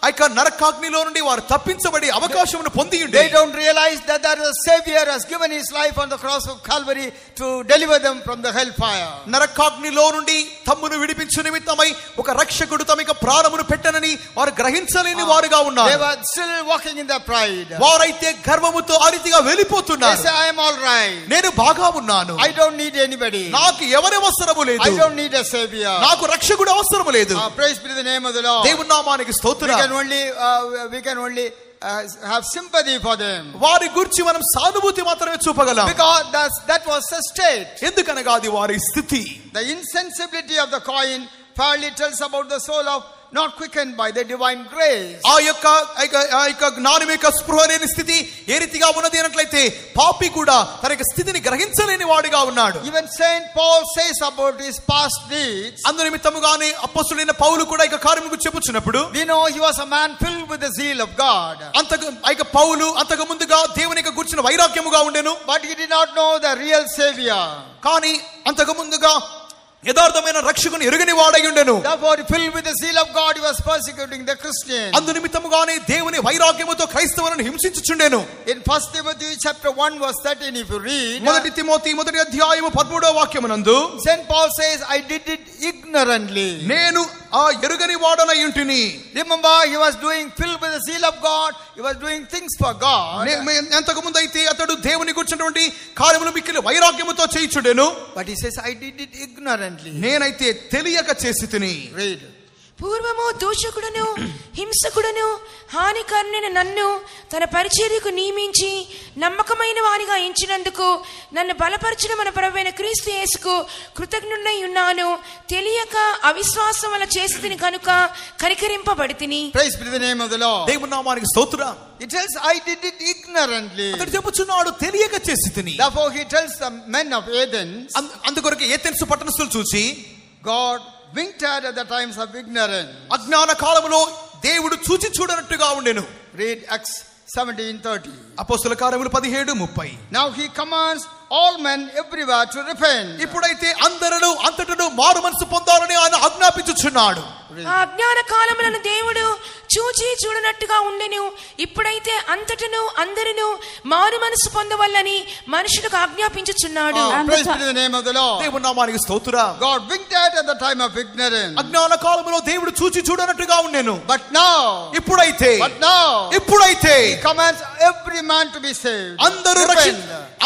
ఆ యొక్క నరకాగ్నిలో నుండి వారు తప్పించబడి అవకాశమును పొంది ఉండే. They don't realize that there is a Savior has given his life on the cross of Calvary to deliver them from the hellfire. నరకాగ్నిలో నుండి తమ్మును విడిపించు నిమిత్తమై ఒక రక్షకుడు తమ యొక్క ప్రాణమును పెట్టనని వారు గ్రహించలేని వారుగా ఉన్నారు. They were still walking in their pride. వారైతే గర్వముతో ఆ రీతిగా వెళ్ళిపోతున్నారు. They say, I am all right. నేను బాగా ఉన్నాను. I don't need anybody. నాకు ఎవరి అవసరము లేదు. I don't need a Savior. నాకు రక్షకుడు అవసరము లేదు. Praise be to the name of the Lord. దేవుని నామానికి స్తోత్రం. We can only have sympathy for them. వారి గురించి మనం సానుభూతి మాత్రమే చూపగలం. Because that was the state. ఎందుకనగా అది వారి స్థితి. The insensibility of the coin fairly tells about the soul of not quickened by the divine grace. ఆ యొక్క జ్ఞానం యొక్క స్పృహ లేని స్థితి ఏ రీతిగా ఉన్నది అన్నట్లయితే పాపి కూడా తన యొక్క స్థితిని గ్రహించలేని వాడిగా ఉన్నాడు. Even Saint Paul says about his past deeds. అందు నిమిత్తముగానే అపొస్తలుడైన పౌలు కూడా ఈ కార్యము గురించి చెప్పుచున్నప్పుడు we know he was a man filled with the zeal of God. పౌలు అంతకు ముందుగా దేవుని యొక్క గురించిన వైరాగ్యముగా ఉండెను. But he did not know the real Savior. కానీ అంతకు ముందుగా యథార్థమైన రక్షకుని ఎరుగని వాడై ఉండెను. Therefore, filled with the zeal of God, he was persecuting the Christians. అందు నిమిత్తముగానే దేవుని వైరాగ్యముతో క్రైస్తవులను హింసించుచుండెను. In 1 Timothy chapter 1 verse 13, if you read, మొదటి తిమోతి మొదటి అధ్యాయము 13వ వాక్యమునందు Saint Paul says, I did it ignorantly. నేను ఆ ఎరుగని వాడనై ఉంటిని. Remember, he was doing filled with the zeal of God. He was doing things for God. అంతకు ముందు అయితే అతడు దేవుని గురించినటువంటి కార్యములు మిక్కిలి వైరాగ్యముతో చేయుచుండెను. But he says, I did it ignorantly. నేనైతే తెలియక చేసితిని. Read. పూర్వము దూషకుడును హింసకుడును హానికరునైన నన్ను తన పరిచర్యకు నియమించి నమ్మకమైన వానిగా ఎంచినందుకు నన్ను బలపరచిన మన ప్రభువైన క్రీస్తు యేసుకు కృతజ్ఞుడై ఉన్నాను. తెలియక అవిశ్వాసం వల్ల చేసితిని కనుక కనికరింపబడితిని. Praise be the name of the Lord. దేవుని నామానికి స్తోత్రం. It tells, I did it ignorantly. అతడు చెప్పుచున్నాడు తెలియక చేసితిని. Therefore he tells the men of Athens, అందుకొరకు ఏథెన్సు పట్టణస్థులు చూసి God winked at the times of ignorance. అజ్ఞాన కాలములో దేవుడు చూచి చూడనట్టుగా ఉండెను. Read Acts 17:30. అపోస్తల కార్యములు 17:30. Now he commands all men everywhere to repent. ఇప్పుడైతే అందరూ అంతటను మారు మనసు పొందాలని ఆయన ఆజ్ఞాపించుచున్నాడు. ఆ అజ్ఞాన కాలములను దేవుడు చూచి చూడనట్టుగా ఉండెను. ఇప్పుడైతే అంతటను అందరూ మారు మనసు పొందవల్లని మనుషులకు ఆజ్ఞాపించుచున్నాడు. Praise be to the name of the Lord. దేవుని నామానికి స్తోత్రం. God winked at the time of ignorance. అజ్ఞాన కాలములో దేవుడు చూచి చూడనట్టుగా ఉండెను. But now ఇప్పుడైతే he commands every man to be saved.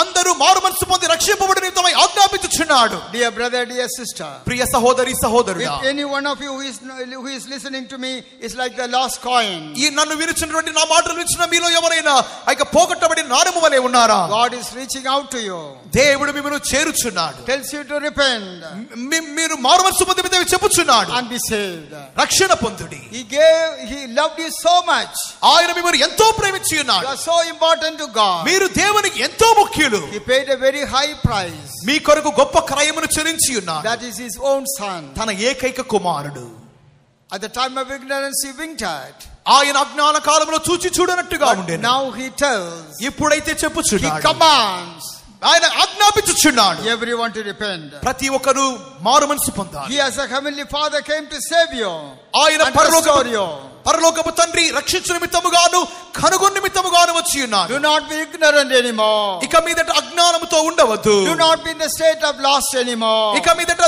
అందరూ మారు మనసు పొంది రక్షింపబడి నిమిత్తమై ఆజ్ఞాపించుచున్నాడు. Dear brother, dear sister, ప్రియ సహోదరి సహోదరుడా, if any one of you who is listening to me is like the lost coin, ఈ నన్ను వినుచున్నటువంటి నా మాటలు వినిచిన మీలో ఎవరైనా ఐక పోగొట్టబడిన నాణెము వలె ఉన్నారా? God is reaching out to you. దేవుడు మిమ్మల్ని చేరుచున్నాడు. Tells you to repent. మీరు మారు మనసు పొంది చెప్పుచున్నాడు. And be saved. రక్షణ పొందుడి. He loved you so much. ఆయన మిమ్మల్ని ఎంతో ప్రేమించి ఉన్నాడు. You are so important to God. మీరు దేవునికి ఎంతో ముఖ్యులు. He paid a very high price. మీ కొరకు గొప్ప క్రయమును చెల్లించి ఉన్నాడు. That is his own son. తన ఏకైక కుమారుడు. At the time of ignorance he winked at. ఆయన అజ్ఞాన కాలంలో చూచి చూడనట్టుగా ఉండెను. Now he tells. ఇప్పుడైతే చెప్పుచున్నాడు. He commands. ఆయన ఆజ్ఞాపించుచున్నాడు. Everyone to repent. ప్రతి ఒక్కరు మారు మనసు పొందాలి. He as a heavenly father came to save you. ఆయన పరలోకపు తండ్రి రక్షించు నిమిత్తముగాను కనుగొని నిమిత్తముగాను వచ్చి ఉన్నాడు. Do not be ignorant anymore. ఇక మీదట అజ్ఞానముతో ఉండవద్దు. Do not be in the state of lost anymore. ఇక మీదట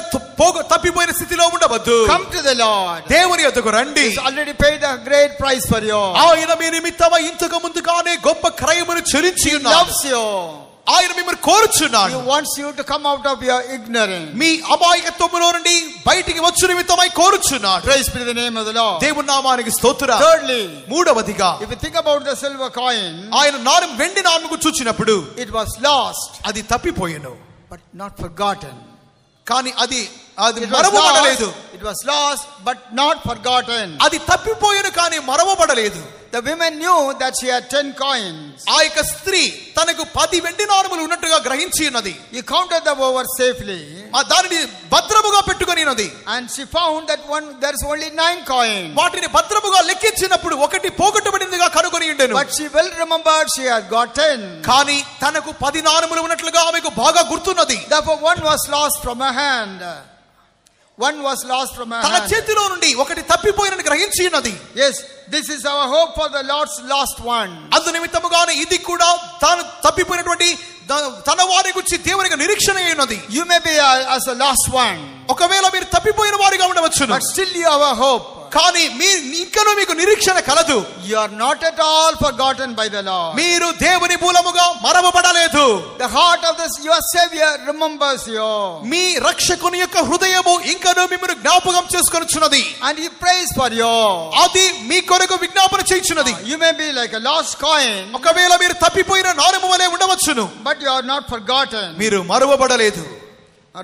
తప్పిపోయిన స్థితిలో ఉండవద్దు. Come to the Lord. దేవుని యొద్దకు రండి. He's already paid a great price for you. ఆయన మీ నిమిత్తమై ఇంతకు ముందుగానే గొప్ప క్రయమును చెల్లించి ఉన్నాడు. He loves you. ఆయన మిమ్మల్ని కోరుచున్నాడు. He wants you to come out of your ignorance. మీ అమాయకత్వములో నుండి బయటికి వచ్చు నిమిత్తమై కోరుచున్నాడు. Praise be the name of the Lord. దేవుని నామానికి స్తోత్రం. Thirdly, మూడవదిగా, if you think about the silver coin, ఆయన నాణెం వెండి నాణెముకు చూచినప్పుడు it was lost, అది తప్పిపోయెను, but not forgotten. కానీ అది మరవబడలేదు. It was lost but not forgotten. అది తప్పిపోయెను కానీ మరవబడలేదు. The women knew that she had 10 coins. ఆ యొక్క స్త్రీ తనకు 10 వెండి నాణెములు ఉన్నట్టుగా గ్రహించి ఉన్నది. He counted them over safely. దానిని భద్రముగా పెట్టుకొని ఉన్నది. And she found that there is only 9 coins. వాటిని భద్రముగా లెక్కించినప్పుడు ఒకటి పోగొట్టబడిందిగా కనుగొని ఉండెను. But she well remembered she had got 10. కానీ తనకు 10 నాణెములు ఉన్నట్లుగా ఆమెకు బాగా గుర్తున్నది. Therefore one was lost from her hand. One was lost from her తన hand. చేతిలో నుండి ఒకటి తప్పిపోయినని గ్రహించి ఉన్నది. Yes, this is our hope for the Lord's lost one. అందు నిమిత్తముగానే ఇది కూడా తాను తప్పిపోయినటువంటి తన వారి గురించి దేవునికి నిరీక్షణ అయినది. You may be as a lost one. ఒకవేళ మీరు తప్పిపోయిన వారిగా ఉండవచ్చును. But still you have a hope. కానీ ఇంకనూ మీకు నిరీక్షణ కలదు. You are not at all forgotten by the Lord. మీరు దేవుని మూలముగా మరవబడలేదు. The heart of your Savior remembers you. మీ రక్షకుని యొక్క హృదయము ఇంకనూ మిమ్మల్ని జ్ఞాపకం చేసుకొనుచున్నది. And he prays for you. అది మీ కొరకు విజ్ఞాపన చేయుచున్నది. You may be like a lost coin. ఒకవేళ మీరు తప్పిపోయిన నాణెము వలె ఉండవచ్చును. But you are not forgotten. మీరు మరవబడలేదు.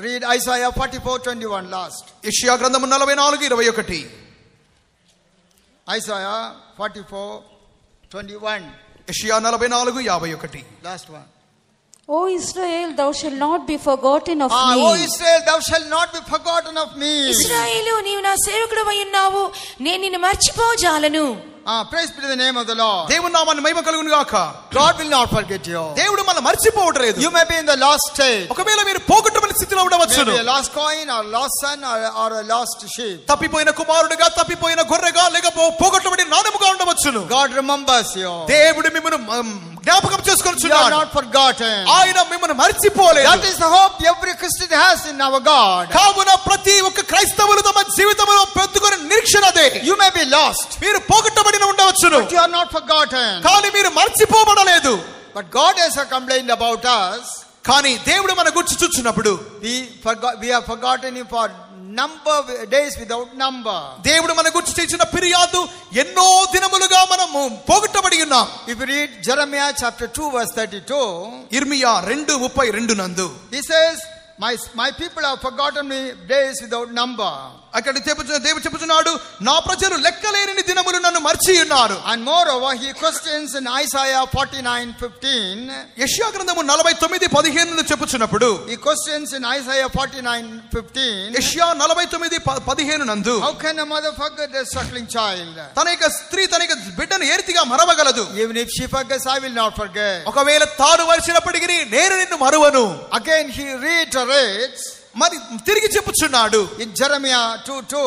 Read Isaiah 44:21 last. యెషయా గ్రంథము 44:21. Isaiah 44:21. యెషయా 44:21. Last one. O Israel, thou shalt not be forgotten of me. O Israel, thou shalt not be forgotten of me. ఇశ్రాయేలు నీవు నా సేవకుడవై ఉన్నావు, నేను నిన్ను మర్చిపోజాలను. Praise be to the name of the Lord. దేవుని నామానికి మహిమ కలుగును గాక. God will not forget you. దేవుడు మనల్ని మర్చిపోవట్లేదు. You may be in the lost state. ఒకవేళ మీరు పోగొట్టబడిన స్థితిలో ఉండవచ్చును. Maybe a lost coin or lost son or a lost sheep. తప్పిపోయిన కుమారుడిగా, తప్పిపోయిన గొర్రెగా, లేక పోగొట్టబడిన నాణెముగా ఉండవచ్చును. God remembers you. దేవుడు మిమ్మల్ని జ్ఞాపకం You are చేసుకొనుచున్నాడు. not forgotten. ఆయన మిమ్మల్ని మర్చిపోలేదు. That is the hope every Christian has in our God. కావున ప్రతి ఒక్క క్రైస్తవులు తమ జీవితంలో పెట్టుకునే నిరీక్షణ అదే. You may be lost, మీరు పోగొట్టబడిన ఉండవచ్చును. but you are not forgotten. కానీ మీరు మర్చిపోబడలేదు. But God has complained about us. కానీ దేవుడు మన గురించి చూచున్నప్పుడు We have forgotten him for days without number. దేవుడు మన గురించి చేసిన ఫిర్యాదు ఎన్నో దినములుగా మనము పోగొట్టబడి ఉన్నాం. If you read Jeremiah chapter 2 verse 32, ఇర్మియా 2:32 నందు he says, my people have forgotten me days without number. అక్కడ దేవుడు చెప్పుచున్నాడు, నా ప్రజలు లెక్కలేని దినములు నన్ను మర్చి ఉన్నారు. And moreover, he questions in Isaiah 49:15. యెషయా గ్రంథము 49:15 చెప్పుచున్నప్పుడు, He questions in Isaiah 49:15. యెషయా 49:15 నందు, How can a mother forget a suckling child? తన యొక్క స్త్రీ తన యొక్క బిడ్డను ఏ రీతిగా మరవగలదు? Even if she forgets, I will not forget. ఒకవేళ తాను వరిసినప్పటికీ నేను నిన్ను మరువను. Again he reiterates మరి తిరిగి చెప్పుచున్నాడు in Jeremiah 2:2.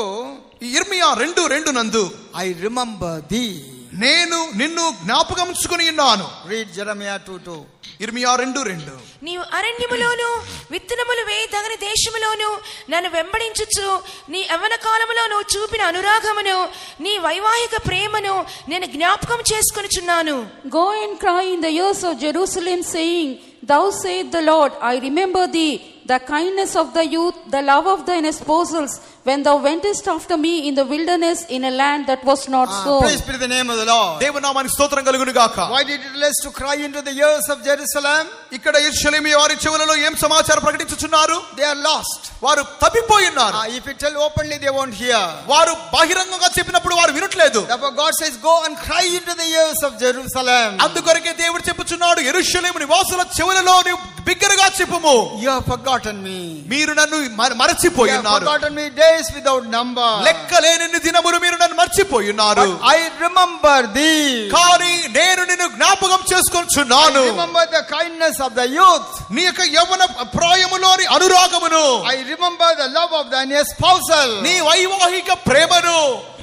ఇర్మియా 2:2 నందు, I remember thee. నేను నిన్ను జ్ఞాపకం ఉంచుకొని ఉన్నాను. Read Jeremiah 2:2. ఇర్మియా 2:2. నీవు అరణ్యములోను విత్తనములు వేయదగని దేశములోను నన్ను వెంబడించుచు నీ యవ్వన కాలములోను చూపిన అనురాగమును నీ వైవాహిక ప్రేమను నేను జ్ఞాపకం చేసుకొనుచున్నాను. Go and cry in the ears of Jerusalem, saying, Thou saith the Lord, I remember thee, the kindness of the youth, the love of thine espousals, when thou wentest after me in the wilderness in a land that was not sown. Praise be to the name of the Lord. దేవుని నామానికి స్తోత్రం కలుగును గాక. Why did it tell us to cry into the ears of Jerusalem? ఇక్కడ యెరూషలేము వారి చెవులలో ఏం సమాచారం ప్రకటించుచున్నారు? They are lost. వారు తప్పిపోయి ఉన్నారు. If you tell openly, they won't hear. వారు బహిరంగంగా చెప్పినప్పుడు వారు వినట్లేదు. Therefore God says, go and cry into the ears of Jerusalem. అందుకొరకే దేవుడు చెప్పుచున్నాడు, యెరూషలేము నివాసుల చెవులలో నీవు బిగ్గరగా చెప్పుము. You have forgotten me. మీరు నన్ను మరచిపోయి You have ఉన్నారు. forgotten me days without number. లెక్కలేని దినములు మీరు నన్ను మర్చిపోయి ఉన్నారు. But I remember thee. కానీ నేను నిన్ను జ్ఞాపకం చేసుకొనుచున్నాను. I remember the kindness of the youth. నీ యొక్క యవ్వన ప్రాయములోని అనురాగమును. I remember the love of thine espousal. నీ వైవాహిక ప్రేమను.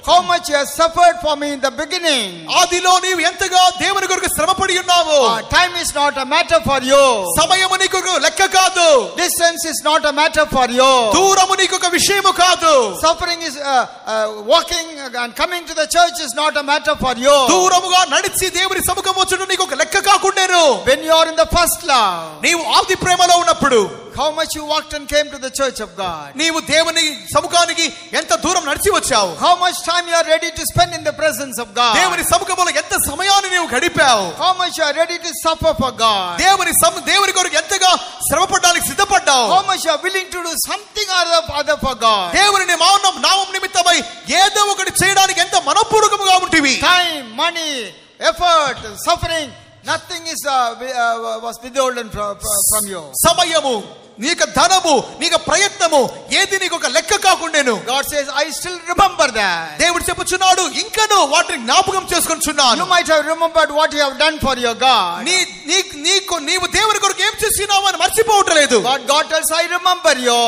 How much you have suffered for me in the beginning. ఆదిలో నీవు ఎంతగా దేవుని కొరకు శ్రమపడి ఉన్నావు. Time is not a matter for you. సమయము నీకు లెక్క కాదు. Distance is not a matter for you. దూరము నీకు ఒక విషయము కాదు. Suffering is walking and coming to the church is not a matter for you. దూరముగా నడిచి దేవుని సముఖం వచ్చుట నీకు ఒక లెక్క కాకుండేను. When you are in the first love, నీవు ఆది ప్రేమలో ఉన్నప్పుడు how much you walked and came to the church of God. నీవు దేవుని సముఖానికి ఎంత దూరం నడిచి వచ్చావు. How much time you are ready to spend in the presence of God. దేవుని సముఖములో ఎంత సమయాన్ని నీవు గడిపావు. How much you are ready to suffer for God. దేవుని కొరకు ఎంతగా శ్రమపడడానికి సిద్ధపడ్డావు. అడ్డావు. How much you are willing to do something or other for God. దేవుని నామం నిమిత్తమై ఏదో ఒకటి చేయడానికి ఎంత మనపూర్వకముగా ఉంటివి. Time, money, effort, suffering, nothing is was withholden from you. సమయము, నీకు ధనము, నీకు ప్రయత్నము ఏది నీకు ఒక లెక్క కాకుండేను. God says, I still remember that. దేవుడు చెప్పుచున్నాడు, ఇంకను వాటిని జ్ఞాపకం చేసుకొనుచున్నాను. You might have remembered what you have done for your God. నీవు దేవుని కొరకు ఏం చేసినావు అని మర్చిపోవట్లేదు. But God tells, I remember you.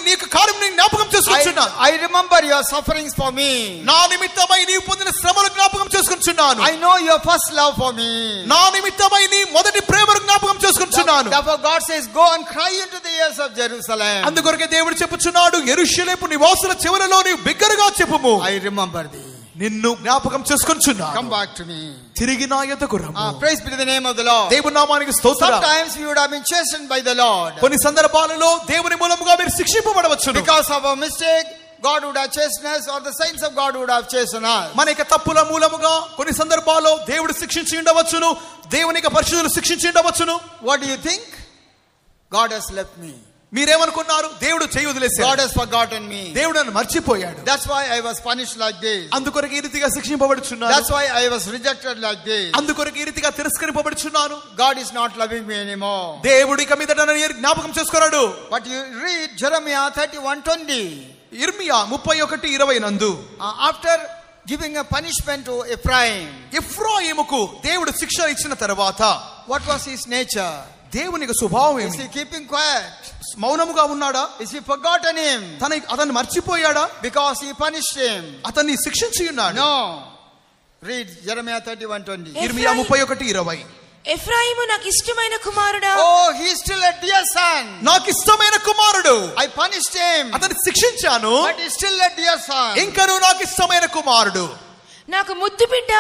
నీకు కార్యం జ్ఞాపకం చేసుకొనుచున్నాను. I remember your sufferings for me. నా నిమిత్తమై నీవు పొందిన శ్రమలు జ్ఞాపకం చేసుకొనుచున్నాను. I know your first love for me. నా నిమిత్తమై నీ మొదటి ప్రేమను జ్ఞాపకం చేసుకొనుచున్నాను. Therefore God says, go and cry into the ears of Jerusalem. అందుకొరకే దేవుడు చెప్పుచున్నాడు, యెరూషలేము నివాసుల చెవులలో నీవు బిగ్గరగా చెప్పుము, I remember thee. నిన్ను జ్ఞాపకం చేసుకొనుచున్నాను. Come back to me. తిరిగి నా యొద్దకు రమ్ము. Praise be to the name of the Lord. దేవుని నామానికి స్తోత్రం. Sometimes we would have been chastened by the Lord. కొన్ని సందర్భాలలో దేవుని మూలముగా మీరు శిక్షింపబడవచ్చును. Because of our mistake, God would have chastened us, or the saints of God would have chastened us. మన యొక్క తప్పుల మూలముగా కొన్ని సందర్భాల్లో దేవుడు శిక్షించి ఉండవచ్చును, దేవుని యొక్క పరిశుద్ధులు శిక్షించి ఉండవచ్చును. What do you think? God has left me. మీరేమనుకున్నారు? దేవుడు చేయి వదిలేశాడు. God has forgotten me. దేవుడు నన్ను మర్చిపోయాడు. That's why I was punished like this. అందుకొరకు ఈ రీతిగా శిక్షింపబడుచున్నాను. That's why I was rejected like this. అందుకొరకు ఈ రీతిగా తిరస్కరింపబడుచున్నాను. God is not loving me anymore. దేవుడు ఇక మీదట నన్ను జ్ఞాపకం చేసుకోరాడు. But you read Jeremiah 31:20. ఇర్మియా 31:20 నందు after giving a punishment to Ephraim, ఎఫ్రాయిముకు దేవుడు శిక్ష ఇచ్చిన తర్వాత what was his nature? దేవుని యొక్క స్వభావం Is ఏమి? he keeping quiet? మౌనముగా ఉన్నాడా? Is he forgotten him? అతన్ని మర్చిపోయాడా? Because he punished him. అతన్ని శిక్షించి ఉన్నాడు. No. Read Jeremiah 31:20. ఇర్మియా 31:20. ఎఫ్రాయిము నాకు ఇష్టమైన కుమారుడా. Oh, he is still a dear son. నాకు ఇష్టమైన కుమారుడు. I punished him. అతన్ని శిక్షించాను. But he is still a dear son. ఇంకను నాకు ఇష్టమైన కుమారుడు. నాకు ముద్దు బిడ్డ.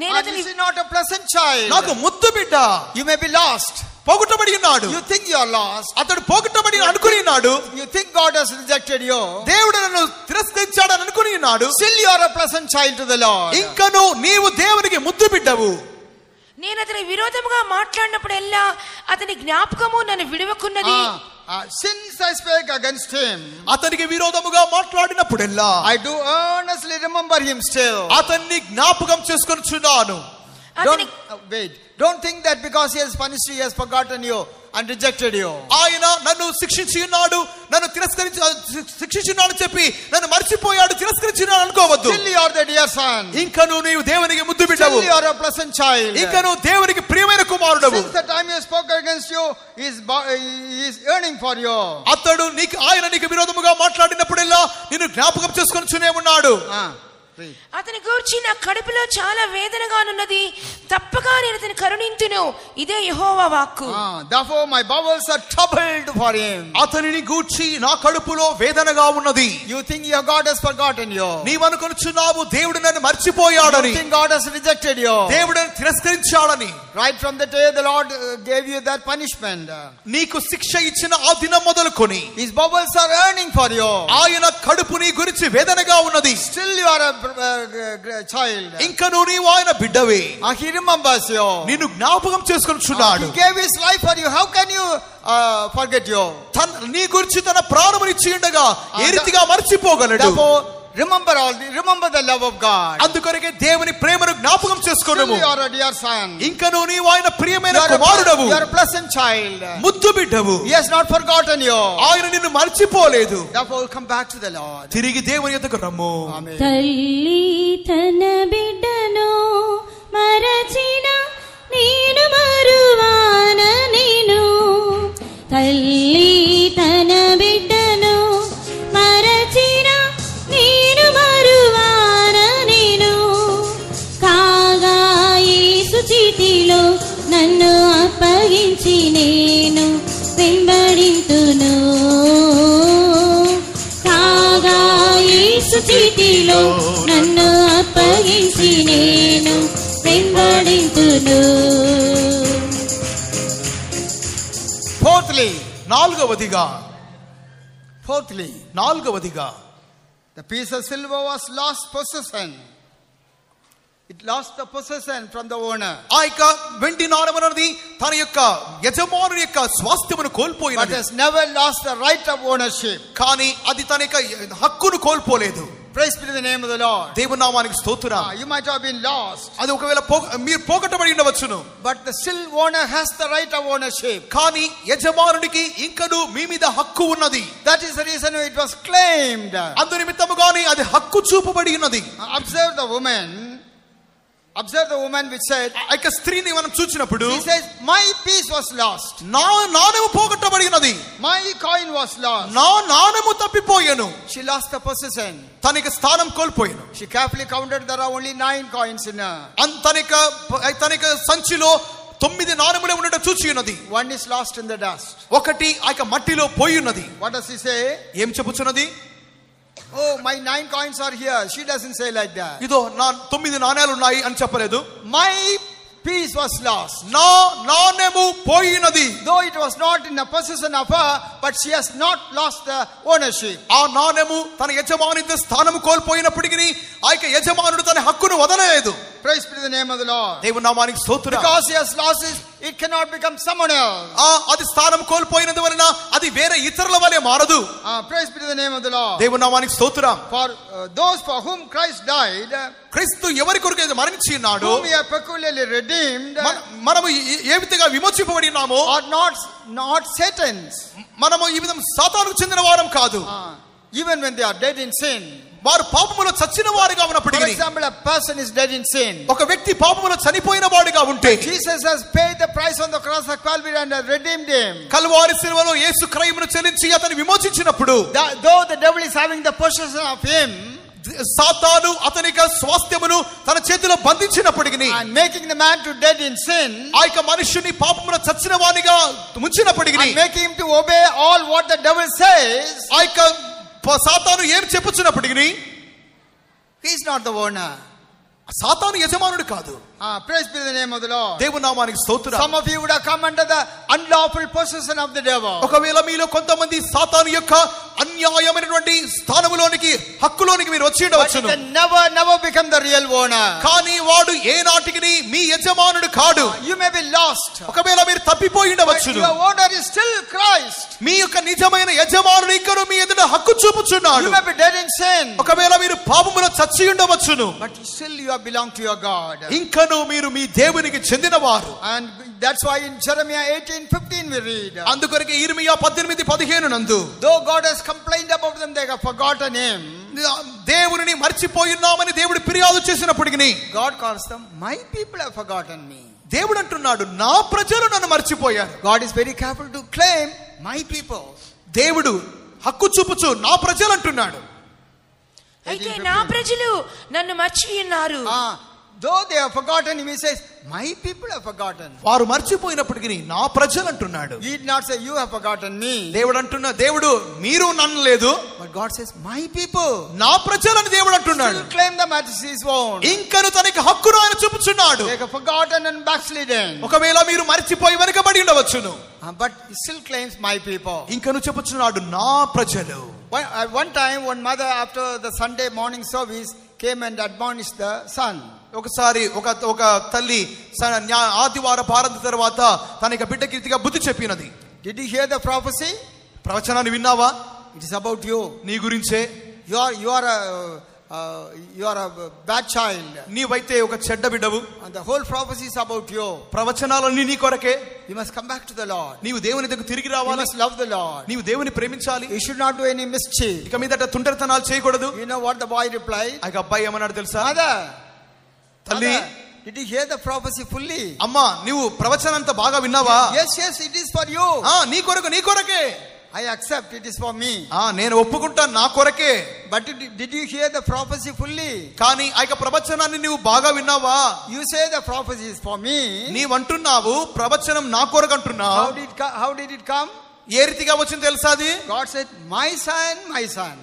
నేను And this is not a pleasant child. నాకు ముద్దు బిడ్డ. You may be lost. పోగొట్టబడి ఉన్నాడు. You think you are lost. అతడు పోగొట్టబడి అనుకుని ఉన్నాడు. You think God has rejected you. దేవుడు నన్ను తిరస్కరించాడని అనుకుని ఉన్నాడు. Still you are a pleasant child to the Lord. ఇంకను నీవు దేవునికి ముద్దు బిడ్డవు. నేను అతని విరోధముగా మాట్లాడినప్పుడెల్లా అతని జ్ఞాపకము నన్ను విడవకున్నది. Since I spake against him, అతనికి విరోధముగా మాట్లాడినప్పుడెల్లా I do earnestly remember him still. అతన్ని జ్ఞాపకం చేసుకొనుచున్నాను. Don't think that because he has punished you, he has forgotten you and rejected you. ఆయన నన్ను శిక్షించి ఉన్నాడు, నన్ను శిక్షించున్నాడు చెప్పి నన్ను మర్చిపోయాడు, తిరస్కరించున్నాడు అనుకోవద్దు. Still you are the dear son. ఇంకను నీవు దేవునికి ముద్దు బిడ్డవు. Still you are a pleasant child. ఇంకను దేవునికి ప్రియమైన కుమారుడవు. Since the time he spoke against you, he is yearning for you. అతడు ఆయన నీకు విరోధముగా మాట్లాడినప్పుడెల్లా నిన్ను జ్ఞాపకం చేసుకొనుచునే ఉన్నాడు. అతని గూర్చి నా కడుపులో చాలా వేదనగానున్నది, తప్పగా నేను అతని కరుణింతును, ఇదే యెహోవా వాక్కు. Therefore my bowels are troubled for him. అతనిని గూర్చి నా కడుపులో వేదనగా ఉన్నది. You think your God has forgotten you. నీవు అనుకొనుచున్నావు దేవుడు నన్ను మర్చిపోయాడని. You think God has rejected you. దేవుడు నన్ను తిరస్కరించాడని. Right from the day the Lord gave you that punishment, నీకు శిక్ష ఇచ్చిన ఆ దినం మొదలుకొని his bowels are yearning for you. ఆయన కడుపు నీ గురించి వేదనగా ఉన్నది. Still you are a child. ఇంకను నీవు ఆయన బిడ్డవే. He remembers you. నిన్ను జ్ఞాపకం చేసుకొనుచున్నాడు. He gave his life for you. How can you forget you? నీ గురించి తన ప్రాణమునిచ్చి ఉండగా ఏ రీతిగా మర్చిపోగలడు? Remember the love of God. అందుకొరకే దేవుని ప్రేమను జ్ఞాపకం చేసుకొనుము. You are a dear son. ఇంకను నీవు ఆయన ప్రియమైన కుమారుడవు. You are a pleasant child. ముద్దు బిడ్డవు. He has not forgotten you. ఆయన నిన్ను మర్చిపోలేదు. Therefore come back to the Lord. తిరిగి దేవుని యొద్దకు రమ్ము. Amen. తల్లి తన బిడ్డను మరచిన నేను మరువాన నేను, తల్లి తన బిడ్డను మరచిన నేను మరువాన నేను, కాగా యేసు చీటిలో నన్ను అప్పగించి నేను వెంబడింతును, కాగా యేసు చీటిలో నన్ను అప్పగించి నేను వెంబడింతును. Fourthly, నాలుగవదిగా the piece of silver was lost possession. It lost the possession from the owner. ఆ యొక్క వెండి నాణెం అనేది తన యొక్క యజమానుని యొక్క స్వాస్థ్యమును But కోల్పోయినది. has never lost the right of ownership. కానీ అది తన యొక్క హక్కును కోల్పోలేదు. Praise be to the name of the Lord. దేవుని నామానికి స్తోత్రం. You might have been lost. అది ఒకవేళ మీరు పోగొట్టబడి ఉండవచ్చును. But the still owner has the right of ownership. కానీ యజమానుడికి ఇంకను మీ మీద హక్కు ఉన్నది. That is the reason it was claimed. అందు నిమిత్తముగానే అది హక్కు చూపబడి ఉన్నది. Observe the woman which said, ఆ యొక్క స్త్రీని మనం చూసినప్పుడు she says, my piece was lost. నా నాణెము పోగొట్టబడి ఉన్నది. My coin was lost. నా నాణెము తప్పిపోయెను. She lost the possession. తన యొక్క స్థానం కోల్పోయెను. She carefully counted, there are only 9 coins in her. తన యొక్క సంచిలో 9 నాణెములే ఉండడం చూచి ఉన్నది. One is lost in the dust. ఒకటి ఆ యొక్క మట్టిలో పోయి ఉన్నది. What does she say? ఏం చెప్పుచున్నది? Oh, my 9 coins are here. She doesn't say like that. ఇదో నా 9 నాణేలు ఉన్నాయి అని చెప్పలేదు. My piece was lost. నా నాణెము పోయినది. Though it was not in the possession of her, but she has not lost the ownership. ఆ నాణెము తన యజమాని స్థానము కోల్పోయినప్పటికీ ఆ యొక్క యజమానుడు తన హక్కును వదలలేదు. Praise be to the name of the Lord. దేవుని నామానికి స్తోత్రం. Because he has lost it, it cannot become someone else. అది స్థానం కోల్పోయినందు వలన అది వేరే ఇతరుల వలె మారదు. Praise be to the name of the Lord. దేవుని నామానికి స్తోత్రం. For those for whom Christ died, క్రీస్తు ఎవరి కొరకు మరణించి ఉన్నాడు, whom we are peculiarly redeemed, మనము ఏ విధంగా విమోచింపబడి ఉన్నామో, are not Satan's. మనము ఈ విధంగా సాతానుకు చెందిన వారం కాదు. Even when they are dead in sin. వారు పాపములో చచ్చిన వారుగా For ఉన్నప్పటికీ, example, a person is dead in sin. ఒక వ్యక్తి పాపములో చనిపోయిన వాడుగా ఉంటే, Jesus has paid the price on the cross of Calvary and has redeemed him. Calvary శిలువలో యేసు క్రయమును చెల్లించి అతన్ని విమోచించినప్పుడు, Though the devil is having the possession of him సాతాను అతని యొక్క స్వాస్థ్యమును తన చేతిలో బంధించినప్పటికీ, and making the man to dead in sin, ఆ యొక్క మనుష్యుని పాపములో చచ్చిన వానిగా ముంచినప్పటికీ, and making him to obey all what the devil says, ఆ యొక్క సాతాను ఏం చెప్పుచున్నప్పటికీ, he is not the owner. సాతాను యజమానుడు కాదు. Praise be the name of the Lord. దేవుని నామానికి స్తోత్రం. Some of you would have come under the unlawful possession of the devil. ఒకవేళ మీలో కొంతమంది సాతాను యొక్క అన్యాయమైనటువంటి స్థానములోనికి, హక్కులోనికి మీరు వచ్చి But you ఉండవచ్చును. can never become the real owner. కానీ వాడు ఏ నాటికి మీ యజమానుడు కాడు. You may be lost, ఒకవేళ మీరు తప్పిపోయి but ఉండవచ్చును. your owner is still Christ. మీ యొక్క నిజమైన యజమానుడు ఇంకను మీ ఎదుట హక్కు చూపుచున్నాడు. You may be dead in sin, ఒకవేళ మీరు పాపములో చచ్చి ఉండవచ్చును, but still you belong to your God. ఇంకను మీరు మీ దేవునికి చెందినవారు. And that's why in Jeremiah 18:15 we read, అందుకొరకే ఇర్మియా 18:15 నందు, though God has complained about them, they have forgotten him. దేవునిని మర్చిపోయినామని దేవుడు ఫిర్యాదు చేసినప్పటికీ, God calls them, my people have forgotten me. దేవుడు అంటున్నాడు, నా ప్రజలు నన్ను మర్చిపోయారు. God is very careful to claim my people. దేవుడు హక్కు చూపుచు నా ప్రజలు అంటున్నాడు. అయితే నా ప్రజలు నన్ను మర్చి ఉన్నారు. Though they have forgotten him, he says, my people have forgotten. వారు మర్చిపోయినప్పటికీ నా ప్రజలు అంటున్నాడు. He did not say, you have forgotten me. దేవుడు మీరు నన్ను లేదు, But God says, my people. నా ప్రజలని దేవుడు అంటున్నాడు. Still claim them as his own. ఇంకను తనకి హక్కును ఆయన చూపుచున్నాడు. They have forgotten and backslidden. ఒకవేళ మీరు మర్చిపోయి వెనుకబడి ఉండవచ్చును, But he still claims my people. ఇంకను చెప్పుచున్నాడు నా ప్రజలు. One time, one mother after the Sunday morning service came and admonished the son. ఒకసారి ఒక తల్లి ఆదివార భారత తర్వాత తన యొక్క బిడ్డకి రీతిగా బుద్ధి చెప్పినది. Did you hear the prophecy? ప్రవచనాన్ని విన్నావా? It is about you. నీ గురించే. You are a bad child. నీవైతే ఒక చెడ్డ బిడ్డవు. And the whole prophecy is about you. ప్రవచనాలన్నీ నీ కొరకే. You must come back to the Lord. నీవు దేవుని దగ్గరకు తిరిగి You రావాలి. must love the Lord. నీవు దేవుని ప్రేమించాలి. You should not do any mischief. ఇక మీదట తుంటరితనాలు చేయకూడదు. You know what the boy replied? ఆ అబ్బాయి ఏమన్నాడు తెలుసా? Mother, తల్లి, did you hear the prophecy fully? అమ్మా నీవు ప్రవచనం అంతా బాగా విన్నావా? Yes, it is for you. నీ కొరకే. I accept, it is for me. నేను ఒప్పుకుంటాను, నా కొరకే. But did you hear the prophecy fully? కానీ ఆ ప్రవచనాన్ని నీవు బాగా విన్నావా? You say the prophecy is for me. నీవంటున్నావు ప్రవచనం నా కొరకు అంటున్నావు. How did it come? ఏ రీతిగా వచ్చింది తెలుసా? అది God said, my son, my son.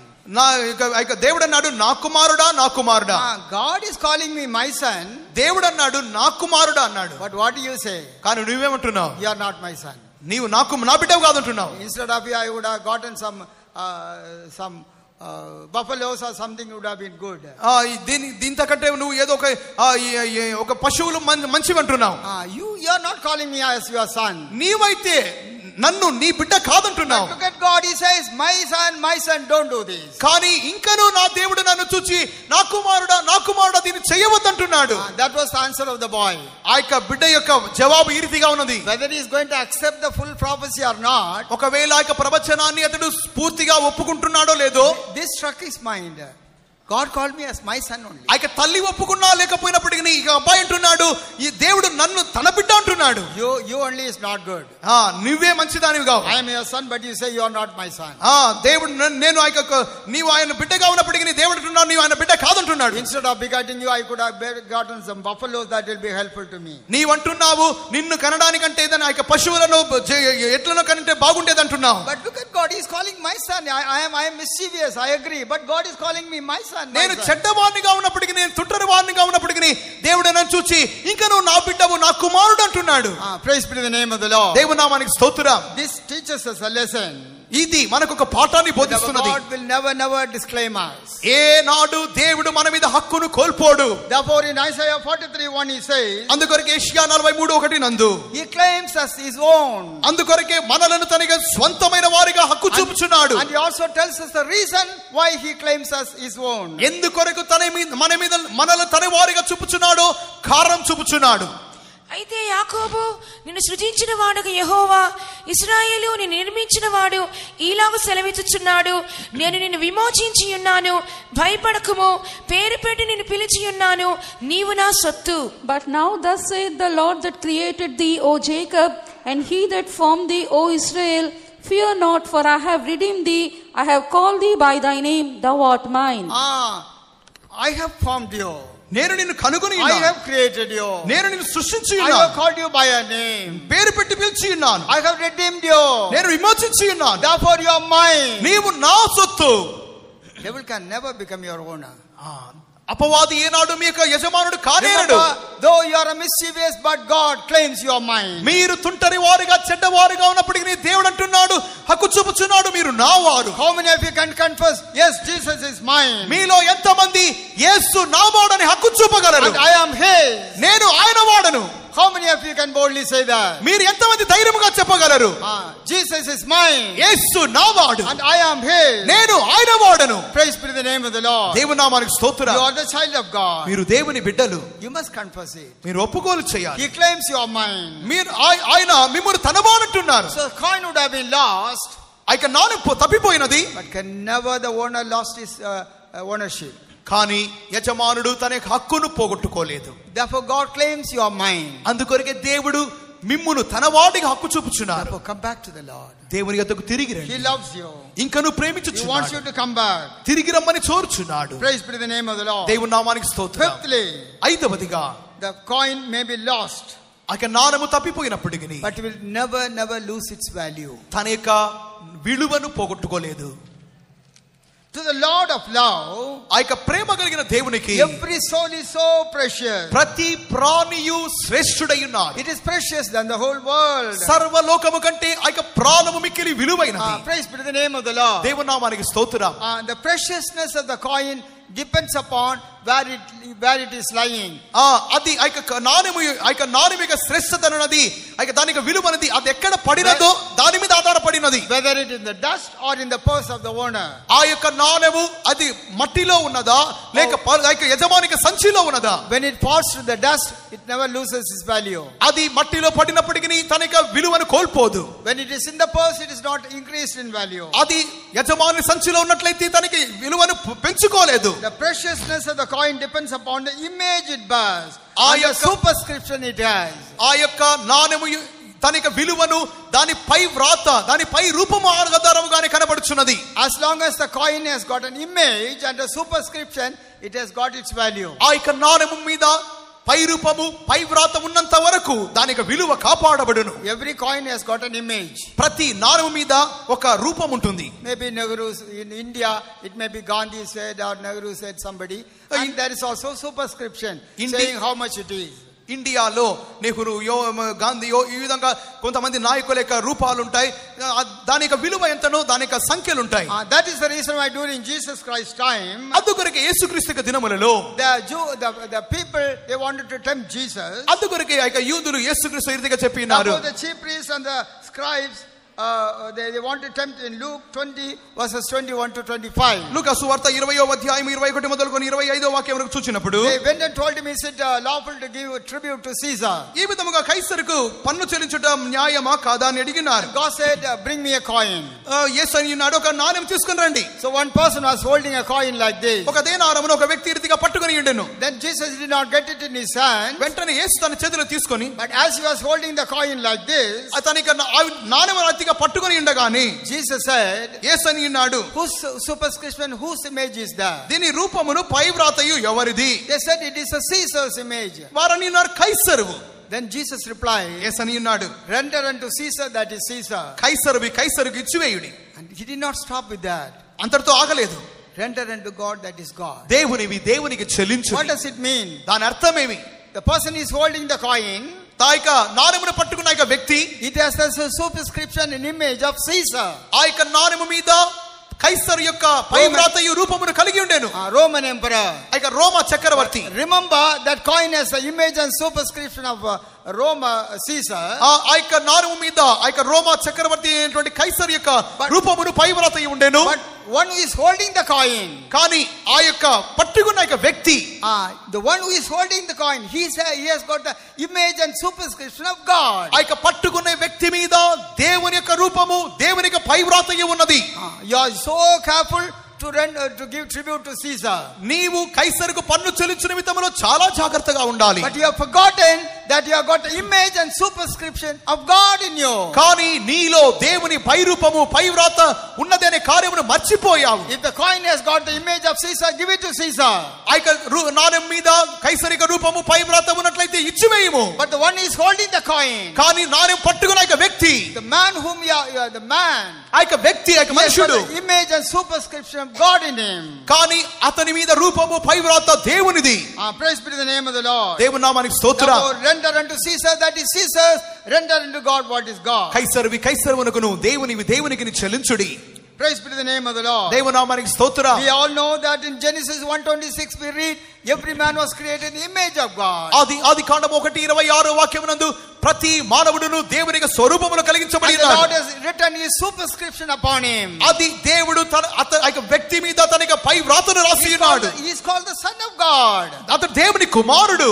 దేవుడు అన్నాడు నా కుమారుడా, నా కుమారుడా. God is calling me my son. దేవుడు అన్నాడు నా కుమారుడా అన్నాడు. But what do you say? కానీ నువ్వేమంటున్నావు? You are not my son. నీవు నా బిడ్డవు కాదంటున్నావు. Instead of you, I would have gotten some buffaloes or something would have been good. దీంతకంటే నువ్వు ఏదో ఒక పశువులు మంచివి అంటున్నావు. You are not calling me as your son. నీవైతే నన్ను నీ బిడ్డ కాదంటున్నావు. Look at God, he says, my son, don't do this. కానీ ఇంకను నా దేవుడు నన్ను చూచి నా కుమారుడా దీన్ని చేయవద్దంటున్నాడు. That was the answer of the boy. ఆ యొక్క బిడ్డ యొక్క జవాబు ఈ రీతిగా ఉన్నది. Whether he is going to accept the full prophecy or not, ఒకవేళ ఆ యొక్క ప్రవచనాన్ని అతడు పూర్తిగా ఒప్పుకుంటున్నాడో లేదో, this struck his mind. God called me as my son only. ఆ యొక్క తల్లి ఒప్పుకున్నా లేకపోయినప్పటికీ ఇక అబ్బాయి అంటున్నాడు, ఈ దేవుడు నన్ను తన బిడ్డ అంటున్నాడు. You only is not good. నువ్వే మంచిదానివి కావు. I am your son, but you say you are not my son. దేవుడు నేను నీవు ఆయన బిడ్డగా ఉన్నప్పటికీ దేవుడు అంటున్నాడు నీవు ఆయన బిడ్డ కాదంటున్నాడు. Instead of begetting you, I could have begotten some buffaloes that will be helpful to me. నీవు అంటున్నావు నిన్ను కనడానికంటే ఏదైనా ఆ యొక్క పశువులను ఎట్లనో కంటే బాగుండేది అంటున్నావు. But look at God, he is calling my son. I am mischievous, I agree, but God is calling me my son. నేను చెడ్డవాడినిగా ఉన్నప్పటికీ, నేను తుంటరి వాడినిగా ఉన్నప్పటికీ దేవుడు నన్ను చూచి ఇంకా నువ్వు నా బిడ్డవు, నా కుమారుడు అంటున్నాడు. Praise be to the name of the Lord. దేవుని నామానికి స్తోత్రం. This teaches us a lesson. ఇది మనకు ఒక పాఠాన్ని బోధిస్తున్నది. God will never disclaim us. ఏ నాడు దేవుడు మన మీద హక్కును కోల్పోడు. Therefore in Isaiah 43:1 he says, అందుకొరకే యెషయా 43:1 నందు he claims us his own. అందుకొరకే మనలను తనకి స్వంతమైన వారిగా హక్కు చూపుచున్నాడు. And he also tells us the reason why he claims us his own. ఎందుకొరకు మన మీద మనలను తన వారిగా చూపుచున్నాడో కారణం చూపుచున్నాడు. అయితే యాకోబు నిన్ను సృజించిన వాడుగా యెహోవా, ఇశ్రాయేలు నిన్ను నిర్మించిన వాడు ఈలాగు సెలవిచ్చుచున్నాడు, నేను నిన్ను విమోచించి ఉన్నాను, భయపడకుము, పేరు పెట్టి నిన్ను పిలిచి ఉన్నాను, నీవు నా సొత్తు. But now thus saith the Lord that created thee, O Jacob, and he that formed thee, O Israel, fear not, for I have redeemed thee, I have called thee by thy name, thou art mine. I have formed you. నేను నిన్ను కనుగొని I have created you. నేను నిన్ను సృష్టించి I ఉన్నాను. have called you by a name. పేరు పెట్టి పిలిచి ఉన్నాను. I have redeemed you. నేను విమోచించి ఉన్నాను. Therefore you are mine. నీవు నా సొత్తు. Devil can never become your owner. అపవాది ఏనాడు మీ యొక్క యజమానుడు కానేరడు. Though you are a mischievous, but God claims you are mine. మీరు తుంటరి వారిగా చెడ్డవారిగా ఉన్నప్పటికీ దేవుడు అంటున్నాడు హక్కు చూపుచున్నాడు మీరు నా వారు. How many of you can confess, yes, Jesus is mine? మీలో ఎంతమంది యేసు నా వాడని హక్కు చూపగలరు? And I am his. నేను ఆయన వాడను. How many of you can boldly say that? మీరు ఎంతమంది ధైర్యముగా చెప్పగలరు? Jesus is mine. యేసు నా వాడు. And I am his. నేను ఆయన వాడను. Praise be to the name of the Lord. దేవుని నామానికి స్తోత్రం. You are the child of God. మీరు దేవుని బిడ్డలు. You must confess it. మీరు ఒప్పుకోలు చేయాలి. He claims you are mine. మీరు ఆయన మిమ్మల్ని తన వాడంటున్నారు. So coin would have been lost. ఇక నాను తప్పిపోయినది. But can never the owner lost his ownership. కానీ యజమానుడు తన హక్కును పోగొట్టుకోలేదు. Therefore God claims you are mine. అందుకొరకే దేవుడు మిమ్మును తన వాడిగా హక్కు చూపుచున్నారు. Therefore come back to the Lord. దేవుని యొద్దకు తిరిగి రండి. He loves you. ఇంకను ప్రేమించుచున్నాడు. He wants you to come back. తిరిగి రమ్మని కోరుచున్నాడు. Praise be to the name of the Lord. దేవుని నామానికి స్తోత్రం. Fifthly, ఐదవదిగా the coin may be lost. ఆ నాణెము తప్పిపోయినప్పటికీ but will never lose its value. తన యొక్క విలువను పోగొట్టుకోలేదు. To the Lord of love, ఆ యొక్క ప్రేమ కలిగిన దేవునికి every soul is so precious. ప్రతి ప్రాణియు శ్రేష్ఠుడై ఉన్నాడు. It is precious than the whole world. సర్వలోకము కంటే ఆ యొక్క ప్రాణము మిక్కిలి విలువైనది. Praise be to the name of the Lord. దేవుని నామానికి స్తోత్రం. The preciousness of the coin depends upon where it is lying. అది ఆ యొక్క నాణెము యొక్క శ్రేష్ఠత అన్నది ఆ యొక్క దాని యొక్క విలువ అనేది అది ఎక్కడ పడినదో దాని మీద ఆధారపడినది. Whether it is in the dust or in the purse of the owner. ఆ యొక్క నాణెము అది మట్టిలో ఉన్నదా లేక ఆ యొక్క యజమానికి సంచిలో ఉన్నదా? When it falls to the dust, it never loses its value. అది మట్టిలో పడినప్పటికీ తన యొక్క విలువను కోల్పోదు. When it is in the purse, it is not increased in value. అది యజమాని సంచిలో ఉన్నట్లయితే తనకి విలువను పెంచుకోలేదు. The preciousness of the coin depends upon the image it bears, and the superscription it has. ఆ యొక్క నాణెము తన యొక్క విలువను దాని పై వ్రాత దాని పై రూపము ఆధారముగానే కనబడుచున్నది. As long as the coin has got an image and a superscription, it has got its value. ఆ యొక్క నాణెము మీద పై రూపము పై వ్రాత ఉన్నంత వరకు దాని యొక్క విలువ కాపాడబడును. Every coin has got an image. ప్రతి నాణెము మీద ఒక రూపం ఉంటుంది. Maybe Nehru in India, it may be Gandhi said or Nehru said somebody, and there is also superscription saying how much it is. ఇండియాలో నెహ్రూ గాంధీ ఈ విధంగా కొంతమంది నాయకుల యొక్క రూపాలు ఉంటాయి. దాని యొక్క విలువ ఎంతనో దాని యొక్క సంఖ్యలు ఉంటాయి. That is the reason why during Jesus Christ's time, అందుకొరకే యేసుక్రీస్తు యొక్క దినములలో the people, they wanted to tempt Jesus. అందుకొరకే ఆ యొక్క యూదులు యేసుక్రీస్తు ఇదిగా చెప్పినారు. The chief priests and the scribes, they want to tempt in Luke 20 verses 21 to 25. లూకా సువార్త 20వ అధ్యాయం 21 మొదలుకొని 25వ వాక్యం వరకు చూచినప్పుడు They went and told him, is it lawful to give tribute to Caesar? ఈ విధముగా కైసరుకు పన్ను చెల్లించడం న్యాయమా కాదా అని అడిగినారు. God said, bring me a coin. యేసు అన్నాడు, ఒక నాణెం తీసుకొని రండి. So one person was holding a coin like this. ఒక దేనారమును ఒక వ్యక్తి రీతిగా పట్టుకొని ఉండెను. Then Jesus did not get it in his hand. వెంటనే యేసు తన చేతిలో తీసుకొని, but as he was holding the coin like this, అతనికి నాణెం అతిగా పట్టుకొని ఉండగానే Jesus said, యేసు అన్నాడు, whose superscription, whose image is that? దీని రూపమును పై వ్రాతయు ఎవరిది? They said, it is a Caesar's image. వారని అన్నారు, కైసరువు. Then Jesus replied, యేసు అన్నాడు, render unto Caesar that is Caesar. కైసరువి కైసరుకు ఇచ్చివేయుడి. And he did not stop with that. అంతటితో ఆగలేదు. Render unto God that is God. దేవునివి దేవునికి చెల్లించు. What does it mean? దాని అర్థమేమి? The person is holding the coin. తాయిక నాణెమును పట్టుకున్న యొక్క వ్యక్తి, it has the superscription and image of Caesar. ఆ యొక్క నాణెము మీద కైసరు యొక్క పై వ్రాతయు రూపమును కలిగి ఉండెను. Roman emperor. ఆ యొక్క రోమా చక్రవర్తి. Remember that coin has the image and superscription of Roma Caesar. ఆ యొక్క నాణెము మీద ఆ యొక్క రోమా చక్రవర్తి అయినటువంటి కైసరు యొక్క రూపమును పై వ్రాతయు ఉండెను. But one who is holding the coin, కానీ ఆ యొక్క పట్టుకున్న యొక్క వ్యక్తి, the one who is holding the coin, he has got the image and superscription of God. ఆ యొక్క పట్టుకున్న వ్యక్తి మీద దేవుని యొక్క రూపము, దేవుని యొక్క పై వ్రాతయు ఉన్నది. You are so careful to give tribute to Caesar. నీవు కైసరుకు పన్ను చెల్లించు నిమిత్తములో చాలా జాగ్రత్తగా ఉండాలి. But you have forgotten that you have got the image and superscription of God in you. కానీ నీలో దేవుని పై రూపము పై వ్రాత ఉన్నది అనే కార్యమును మర్చిపోయావు. If the coin has got the image of Caesar, give it to Caesar. ఆ యొక్క నాణెం మీద కైసరిక రూపము పై వ్రాత ఉన్నట్లయితే ఇచ్చివేయము. But the one is holding the coin, కానీ నాణెం పట్టుకున్న యొక్క వ్యక్తి, the man whom you are the man, ఆ యొక్క వ్యక్తి ఆ యొక్క మనుషుడు, the image and superscription of God in him. కానీ అతని మీద రూపము పై వ్రాత దేవునిది. Praise be to the name of the Lord. దేవుని నామానికి స్తోత్రం. Render unto Caesar that is Caesar's, render unto God what is God. కైసరువి కైసరువునకును దేవునివి దేవునికి చెల్లించుడి. Praise be to the name of the Lord. దేవుని నామానికి స్తోత్రం. We all know that in Genesis 1:26 we read, every man was created in the image of God. ఆది కాండము 1:26 వాక్యమునందు ప్రతి మానవుడును దేవుని యొక్క స్వరూపమును కలిగించబడి ఉన్నాడు. ఉన్నాడు. And the Lord has written his superscription upon him. అది దేవుడు తన వ్యక్తి మీద తన యొక్క పై వ్రాతను రాసి ఉన్నాడు. He is called the Son of God. అతడు దేవుని కుమారుడు.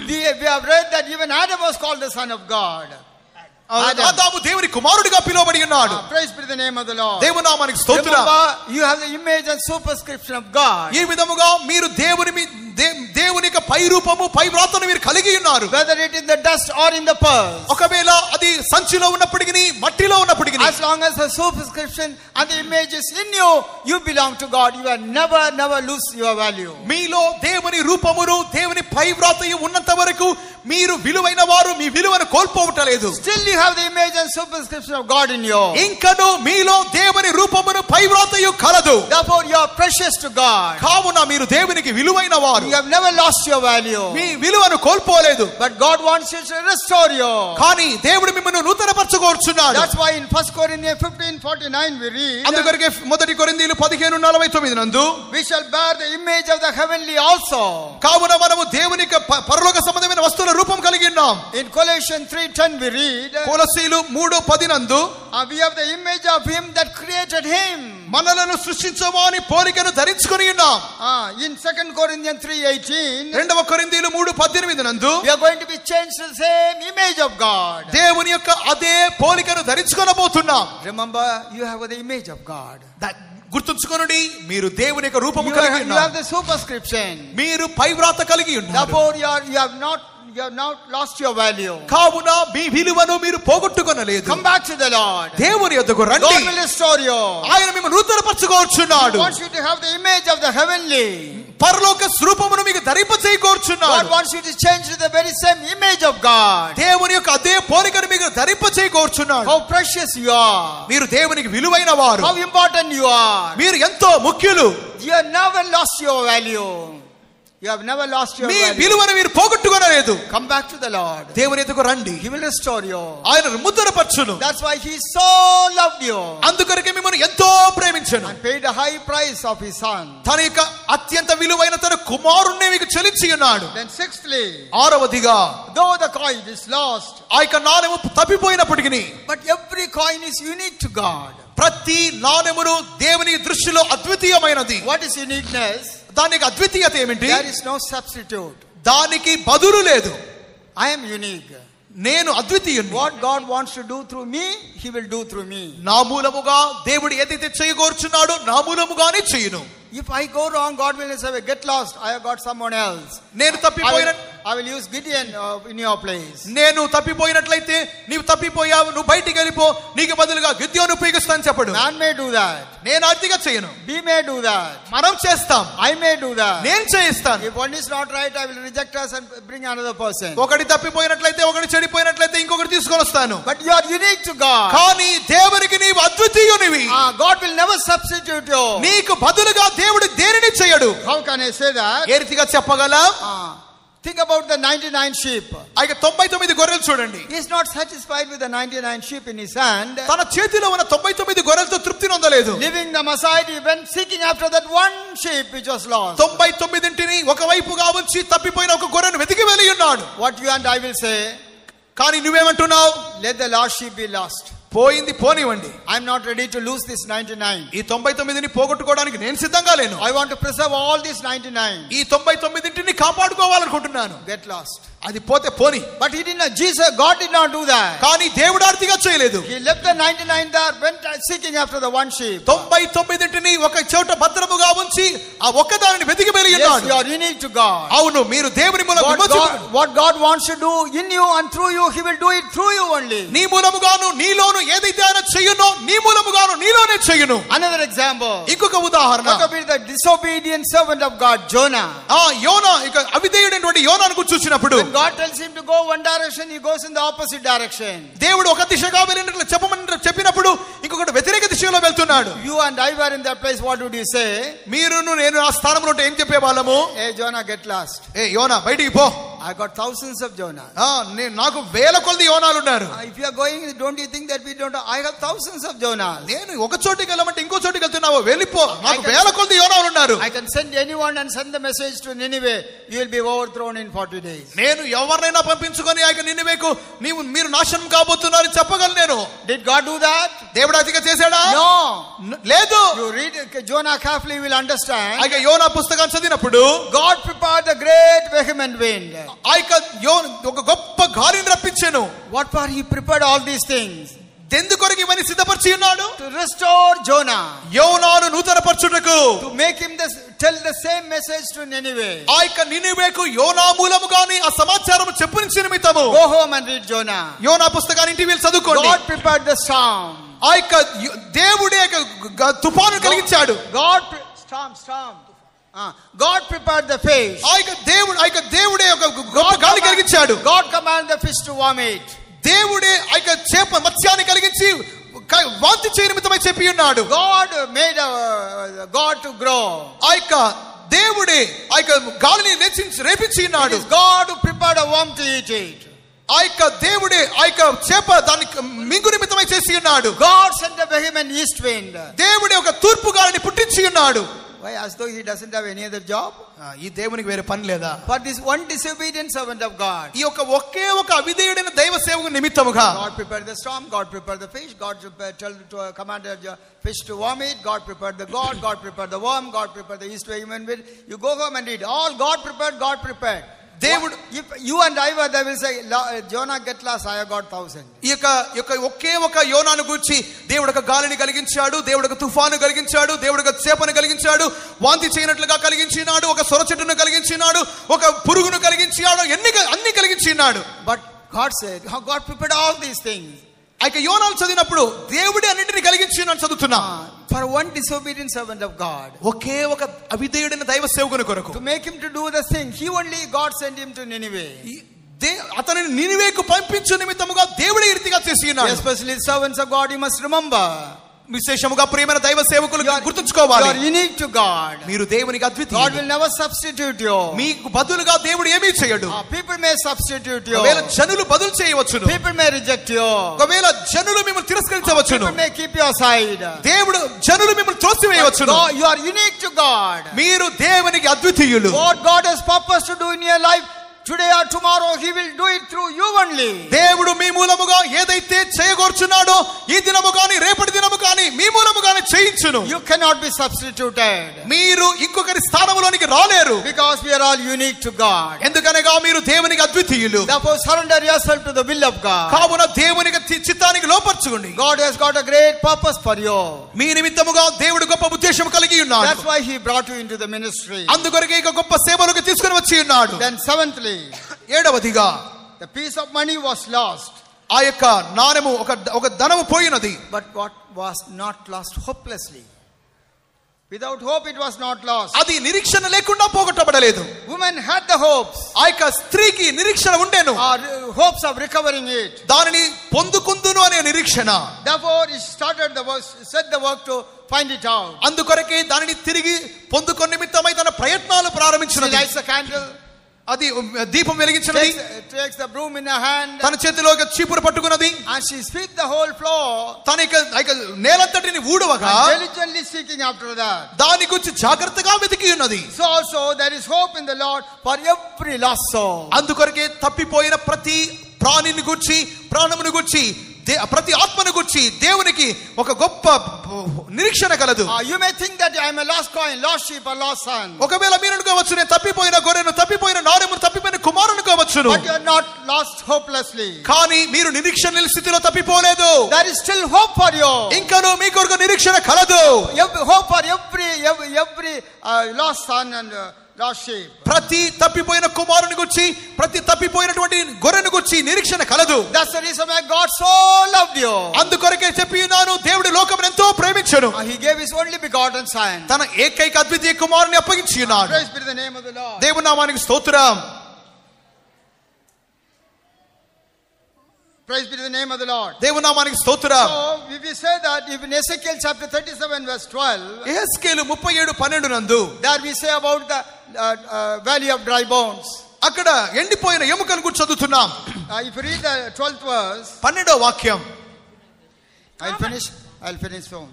We have read that even Adam was called the Son of God. ఆదాము దేవుని కుమారుడిగా పిలువబడి ఉన్నాడు. Praise be to the name of the Lord. దేవుని నామానికి స్తోత్రం. You have the image and superscription of God. ఈ విధముగా మీరు దేవుని యొక్క పై రూపము పై వ్రాతను మీరు కలిగి ఉన్నారు. Whether it in the dust or in the purse. ఒకవేళ అది సంచిలో ఉన్నప్పటికీ మట్టిలో ఉన్నప్పటికీ, as long as the superscription and the image is in you, you belong to God. You will never lose your value. మీలో దేవుని రూపమును దేవుని పై వ్రాతయు ఉన్నంత వరకు మీరు విలువైన వారు, మీ విలువను కోల్పోవటలేదు. Still you have the image and superscription of God in you. ఇంకను మీలో దేవుని రూపమును పై వ్రాతయు కలదు. Therefore you are precious to God. కావున మీరు దేవునికి విలువైన వారు. You have never lost your value. మీ విలువను కోల్పోలేదు. But God wants you to restore you. కానీ దేవుడు మిమ్మల్ని నూతనపరచుకోరుచున్నాడు. That's why in 1 Corinthians 15:49 we read, అందుకొరకే 1 కొరింథీయులు 15:49 నందు, we shall bear the image of the heavenly also. కావున మనము దేవుని పరలోక సంబంధమైన వస్తువుల రూపం కలిగి ఉన్నాం. In Colossians 3:10 we read, కొలస్సీలు 3:10 నందు, we have the image of him that created him. మనలను సృష్టించవాని పోలికను ధరించుకొని ఉన్నాం. In 2 Corinthians 3:18, 2 కొరింథీయులు 3:18 నందు, we are going to be changed to the same image of God. దేవుని యొక్క అదే పోలికను ధరించుకొనబోతున్నాం. Remember, you have the image of God. గుర్తుంచుకొనుడి, మీరు దేవుని యొక్క రూపము కలిగి You ఉన్నారు. have the superscription. మీరు పై వ్రాత కలిగి ఉన్నారు. Therefore you have not lost your value. కావున మీ విలువను మీరు పోగొట్టుకొనలేదు. Come back to the Lord. దేవుని యొద్దకు రండి. God will restore you. ఆయన మిమ్మల్ని నూతనపరచుకోరుచున్నాడు. He wants you to have the image of the heavenly. పరలోక స్వరూపమును మీకు ధరింపచేయకోరుచున్నాడు. God wants you to change to the very same image of God. దేవుని యొక్క అదే పోలికను మీకు ధరింపచేయకోరుచున్నాడు. How precious you are. మీరు దేవునికి విలువైన వారు. How important you are. మీరు ఎంతో ముఖ్యులు. You have never lost your value. You have never lost your me value. విలువను మీరు పోగొట్టుకొనలేదు. లేదు. Come back to the Lord. దేవుని ఎదుగు రండి, He will restore you. ఆయన ముద్రపరచును. That's why He so loved you అందుకొరకే మిమ్మల్ని ఎంతో ప్రేమించెను. and paid a high price of His Son. తన యొక్క అత్యంత విలువైన తన కుమారుణ్ణి మీకు చెల్లించి ఉన్నాడు. Then sixthly, ఆరవదిగా, though the coin is lost, ఆ యొక్క నాణెము తప్పిపోయినప్పటికీ, but every coin is unique to God. ప్రతి నాణెమును దేవుని దృష్టిలో అద్వితీయమైనది. What is uniqueness? దానికి అద్వితీయత ఏమిటి? There is no substitute. దానికి బదులు లేదు. I am unique. నేను అద్వితీయుని. What God wants to do through me, He will do through me. నా మూలముగా దేవుడు ఏదైతే చేయగోరుచున్నాడో నా మూలముగానే చేయును. If I go wrong, God will say, get lost, I have got someone else. నేను తప్పిపోయిన I will use Gideon in your place. నేను తప్పిపోయినట్లయితే నీవు తప్పిపోయావు, నువ్వు బయటికి వెళ్ళిపో, నీకు బదులుగా గిద్యోను ఉపయోగిస్తాను చెప్పడు. Man may do that. నేను అతిగా చేయను. We may do that. మనం చేస్తాం. I may do that. నేను చేయిస్తాను. If one is not right, I will reject us and bring another person. ఒకటి తప్పిపోయినట్లయితే, ఒకటి చెడిపోయినట్లయితే ఇంకొకటి తీసుకొని వస్తాను. But you are unique to God. కానీ దేవునికి నీవు అద్వితీయునివి. God will never substitute you. నీకు బదులుగా దేవుడు దేనిని చేయడు. How can I say that? ఏ రీతిగా చెప్పగలం? Think about the 99 sheep. అయితే 99 గొర్రెలు చూడండి. He is not satisfied with the 99 sheep in his hand. తన చేతిలో ఉన్న 99 గొర్రెలతో తృప్తి నొందలేదు. Leaving them aside, he went seeking after that one sheep which was lost. 99ని ఒకవైపుగా ఉంచి తప్పిపోయిన ఒక గొర్రెను వెతికి వెళ్ళి ఉన్నాడు. What you and I will say? కానీ నువ్వేమంటున్నావు? Let the lost sheep be lost. పోయింది పోనివ్వండి. I am not ready to lose this 99. ఈ 99ని పోగొట్టుకోవడానికి నేను సిద్ధంగా లేను. I want to preserve all these 99. ఈ 99ని కాపాడుకోవాలనుకుంటున్నాను. Get lost. అది పోతే పోని. But he did not. God did not do that. కానీ దేవుడు ఆర్తిగా చేయలేదు. He left the 99 there, went seeking after the one sheep. 99ని ఒక చోట భద్రముగా ఉంచి ఆ ఒక్కదానిని వెతికి వెళ్ళి Yes, ఉన్నాడు. you are unique to God. అవును, మీరు దేవుని మూలంగా What God wants to do in you and through you, He will do it through you only. నీ మూలముగాను నీలోను ఏదైతే ఆయన చెయ్యునో నీ మూలముగాను నీలోనే చెయ్యును. Another example. ఇంకొక ఉదాహరణ. What about the disobedient servant of God, Jonah? యోనా, ఇక అవిధేయుడైనటువంటి యోనాను గురించి చూసినప్పుడు, When God tells him to go one direction, he goes in the opposite direction. దేవుడు ఒక దిశగా వెళ్ళినట్లు చెప్పినప్పుడు ఇంకొకటి వ్యతిరేక దిశలో వెళ్తున్నాడు. You and I were in that place, what would you say? మీరును నేను ఆ స్థానంలో ఉంటే ఏం చెప్పేవాళ్ళము? Hey Jonah, get lost. ఏ యోనా బయటికి పో. I got thousands of Jonah. నాకు వేల కొలది యోనాలు ఉన్నారు. If you are going, don't you think that we don't? I have thousands of Jonah. నేను ఒక చోటికి వెళ్ళమంటే ఇంకో చోటికి వెళ్తున్నావు, వెళ్ళిపో. నాకు వేల కొలది యోనాలు ఉన్నారు. I can send anyone and send the message to Nineveh. You will be overthrown in 40 days. నేను ఎవరినైనా పంపించుకొని ఆయన నినివేకు మీరు నాశనం కాబోతున్నారు చెప్పగలను నేను. Did God do that? దేవుడు అతిగా చేశాడా? No. లేదు. You read Jonah carefully, you will understand. ఆయన యోనా పుస్తకాన్ని చదివినప్పుడు God prepared the great vehement wind. ఒక గొప్ప గాలిని రప్పించెను. What for he prepared all these things? ఎందుకొరకు ఇవన్నీ సిద్ధపరిచి ఉన్నాడు? To restore Jonah. యోనాను నూతనపరచుటకు. To make him tell the same message to Nineveh. ఆ యొక్క నినివేకు యోనా మూలముగాని ఆ సమాచారం చెప్పిన నిమిత్తము. Go home and read Jonah. యోనా పుస్తకాన్ని ఇంటికి వెళ్ళి చదువుకోండి. God prepared the storm. ఆ యొక్క దేవుడే తుఫాను కలిగించాడు. God prepared the fish. ఆ యొక్క దేవుడే ఒక గొప్ప గాలి కలిగించాడు. God commanded the fish to vomit. దేవుడే ఆ యొక్క చేప మత్స్యాన్ని కలిగించి వాంతి చేయ నిమిత్తమై చెప్పి ఉన్నాడు. God made God to grow. ఆ యొక్క దేవుడే ఆ యొక్క గాలిని రేపించి ఉన్నాడు. God who prepared a worm to eat it. ఆ యొక్క దేవుడే ఆ యొక్క చేప దాన్ని మింగు నిమిత్తమై చేసి ఉన్నాడు. God sent a vehement east wind. దేవుడే ఒక తూర్పు గాలిని పుట్టించి ఉన్నాడు. Why? As though he doesn't have any other job? ఈ దేవునికి వేరే పని లేదా? For this one disobedient servant of God. ఈ యొక్క ఒకే ఒక అవిధేయుడైన దైవ సేవకు నిమిత్తముగా God prepared the storm, God prepared the fish, God commanded the fish to vomit, God prepared the God prepared the worm, God prepared the east human wind. You go home and read. All God prepared. దేవుడు, if you and I were there, will say, Jonah get lost, I have got 1,000. ఈ యొక్క ఒకే ఒక యోనాను గురించి దేవుడు ఒక గాలిని కలిగించాడు, దేవుడు ఒక తుఫాను కలిగించాడు, దేవుడు ఒక చేపను కలిగించాడు, వాంతి చేయనట్లుగా కలిగించినాడు, ఒక సొర చెట్టును కలిగించినాడు, ఒక పురుగును కలిగించాడు, అన్ని కలిగించినాడు. But God said, how God prepared all these things. ఆ యొక్క యోనాను చదివినప్పుడు దేవుడే అన్నింటినీ కలిగించినాడు చదువుతున్నా. For one disobedient servant of God. ఒకే ఒక అవిధేయుడైన దైవ సేవకుని కొరకు. To make him to do the thing, God sent him to Nineveh. అతనిని నినివేకు పంపించు నిమిత్తముగా దేవుడే ఈ రీతిగా చేసి ఉన్నాడు. Especially servants of God, you must remember. విశేషముగా ప్రియమైన దైవ సేవకులు గుర్తుంచుకోవాలి, you are unique to God. మీరు దేవునికి అద్వితీయులు. God will never substitute you. మీకు బదులుగా దేవుడు ఏమీ చేయడు. People may substitute you. ఒకవేళ జనులు బదులు చేయవచ్చును. People may reject you. ఒకవేళ జనులు మిమ్మల్ని తిరస్కరించవచ్చును. People may keep you aside. దేవుడు జనులు మిమ్మల్ని త్రోసివేయవచ్చును. You are unique to God. మీరు దేవునికి అద్వితీయులు. What God has purposed to do in your life today or tomorrow, He will do it through you only. దేవుడు మీ మూలముగా ఏదైతే చేయగోర్చున్నాడో ఈ దినము గాని రేపటి దినము గాని మీ మూలముగానే చేయించును. You cannot be substituted. మీరు ఇంకొకరి స్థానములోనికి రాలేరు. Because we are all unique to God. ఎందుకనగా మీరు దేవునికి అద్వితీయులు. Therefore surrender yourself to the will of God. కావున దేవునికి చిత్తానికి లోపర్చుకోండి. God has got a great purpose for you. మీ నిమిత్తముగా దేవుడు గొప్ప ఉద్దేశం కలిగి ఉన్నాడు. That's why He brought you into the ministry. అందుకొరకే ఇక గొప్ప సేవలకు తీసుకొని వచ్చి ఉన్నాడు. Then seventhly, ఏడవదిగా the piece of money was lost. ఆ యొక్క నాణెము ఒక ధనము పోయినది. But what was not lost hopelessly. Without hope it was not lost. అది నిరీక్షణ లేకుండా పోగొట్టబడలేదు. Woman had the hopes. ఆ యొక్క స్త్రీకి నిరీక్షణ ఉండేను. Hopes of recovering it. దానిని పొందుకుందును అనే నిరీక్షణ. Therefore he set the work to find it out. అందుకొరకే దానిని తిరిగి పొందుకొని నిమిత్తమై తన ప్రయత్నాలు ప్రారంభించినది. She lights a candle. అది దీపం వెలిగించినది. Takes the broom in her hand. తన చేతిలో ఒక చీపురు పట్టుకున్నది. And she sweeps the whole floor. తన నేలంతటిని ఊడవగా diligently seeking after that. దాని గురించి జాగ్రత్తగా వెతికి ఉన్నది. So also there is hope in the Lord for every lost soul. అందుకొరకే తప్పిపోయిన ప్రతి ప్రాణిని గురించి ప్రాణమును గురించి ప్రతి ఆత్మను గురించి దేవునికి ఒక గొప్ప నిరీక్షణ కలదు. You may think that I am a lost coin, lost sheep or lost son. ఒకవేళ మీరు అనుకోవచ్చు నేను తప్పిపోయిన గొర్రెను, తప్పిపోయిన నాణెమును, తప్పిపోయిన కుమారుని కావచ్చును. But you are not lost hopelessly. కానీ మీరు నిరీక్షణ లేని స్థితిలో తప్పిపోలేదు. There is still hope for you. ఇంకనూ మీ కొరకు నిరీక్షణ కలదు. Hope for every lost son and lost sheep. ప్రతి తప్పిపోయిన కుమారుని గురించి, ప్రతి తప్పిపోయినటువంటి గొర్రెను గురించి నిరీక్షణ కలదు. That's the reason why God so loved you. అందుకొరకే చెప్పి ఉన్నాను, దేవుడు లోకమును ఎంతో ప్రేమించెను. He gave His only begotten son. తన ఏకైక అద్వితీయ కుమారుని అప్పగించి ఉన్నాడు. Praise be to the name of the Lord. దేవుని నామానికి స్తోత్రం. Praise be to the name of the Lord. దేవుని నామానికి స్తోత్రం. So we say that if in Ezekiel chapter 37 verse 12, యెహెజ్కేలు 37:12 నందు there we say about the valley of dry bones. అక్కడ ఎండిపోయిన ఎముకలను గురించి చదువుతున్నాం. If you read the 12th verse, 12వ వాక్యం. I'll finish soon.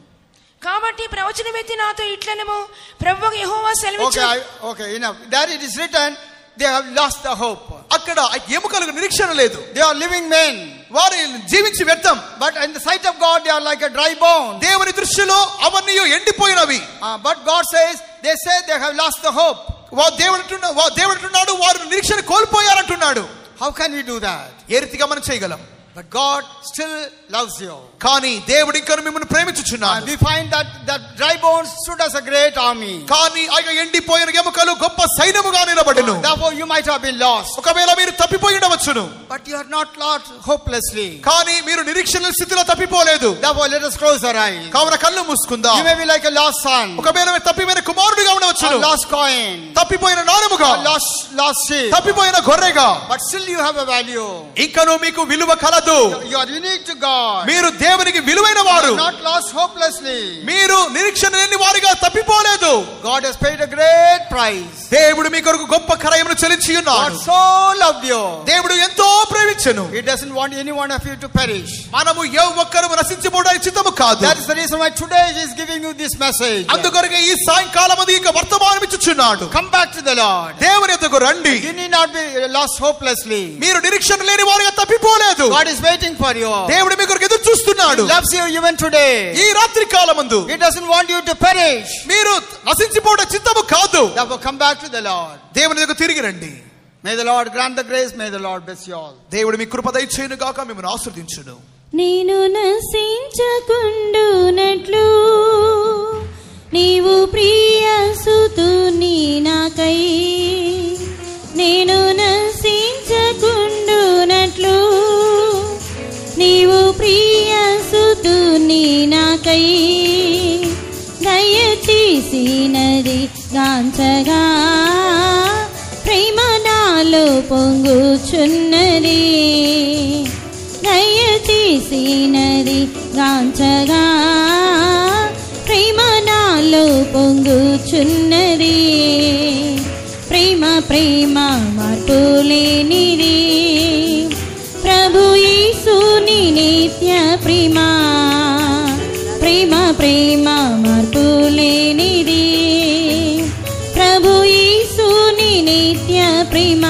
కాబట్టి ప్రవచనమెత్తి నాతో ఇట్లనెము, ప్రభువు యెహోవా సెలవిచ్చు. Okay, enough. There it is written, they have lost the hope. అక్కడ ఎముకలకు నిరీక్షణ లేదు. They are living men. వారు జీవించి వ్యర్థం. But in the sight of God they are like a dry bone. దేవుని దృష్టిలో అవన్నీ ఎండిపోయినవి. But God says, they say they have lost the hope. దేవుడు అంటున్నాడు వారు నిరీక్షణ కోల్పోయారంటున్నాడు. How can we do that? ఏ రీతిగా మనం చేయగలం? But God still loves you. కానీ దేవుడు ఇంకా మిమ్మల్ని ప్రేమించుచున్నాడు. We find that dry bones stood as a great army. కానీ ఆ ఎండిపోయిన ఎముకలు గొప్ప సైన్యముగా నిలబడెను. Therefore you might have been lost. ఒకవేళ మీరు తప్పిపోయి ఉండవచ్చును. But you are not lost hopelessly. కానీ మీరు నిరీక్షణ స్థితిలో తప్పిపోలేదు. Therefore let us close our eyes. కావున కళ్ళు మూసుకుందాం. You may be like a lost son. ఒకవేళ మీరు తప్పిపోయిన కుమారుడిగా ఉండవచ్చును. A lost coin. తప్పిపోయిన నాణెముగా. A lost sheep. తప్పిపోయిన గొర్రెగా. But still you have a value. ఇంకనూ మీకు విలువ కలదు. You are unique to God. మీరు దేవునికి విలువైన వారు. Not lost hopelessly. మీరు నిరీక్షణ లేని వారిగా తప్పిపోలేదు. God has paid a great price. దేవుడు మీ కొరకు గొప్ప క్రయమును చెల్లించి ఉన్నాడు. God so loved you. దేవుడు ఎంతో ప్రేమించెను. He doesn't want any one of you to perish. మనము ఏ ఒక్కరము నశించిపోవడానికి చిత్తము కాదు. That is the reason why today he is giving you this message. అందుకొరకే ఈ సాయంకాలం అది ఇక వర్తమానం ఇచ్చుచున్నాడు. Come back to the Lord. దేవుని యొద్దకు రండి. You need not be lost hopelessly. మీరు నిరీక్షణ లేని వారిగా తప్పిపోలేదు. God is waiting for you. దేవుడు మీ కొరకు ఎదురు చూస్తున్నాడు. He loves you even today. ఈ రాత్రి కాలమందు He doesn't want you to perish. మీరు నశించిపోవడం చిత్తము కాదు. Therefore come back to the Lord. దేవుని దగ్గరకు తిరిగి రండి. May the Lord grant the grace. May the Lord bless you all. దేవుడు మీ కృప దయచేయును గాక, మిమ్మల్ని ఆశీర్వదించును. నేను నశించకుండునట్లు నీవు ప్రియసుతుని నాకై, నేను నశించకుండునట్లు నీవు ప్రియసుతుని నాకై దయచేసినది గాంచగా ప్రేమ నాలో పొంగుచున్నది, దయచేసినది గాంచగా ప్రేమ నాలో పొంగుచున్నది ప్రేమ ప్రేమ మార్పులేనిది ప్రభు యేసుని నిత్య ప్రేమ ప్రేమ ప్రేమ మార్పులేనిది ప్రభు యేసుని నిత్య ప్రేమ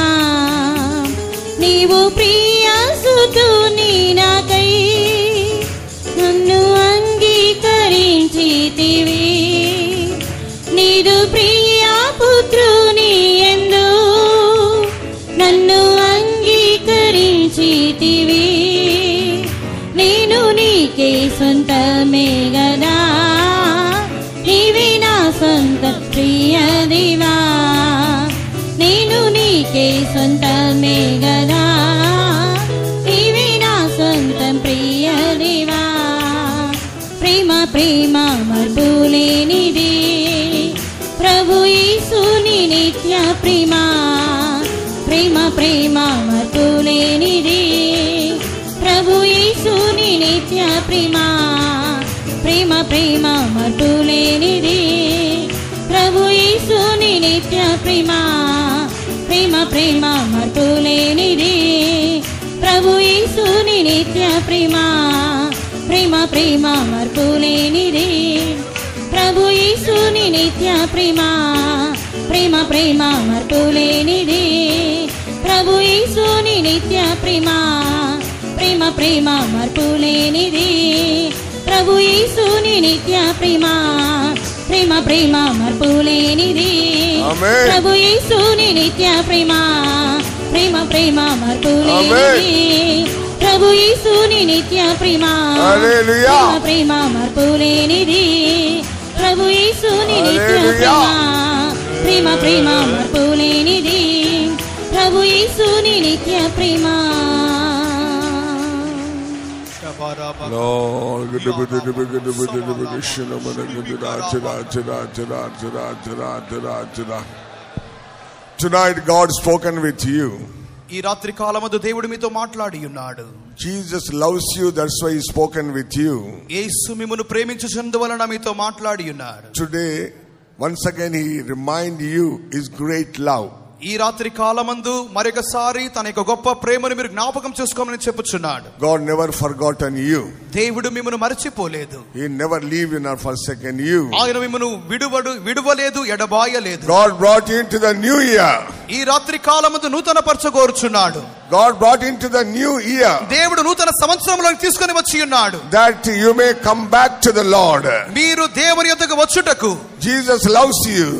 నీవు ప్రియసుతుని నాకై నన్ను అంగీకరించితివి నీదు ప్రియ పుత్రుని యందు నన్ను అంగీకరించితివి నేను నీకే సొంతమే గదా నీవే నా సొంత ప్రియదేవా నేను నీకే సొంతమే గదా నీవే నా సొంత ప్రియదేవా ప్రేమ ప్రేమ మార్పులేనిది ప్రభు యేసుని నిత్య ప్రేమ ప్రేమ ప్రేమ మార్పులేనిది ప్రభు యేసుని నిత్య ప్రేమ ప్రేమ ప్రేమ మార్పులేనిది ప్రభు యేసుని నిత్య ప్రేమ ప్రేమ ప్రేమ మార్పులేనిది ప్రభు యేసుని నిత్య ప్రేమ ప్రేమ ప్రేమ మార్పులేనిది ప్రభు యేసుని నిత్య ప్రేమ ప్రేమ ప్రేమ మార్పులేనిది ప్రభు యేసుని నిత్య ప్రేమ ప్రేమ ప్రేమ మార్పులేనిది ప్రభు యేసుని నిత్య ప్రేమ ప్రేమ ప్రేమ మార్పులేనిది ప్రభు యేసుని నిత్య ప్రేమ ప్రేమ ప్రేమ మార్పులేనిది ప్రభు యేసుని నిత్య ప్రేమ ప్రేమ ప్రేమ మార్పులేనిది ప్రభు యేసుని నిత్య ప్రేమ ప్రేమ ప్రేమ మార్పులేనిది ప్రభు యేసుని నిత్య ప్రేమ Tonight God spoken with you. ఈ రాత్రి కాలమందు దేవుడు మీతో మాట్లాడి ఉన్నాడు. Jesus loves you, that's why he spoken with you. యేసు మిమ్మును ప్రేమించుచున్నందువలన మీతో మాట్లాడి ఉన్నాడు. Today once again he remind you his great love. ఈ రాత్రి కాలమందు మరొకసారి తన యొక్క గొప్ప ప్రేమను మీరు జ్ఞాపకం చేసుకోమని చెప్పుచున్నాడు. God never forgotten you. దేవుడు మిమ్మును మరచిపోలేదు. He never leave you nor forsaken you. ఆయన మిమ్మును విడువలేదు ఎడబాయలేదు. God brought you into the new year. ఈ రాత్రి కాలమందు నూతన పరచగోరుచున్నాడు. God brought into the new year. దేవుడు నూతన సంవత్సరంలోకి తీసుకొని వచ్చి ఉన్నాడు. That you may come back to the Lord. మీరు దేవుని యొద్దకు వచ్చుటకు. Jesus loves you.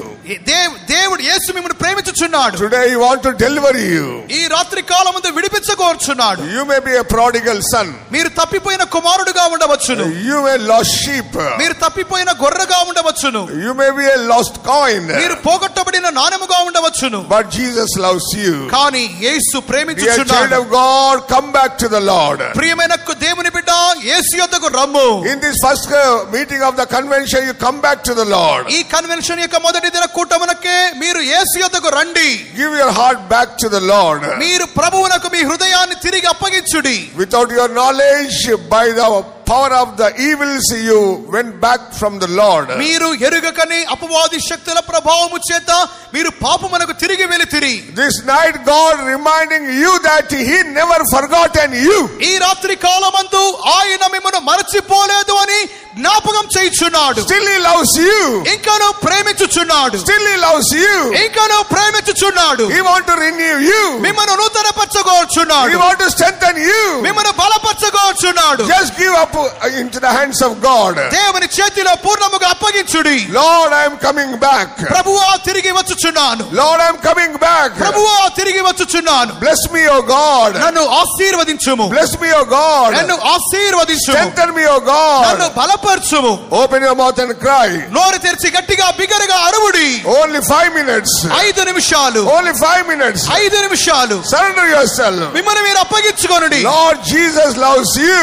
దేవుడు యేసు మిమ్మును ప్రేమించుచున్నాడు. Today he want to deliver you. ఈ రాత్రి కాలమందు విడిపించగోరుచున్నాడు. You may be a prodigal son. మీరు తప్పిపోయిన కుమారుడుగా ఉండవచ్చును. You may lost sheep. మీరు తప్పిపోయిన గొర్రెగా ఉండవచ్చును. You may be a lost coin. మీరు పోగొట్టబడిన నాణెముగా ఉండవచ్చును. But Jesus loves you. కానీ యేసు ప్రేమించుచున్నాడు. Dear child of God, come back to the Lord. ప్రియమైన దేవుని బిడ్డ యేసు యొద్దకు రమ్ము. In this first meeting of the convention you come back to the Lord. ఈ కన్వెన్షన్ యొక్క మొదటి దిన కూటమునకే మీరు యేసు యొద్దకు రండి. Give your heart back to the Lord. మీరు ప్రభువునకు మీ హృదయాన్ని తిరిగి అప్పగించుడి. Without your knowledge, by the power of the evils you went back from the Lord. మీరు ఎరుగకని అపవాది శక్తుల ప్రభావము చేత మీరు పాపమునకు తిరిగి వెళితిరి. This night God reminding you that he never forgotten you. ఈ రాత్రి కాలమందు ఆయన మిమ్మల్ని మరచిపోలేదు అని జ్ఞాపకం చేయుచున్నాడు. Still he loves you. ఇంకాను ప్రేమించుచున్నాడు. Still he loves you. ఇంకాను ప్రేమించుచున్నాడు. He want to renew you. మిమ్మల్ని నూతనపరచగోరుచున్నాడు. He want to strengthen you. మిమ్మల్ని బలపరచగోరుచున్నాడు. Just give up into the hands of God. దేవుని చేతిలో పూర్ణముగా అప్పగించుడి. Lord, I am coming back. ప్రభువా తిరిగి వచ్చుచున్నాను. Lord, I am coming back. ప్రభువా తిరిగి వచ్చుచున్నాను. Bless me, O God. నన్ను ఆశీర్వదించుము. Bless me, O God. నన్ను ఆశీర్వదించుము. Strengthen me, O God. నన్ను బలపరచుము. Open your mouth and cry. నోరు తెరిచి గట్టిగా బిగరగా అరువుడి. Only 5 minutes. 5 నిమిషాలు. Only 5 minutes. 5 నిమిషాలు. Surrender yourself. మిమ్మల్ని మీరు అప్పగించుకొనుడి. Lord Jesus loves you.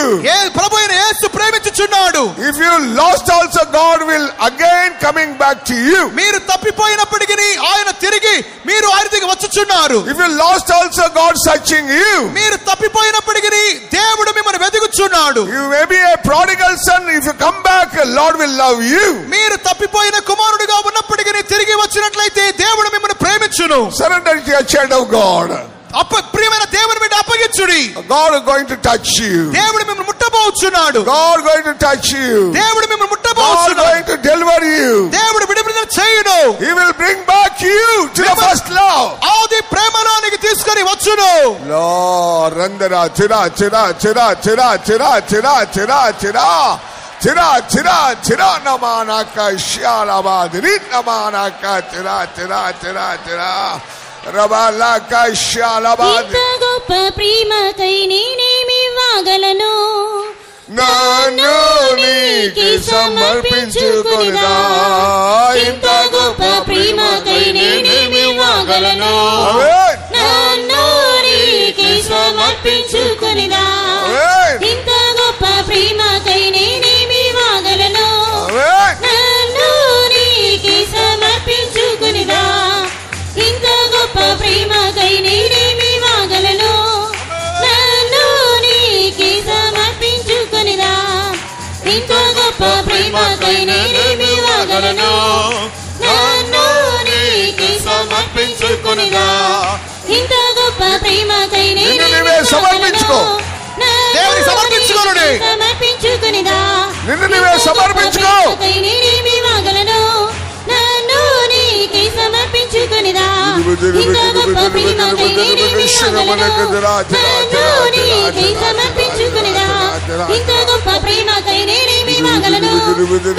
ప్రభువైన యేసు ప్రేమించుచున్నాడు. If you lost also, God will again coming back to you. మీరు తప్పిపోయినప్పటికీ ఆయన తిరిగి మీరు ఆయన దగ్గరికి వచ్చుచున్నారు. If you lost also, God searching you. మీరు తప్పిపోయినప్పటికీ దేవుడు మిమ్మల్ని వెతుకుచున్నాడు. You may be a prodigal son. If you come back, Lord will love you. మీరు తప్పిపోయిన కుమారుడిగా ఉన్నప్పటికీ తిరిగి వచ్చినట్లయితే దేవుడు మిమ్మల్ని ప్రేమించును. Surrender to your child of God. ప్రియమైన దేవుని బిడ్డ అప్పగించుడి. God is going to touch you. దేవుడు మిమ్మల్ని ముట్టబోచున్నాడు. God is going to touch you. దేవుడు మిమ్మల్ని God is ముట్టబోచున్నాడు. going to deliver you. దేవుడు విడుదల చేయును. He will bring back you to the first love. ఆది ప్రేమలోనికి తీసుకొని వచ్చును. Lord, randara chira chira chira chira chira chira chira chira chira chira chira namana ka shalabad rit namana ka chira chira chira chira rabala ka shalabad. ఇంత గొప్ప ప్రేమకై నేనేమి ఇవ్వగలను, నన్ను నీకే సమర్పించుకొనిదా. ఇంత గొప్ప ప్రేమకై నేనేమి ఇవ్వగలను, నన్ను నీకే సమర్పించుకొనిదా. ఇంత గొప్ప ప్రేమకై నేనేమి ఇవ్వగలను, నన్ను నీకే సమర్పించుకొనిదా. ఇంత గొప్ప ప్రేమకై నేనేమి ఇవ్వగలను, నన్ను నీకే సమర్పించుకొనిదా. ఇంత గొప్ప ప్రేమకై నేనేమి ఇవ్వగలను, నన్ను నీకే సమర్పించుకొనిదా. ఇంత గొప్ప ప్రేమకై నేనేమి సమర్పించుకో. దేవుని సమర్పించుకోనుడి. సమర్పించుకొనిదా. నిన్ను నీవే సమర్పించుకో. నేనేమి ఇవ్వగలను, నన్ను నీకే సమర్పించుకొనిదా. ఇంత గొప్ప ప్రేమకై నేనేమి ఇవ్వగలను, నన్ను నీకే సమర్పించుకొనిదా. ఇంత గొప్ప ప్రేమకై నేనేమి ఇవ్వగలను,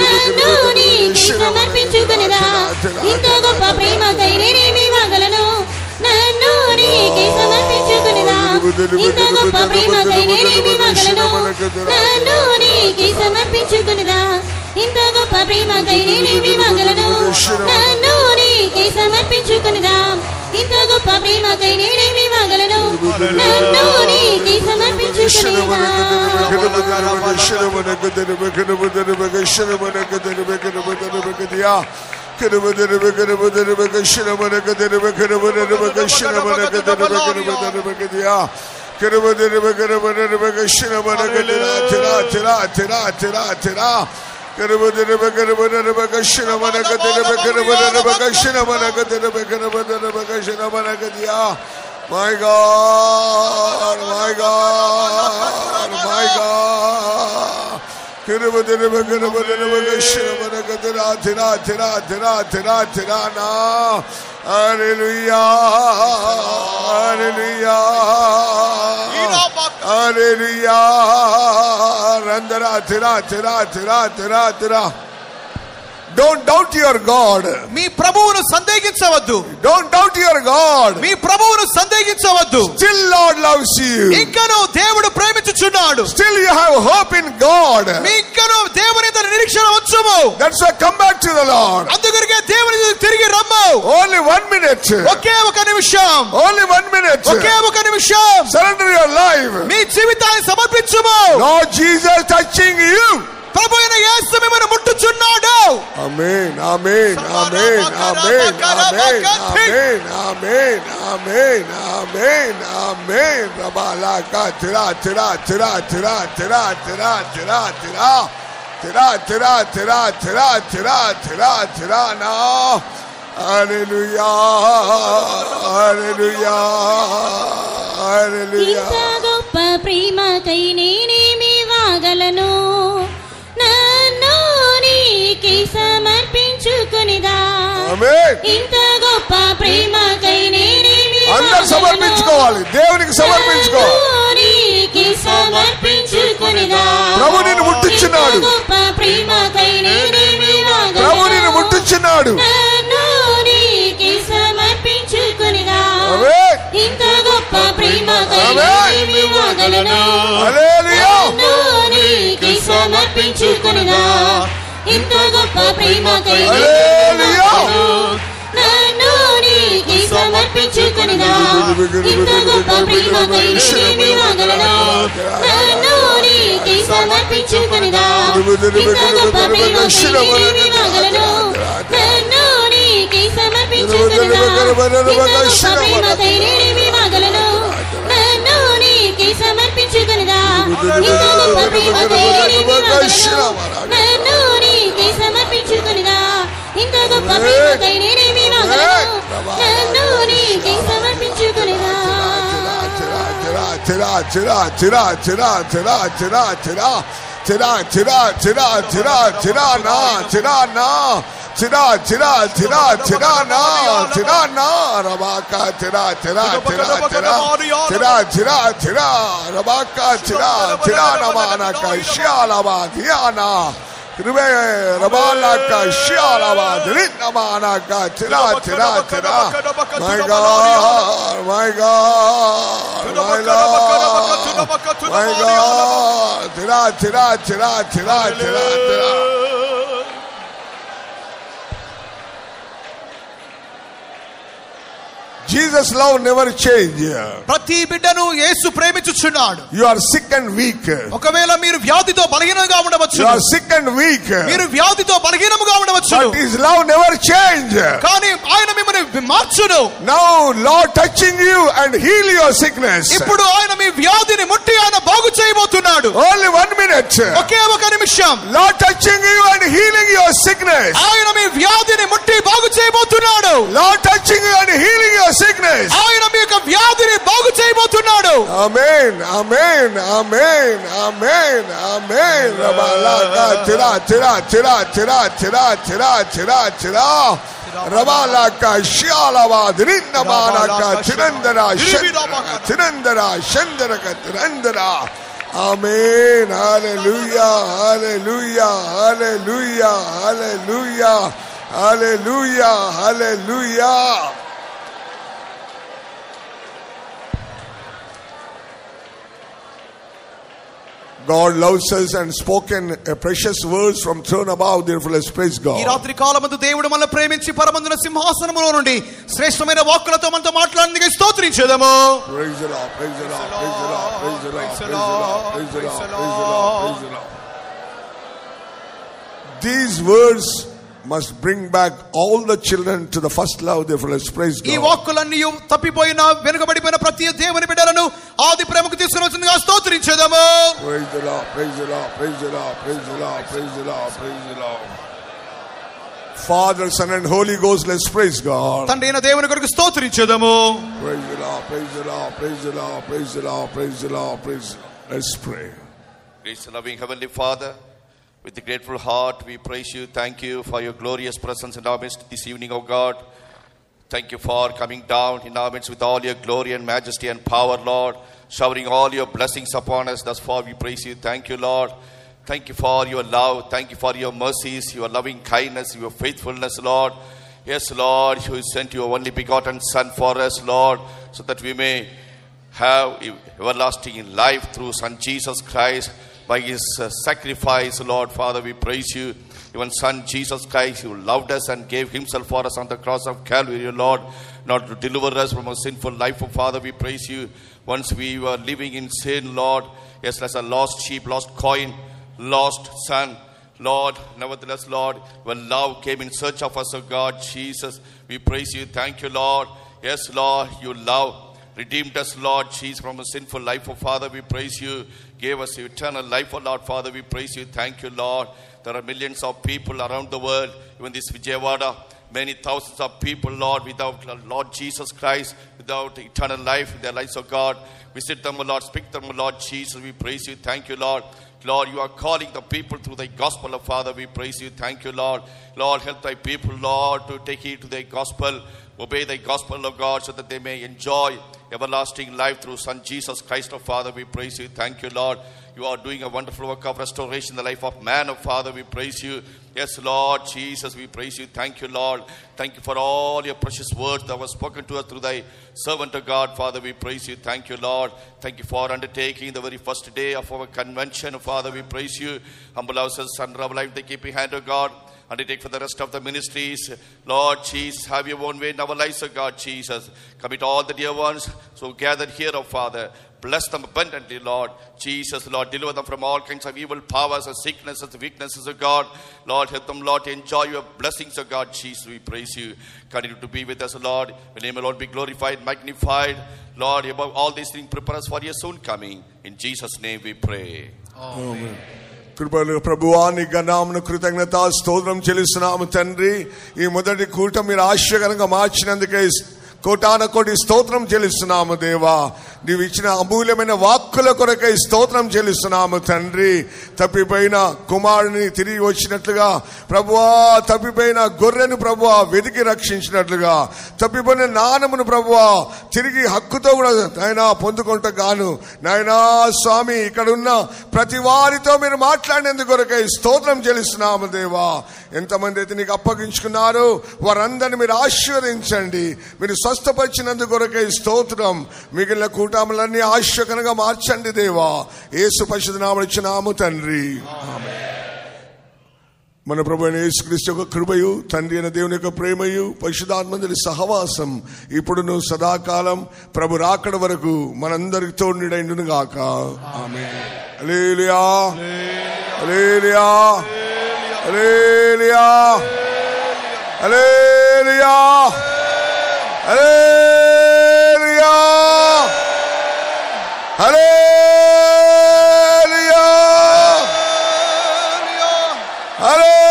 నన్ను నీకే సమర్పించుకొనిదా. ఇంత గొప్ప ప్రేమకై నేనేమి ఇవ్వగలను, నన్ను నీకే సమర్పించుకొనిదా. ఇంత గొప్ప ప్రేమకై నేనేమి ఇవ్వగలను, నన్ను నీకే సమర్పించుకొనిదా. ఇంత గొప్ప ప్రేమకై నేనేమి ఇవ్వగలను, నన్ను నీకే సమర్పించుకొనిదా. ఇంత గొప్ప ప్రేమకై నేనేమి ఇవ్వగలను, నన్ను నీకే సమర్పించుకొనిదా. My God, my God, my God. Hallelujah, hallelujah, hallelujah. Randara tira tira tira tira tira. Don't doubt your God. మీ ప్రభువును సందేహించవద్దు. Don't doubt your God. మీ ప్రభువును సందేహించవద్దు. Still Lord loves you. ఇంకను దేవుడు ప్రేమించుచున్నాడు. Still you have hope in God. మీకను దేవుని యందు నిరీక్షణ ఉంచుము. That's why come back to the Lord. అందుకొరకే దేవుని యందు తిరిగి రమ్ము. Only 1 minute. ఒకే ఒక నిమిషం. Only 1 minute. ఒకే ఒక నిమిషం. Surrender your life. మీ జీవితాన్ని సమర్పించుము. Lord Jesus touching you. ప్రభువైన యేసు మిమ్మల్ని ముట్టుచున్నాడు. Amen, amen, amen, amen, amen, amen, amen, amen, amen, amen. Rabala ka tira tira tira tira tira tira tira tira tira tira tira tira tira tira tira na. Hallelujah, hallelujah, hallelujah. ఇంత గొప్ప ప్రేమకై నేనేమి ఇవ్వగలను, నన్ను నీకే సమర్పించుకొనిదా. Amen. ఇంత గొప్ప ప్రేమకై నేనేమి అందరూ సమర్పించుకోవాలి, దేవునికి సమర్పించుకోవాలి. నీకే సమర్పించుకొనిదా. ప్రభు నిన్ను ముట్టించున్నాడు. గొప్ప ప్రేమకై నేనేమి ఇవ్వగలను, ప్రభు నిన్ను ముట్టించున్నాడు. నన్ను నీకే సమర్పించుకొనిదా. Amen. ఇంత గొప్ప ప్రేమకై Amen. నేనేమి ఇవ్వగలను, Hallelujah. నన్ను నీకే సమర్పించుకొనిదా. ఇంత గొప్ప ప్రేమకై Hallelujah. నన్ను నీకే సమర్పించుకొనిదా ఇంత గొప్ప ప్రేమకై నేనేమి ఇవ్వగలను నన్ను నీకే సమర్పించుకొనిదా ఇంత గొప్ప ప్రేమకై నేనేమి ఇవ్వగలను నన్ను నీకే సమర్పించుకొనిదా ఇంత గొప్ప ప్రేమకై నేనేమి ఇవ్వగలను నన్ను నీకే సమర్పించుకొనిదా ఇంత గొప్ప ప్రేమకై నేనేమి ఇవ్వగలను నన్ను నీకే సమర్పించుకొనిదా ఇంత గొప్ప ప్రేమకై నేనేమి ఇవ్వగలను నన్ను నీకే సమర్పించుకొనిదా Tira, tira, tira, tira, tira, tira, tira, tira, tira, tira, tira, tira, na, tira, na, tira, tira, tira, tira, na, tira, na, Rabaka, tira, tira, tira, tira, tira, tira, tira, Rabaka, tira, tira, namana, kashyalava, diana. Rabalaka Shalava, Ritnamanaka, Tira, Tira, Tira. My God, my God, my Lord, my God, Tira, Tira, Tira, Tira, Tira, Tira. Jesus' love never change. ప్రతి బిడ్డను యేసు ప్రేమించుచున్నాడు. You are sick and weak. ఒకవేళ మీరు వ్యాధితో బలహీనంగా ఉండవచ్చు. You are sick and weak. మీరు వ్యాధితో బలహీనముగా ఉండవచ్చు. But his love never change. కానీ ఆయన మిమ్మల్ని మార్చును. Now Lord touching you and heal your sickness. ఇప్పుడు ఆయన మీ వ్యాధిని ముట్టి ఆయన బాగు చేయబోతున్నాడు. Only 1 minute. ఒకే ఒక నిమిషం. Lord touching you and healing your sickness. ఆయన మీ వ్యాధిని ముట్టి బాగు చేయబోతున్నాడు. Lord touching you and healing your sickness. ఆయన మీ యొక్క వ్యాధిని బాగు చేయబోతున్నాడు. Amen, amen, amen, amen, amen. Rabalaka tira tira tira tira tira tira tira tira. Rabalaka shalava drinnamanaka tirandara tirandara shandaraka tirandara. Amen. Hallelujah, hallelujah, hallelujah, hallelujah, hallelujah, hallelujah. God loves us and spoken a precious words from throne above. Therefore, let's praise God. ఈ రాత్రి కాలమందు దేవుడు మనల్ని ప్రేమించి పరమందున సింహాసనములో నుండి శ్రేష్టమైన వాక్కులతో మనతో మాట్లాడినందుకు స్తోత్రించెదము. Praise the Lord, praise the Lord, praise the Lord, praise the Lord, praise the Lord, praise the Lord, praise the Lord, praise the Lord. These words must bring back all the children to the first love. Therefore, let's praise God. ఈ వాక్కులన్నీ తప్పిపోయిన వెనుకబడిపోయిన ప్రతి దేవుని బిడ్డలను ఆది ప్రేమకు తీసుకురావాల్సిందిగా స్తోత్రించెదము. Praise the Lord, praise the Lord, praise the Lord, praise the Lord, praise the Lord, praise the Lord. Father, Son and Holy Ghost, let's praise God. తండ్రి అయిన దేవుని కొరకు స్తోత్రించెదము. Praise the Lord, praise the Lord, praise the Lord, praise the Lord, praise the Lord, praise the Lord. Let's pray. Gracious loving Heavenly Father, with a grateful heart, we praise you. Thank you for your glorious presence in our midst this evening, O God. Thank you for coming down in our midst with all your glory and majesty and power, Lord. Showering all your blessings upon us. Thus far we praise you. Thank you, Lord. Thank you for your love. Thank you for your mercies, your loving kindness, your faithfulness, Lord. Yes, Lord, you sent your only begotten Son for us, Lord, so that we may have everlasting life through Son Jesus Christ. By his sacrifice, Lord, Father, we praise you. Even Son Jesus Christ, who loved us and gave himself for us on the cross of Calvary, Lord, not to deliver us from a sinful life. Oh, Father, we praise you. Once we were living in sin, Lord, yes, as a lost sheep, lost coin, lost son, Lord, nevertheless, Lord, when love came in search of us, oh God, Jesus, we praise you. Thank you, Lord. Yes, Lord, you love redeemed us, Lord Jesus, from a sinful life. Oh, Father, we praise you. Gave us eternal life, oh Lord, Father, we praise you. Thank you, Lord. There are millions of people around the world, even this Vijayawada, many thousands of people, Lord, without Lord Jesus Christ, without eternal life in their lives, oh God. Visit them, oh Lord, speak to them, oh Lord Jesus, we praise you. Thank you, Lord. Lord, you are calling the people through thy gospel, oh Father, we praise you. Thank you, Lord. Lord, help thy people, Lord, to take heed to thy gospel, obey thy gospel, oh God, so that they may enjoy everlasting life through Son Jesus Christ, oh Father, we praise you. Thank you, Lord. You are doing a wonderful work of restoration in the life of man, oh Father, we praise you. Yes, Lord Jesus, we praise you. Thank you, Lord. Thank you for all your precious words that were spoken to us through thy servant, oh God, Father, we praise you. Thank you, Lord. Thank you for undertaking the very first day of our convention, oh Father, we praise you. Humble ourselves under our life, the keeping hand, oh God. undertake for the rest of the ministries. Lord Jesus, have your own way in our lives, O God Jesus. Commit all the dear ones so gathered here, O Father. Bless them abundantly, Lord Jesus. Lord, deliver them from all kinds of evil powers and sicknesses and weaknesses, O God. Lord, help them, Lord, to enjoy your blessings, O God Jesus. We praise you. Continue to be with us, Lord. Your name, Lord, be glorified, magnified. Lord, above all these things, prepare us for your soon coming. In Jesus' name we pray. Amen. కృపలు ప్రభువా నీ ఘనమును కృతజ్ఞత స్తోత్రం చెల్లిస్తున్నాము తండ్రి. ఈ మొదటి కూటమి మీరు ఆశ్చర్యకరంగా మార్చినందుకే కోటాన కోటి స్తోత్రం చెల్లిస్తున్నాము దేవా. నీవు ఇచ్చిన అమూల్యమైన వాక్కుల కొరకై స్తోత్రం చెల్లిస్తున్నాము తండ్రి. తప్పిపోయిన కుమారుని తిరిగి వచ్చినట్లుగా ప్రభువా, తప్పిపోయిన గొర్రెను ప్రభువా వెతికి రక్షించినట్లుగా, తప్పిపోయిన నాణమును ప్రభువా తిరిగి హక్కుతో కూడా నాయనా పొందుకుంటూ గాను నాయనా స్వామి ఇక్కడ ఉన్న ప్రతి వారితో మీరు మాట్లాడినందుకు కొరకై స్తోత్రం చెల్లిస్తున్నాము దేవా. ఎంతమంది అయితే నీకు అప్పగించుకున్నారు వారందరినీ మీరు ఆశీర్వదించండి. మీరు స్వస్థపరిచినందుకు కొరకై స్తోత్రం. మిగిలిన కూటములన్నీ ఆశ్చర్యకరంగా మార్చండి దేవా. యేసు పరిశుద్ధ నామమున ఇచ్చినాము తండ్రి. మన ప్రభు అయిన యేసుక్రీస్తు యొక్క కృపయు తండ్రి అయిన దేవుని యొక్క ప్రేమయు పరిశుద్ధాత్మని సహవాసం ఇప్పుడును సదాకాలం ప్రభు రాకడ వరకు మనందరికి తోడునిడైండును గాక. ఆమేన్. హల్లెలూయా, హల్లెలూయా, హల్లెలూయా, హల్లెలూయా, హల్లెలూయా, హల్లెలూయా, హల్లెలూయా.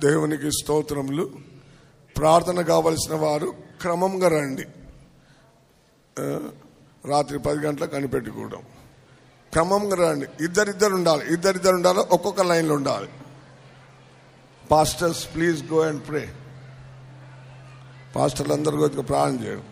దేవునికి స్తోత్రములు. ప్రార్థన కావలసిన వారు క్రమంగా రండి. రాత్రి 10 గంటలకు కనిపెట్టుకోవడం. క్రమంగా రండి. ఇద్దరిద్దరు ఉండాలి. ఒక్కొక్క లైన్లో ఉండాలి. Pastors please go and pray. పాస్టర్లు అందరూ కొద్దిగా ప్రార్థన చేయడం.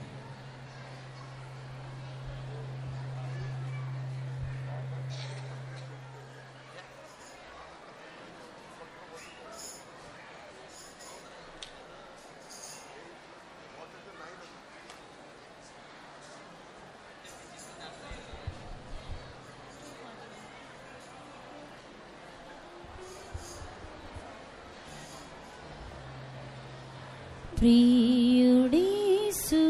ప్రియుడేసు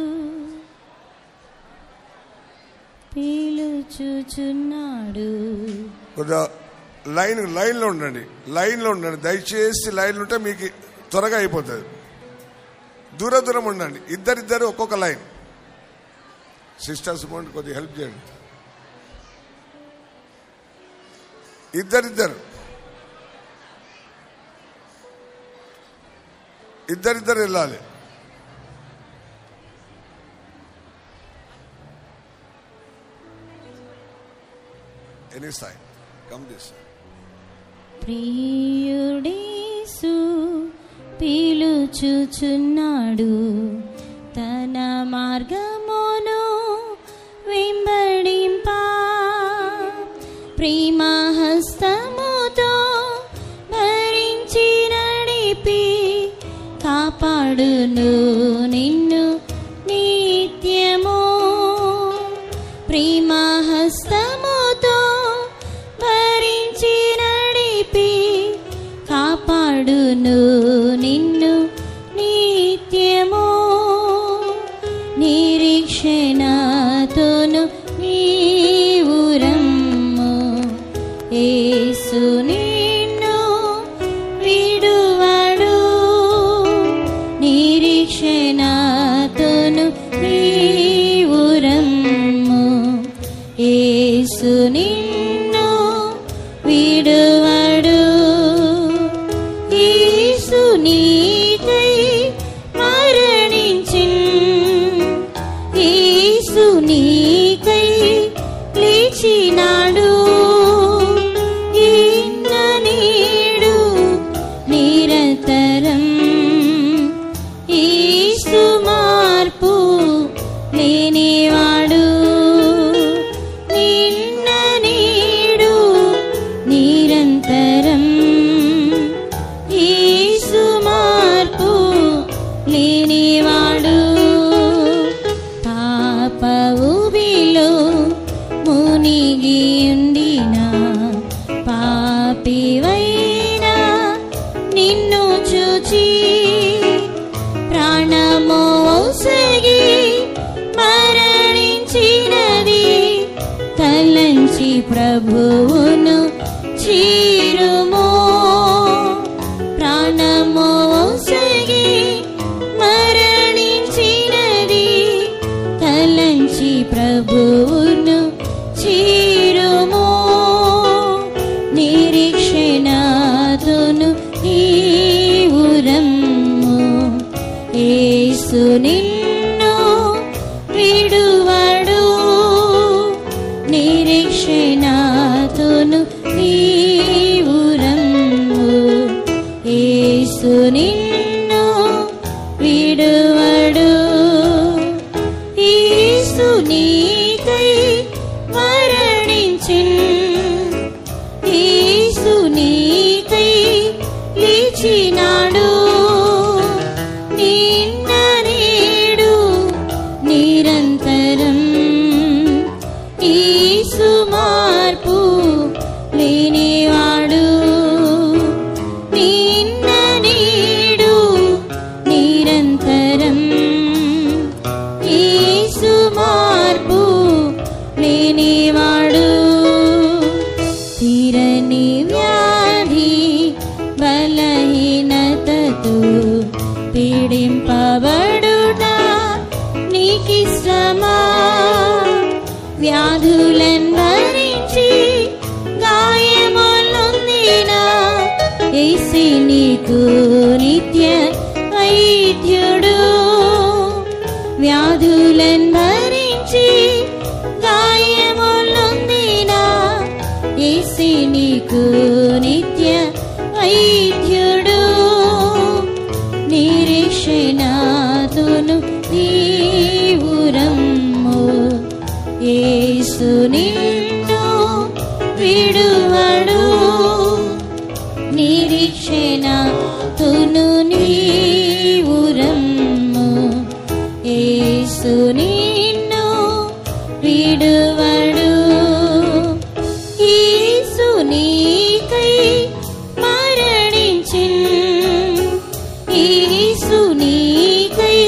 పిలుచుచున్నాడు. కొద్దిగా లైన్లో ఉండండి. దయచేసి లైన్లో ఉంటే మీకు త్వరగా అయిపోతుంది. దూరం ఉండండి. ఇద్దరిద్దరు ఒక్కొక్క లైన్. సిస్టర్స్ కొద్దిగా హెల్ప్ చేయండి. ఇద్దరిద్దరు వెళ్ళాలి. Any side come this. ప్రియుడేసు పిలుచుచున్నాడు, తన మార్గమును వెంబడింప ప్రేమహస్తముతో భరించి నడిపి కాపాడును నిన్ను నిత్యము. ప్రేమహస్తముతో భరించి నడిపి కాపాడును నిన్ను నిత్యము. నిరీక్షణతోను నీవు రమ్ము, యేసు నిన్ను విడువడు. నిరీక్ష వాటివైనా నిన్ను చూచి ప్రాణము ఒసగి మరణించినది తలంచి ప్రభువును చీరుము. ప్రాణము ఒసగి మరణించినది తలంచి ప్రభువును చీరుము. నిరీక్షణతోను నీవు రమ్ము, యేసు నిన్ను విడువడు. నిరీక్షణతోను నీవు రమ్ము, యేసు నిన్ను విడువడు. యేసు నీకై మరణించిన్, యేసు నీకై లేచినాడు. నిన్న నేడు నిరంతరం యేసు మార్పు లేనివాడు. నిన్న నేడు నిరంతరం యేసు మార్పు లేనివాడు. తీరని వ్యాధి బలహీనతతో పీడింపబడుట నీకిష్టమా? వ్యాధులను భరించి గాయములొందిన యేసు నీకు నిత్య వైద్యుడు. వ్యాధులను భరించి గాయములొందిన యేసు నీకు నిత్య వైద్యుడు. నిరీక్షణతోను నీవు రమ్ము, యేసు నిన్ను విడువడు. నిరీక్షణతోను నీవు రమ్ము, యేసు నిన్ను విడువడు. యేసు నీకై మరణించిన్, యేసు నీకై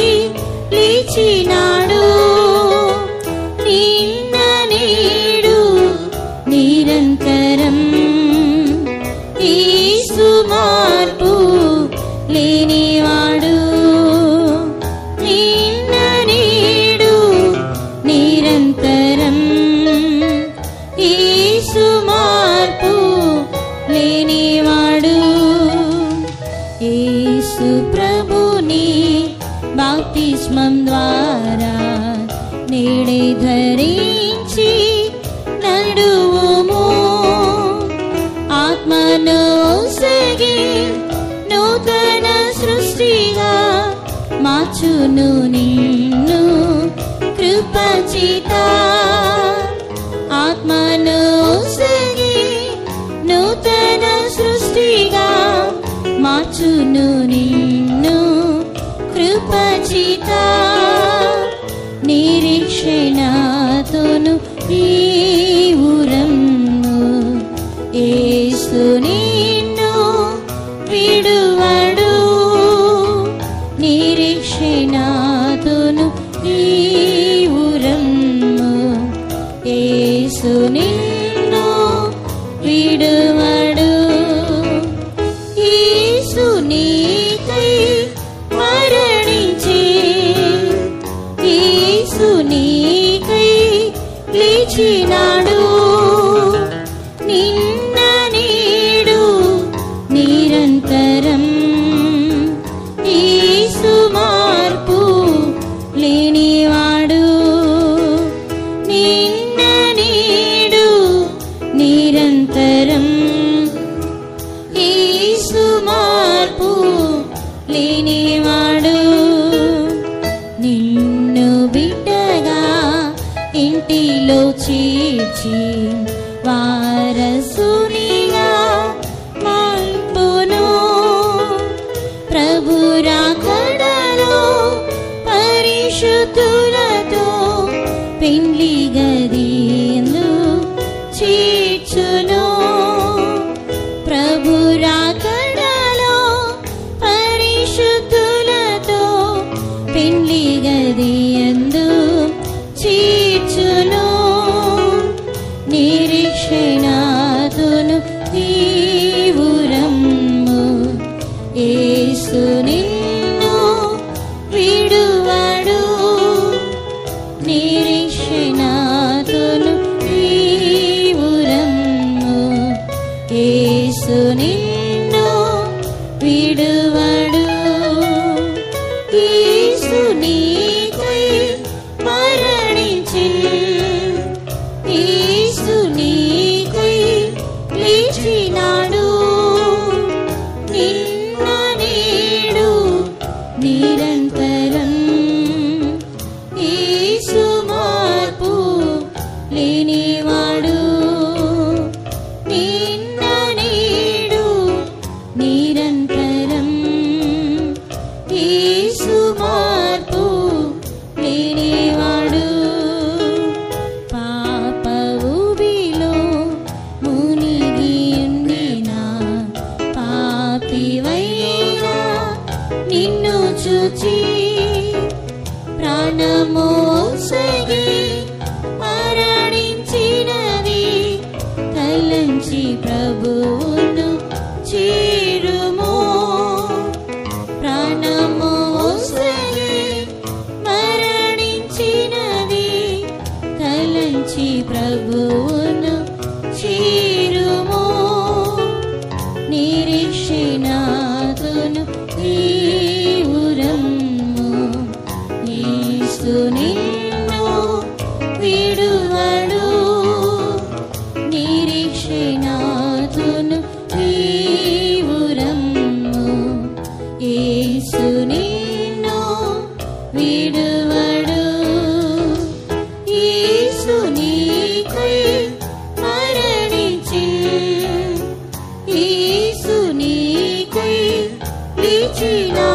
లేచినాడు. నిన్న నేడు నిరంతరం యేసు మార్పు లేనివాడు. నిన్న నేడు నిరంతరం యేసు మార్పు లేనివాడు. యేసు ప్రభుని బాప్తిస్మం ద్వారా నేడే ధరించి నడువుము. ఆత్మను ఒసగి నూతన సృష్టిగా మార్చును నిన్ను కృపచిత. ఆత్మను ఒసగి నూతన సృష్టిగా మార్చును నిన్ను కృపచిత. నిరీక్షణతోను నీవు రమ్ము, యేసు నిన్ను విడువడు. నిరీక్షణతోను నీవు రమ్ము, యేసు నిన్ను విడువడు. యేసు నీకై మరణించి, యేసు నీకై లేచినాడు. నిన్న నేడు నిరంతరం యేసు మార్పు లేనివాడు. నిన్న నేడు నిరంతరం యేసు మార్పు లేనివాడు. నిన్ను బిడ్డగా ఇంటిలో చేర్చి వారసునిగా మల్పును. ప్రభు రాకడలో పరిశుద్ధులతో పెండ్లి గదియందు చేర్చును. విడువడు. యేసు నీకై మరణించి, యేసు నీకై లేచినాడు. నిన్న నేడు నిరంతరం యేసు మార్పు లేనివాడు. నిన్న నేడు నిరంతరం యేసు మార్పు లేనివాడు. పాప ఊబిలో మునిగి ఉండిన పాపివైనా నిన్ను చూచి ప్రాణమోసగి మరణించినవి తలంచి ప్రభువును చేరుము. ప్రాణమోసగి మరణించినవి తలంచి ప్రభువును చేరుము. నిరీక్షణాతును తీవ్రము, యేసు నిన్ను విడువడు. నిరీక్షణాతును తీవ్రము, యేసు నిన్ను విడువడు. యేసు నీకై మరణించి, యేసు నీకై లేచినాడు.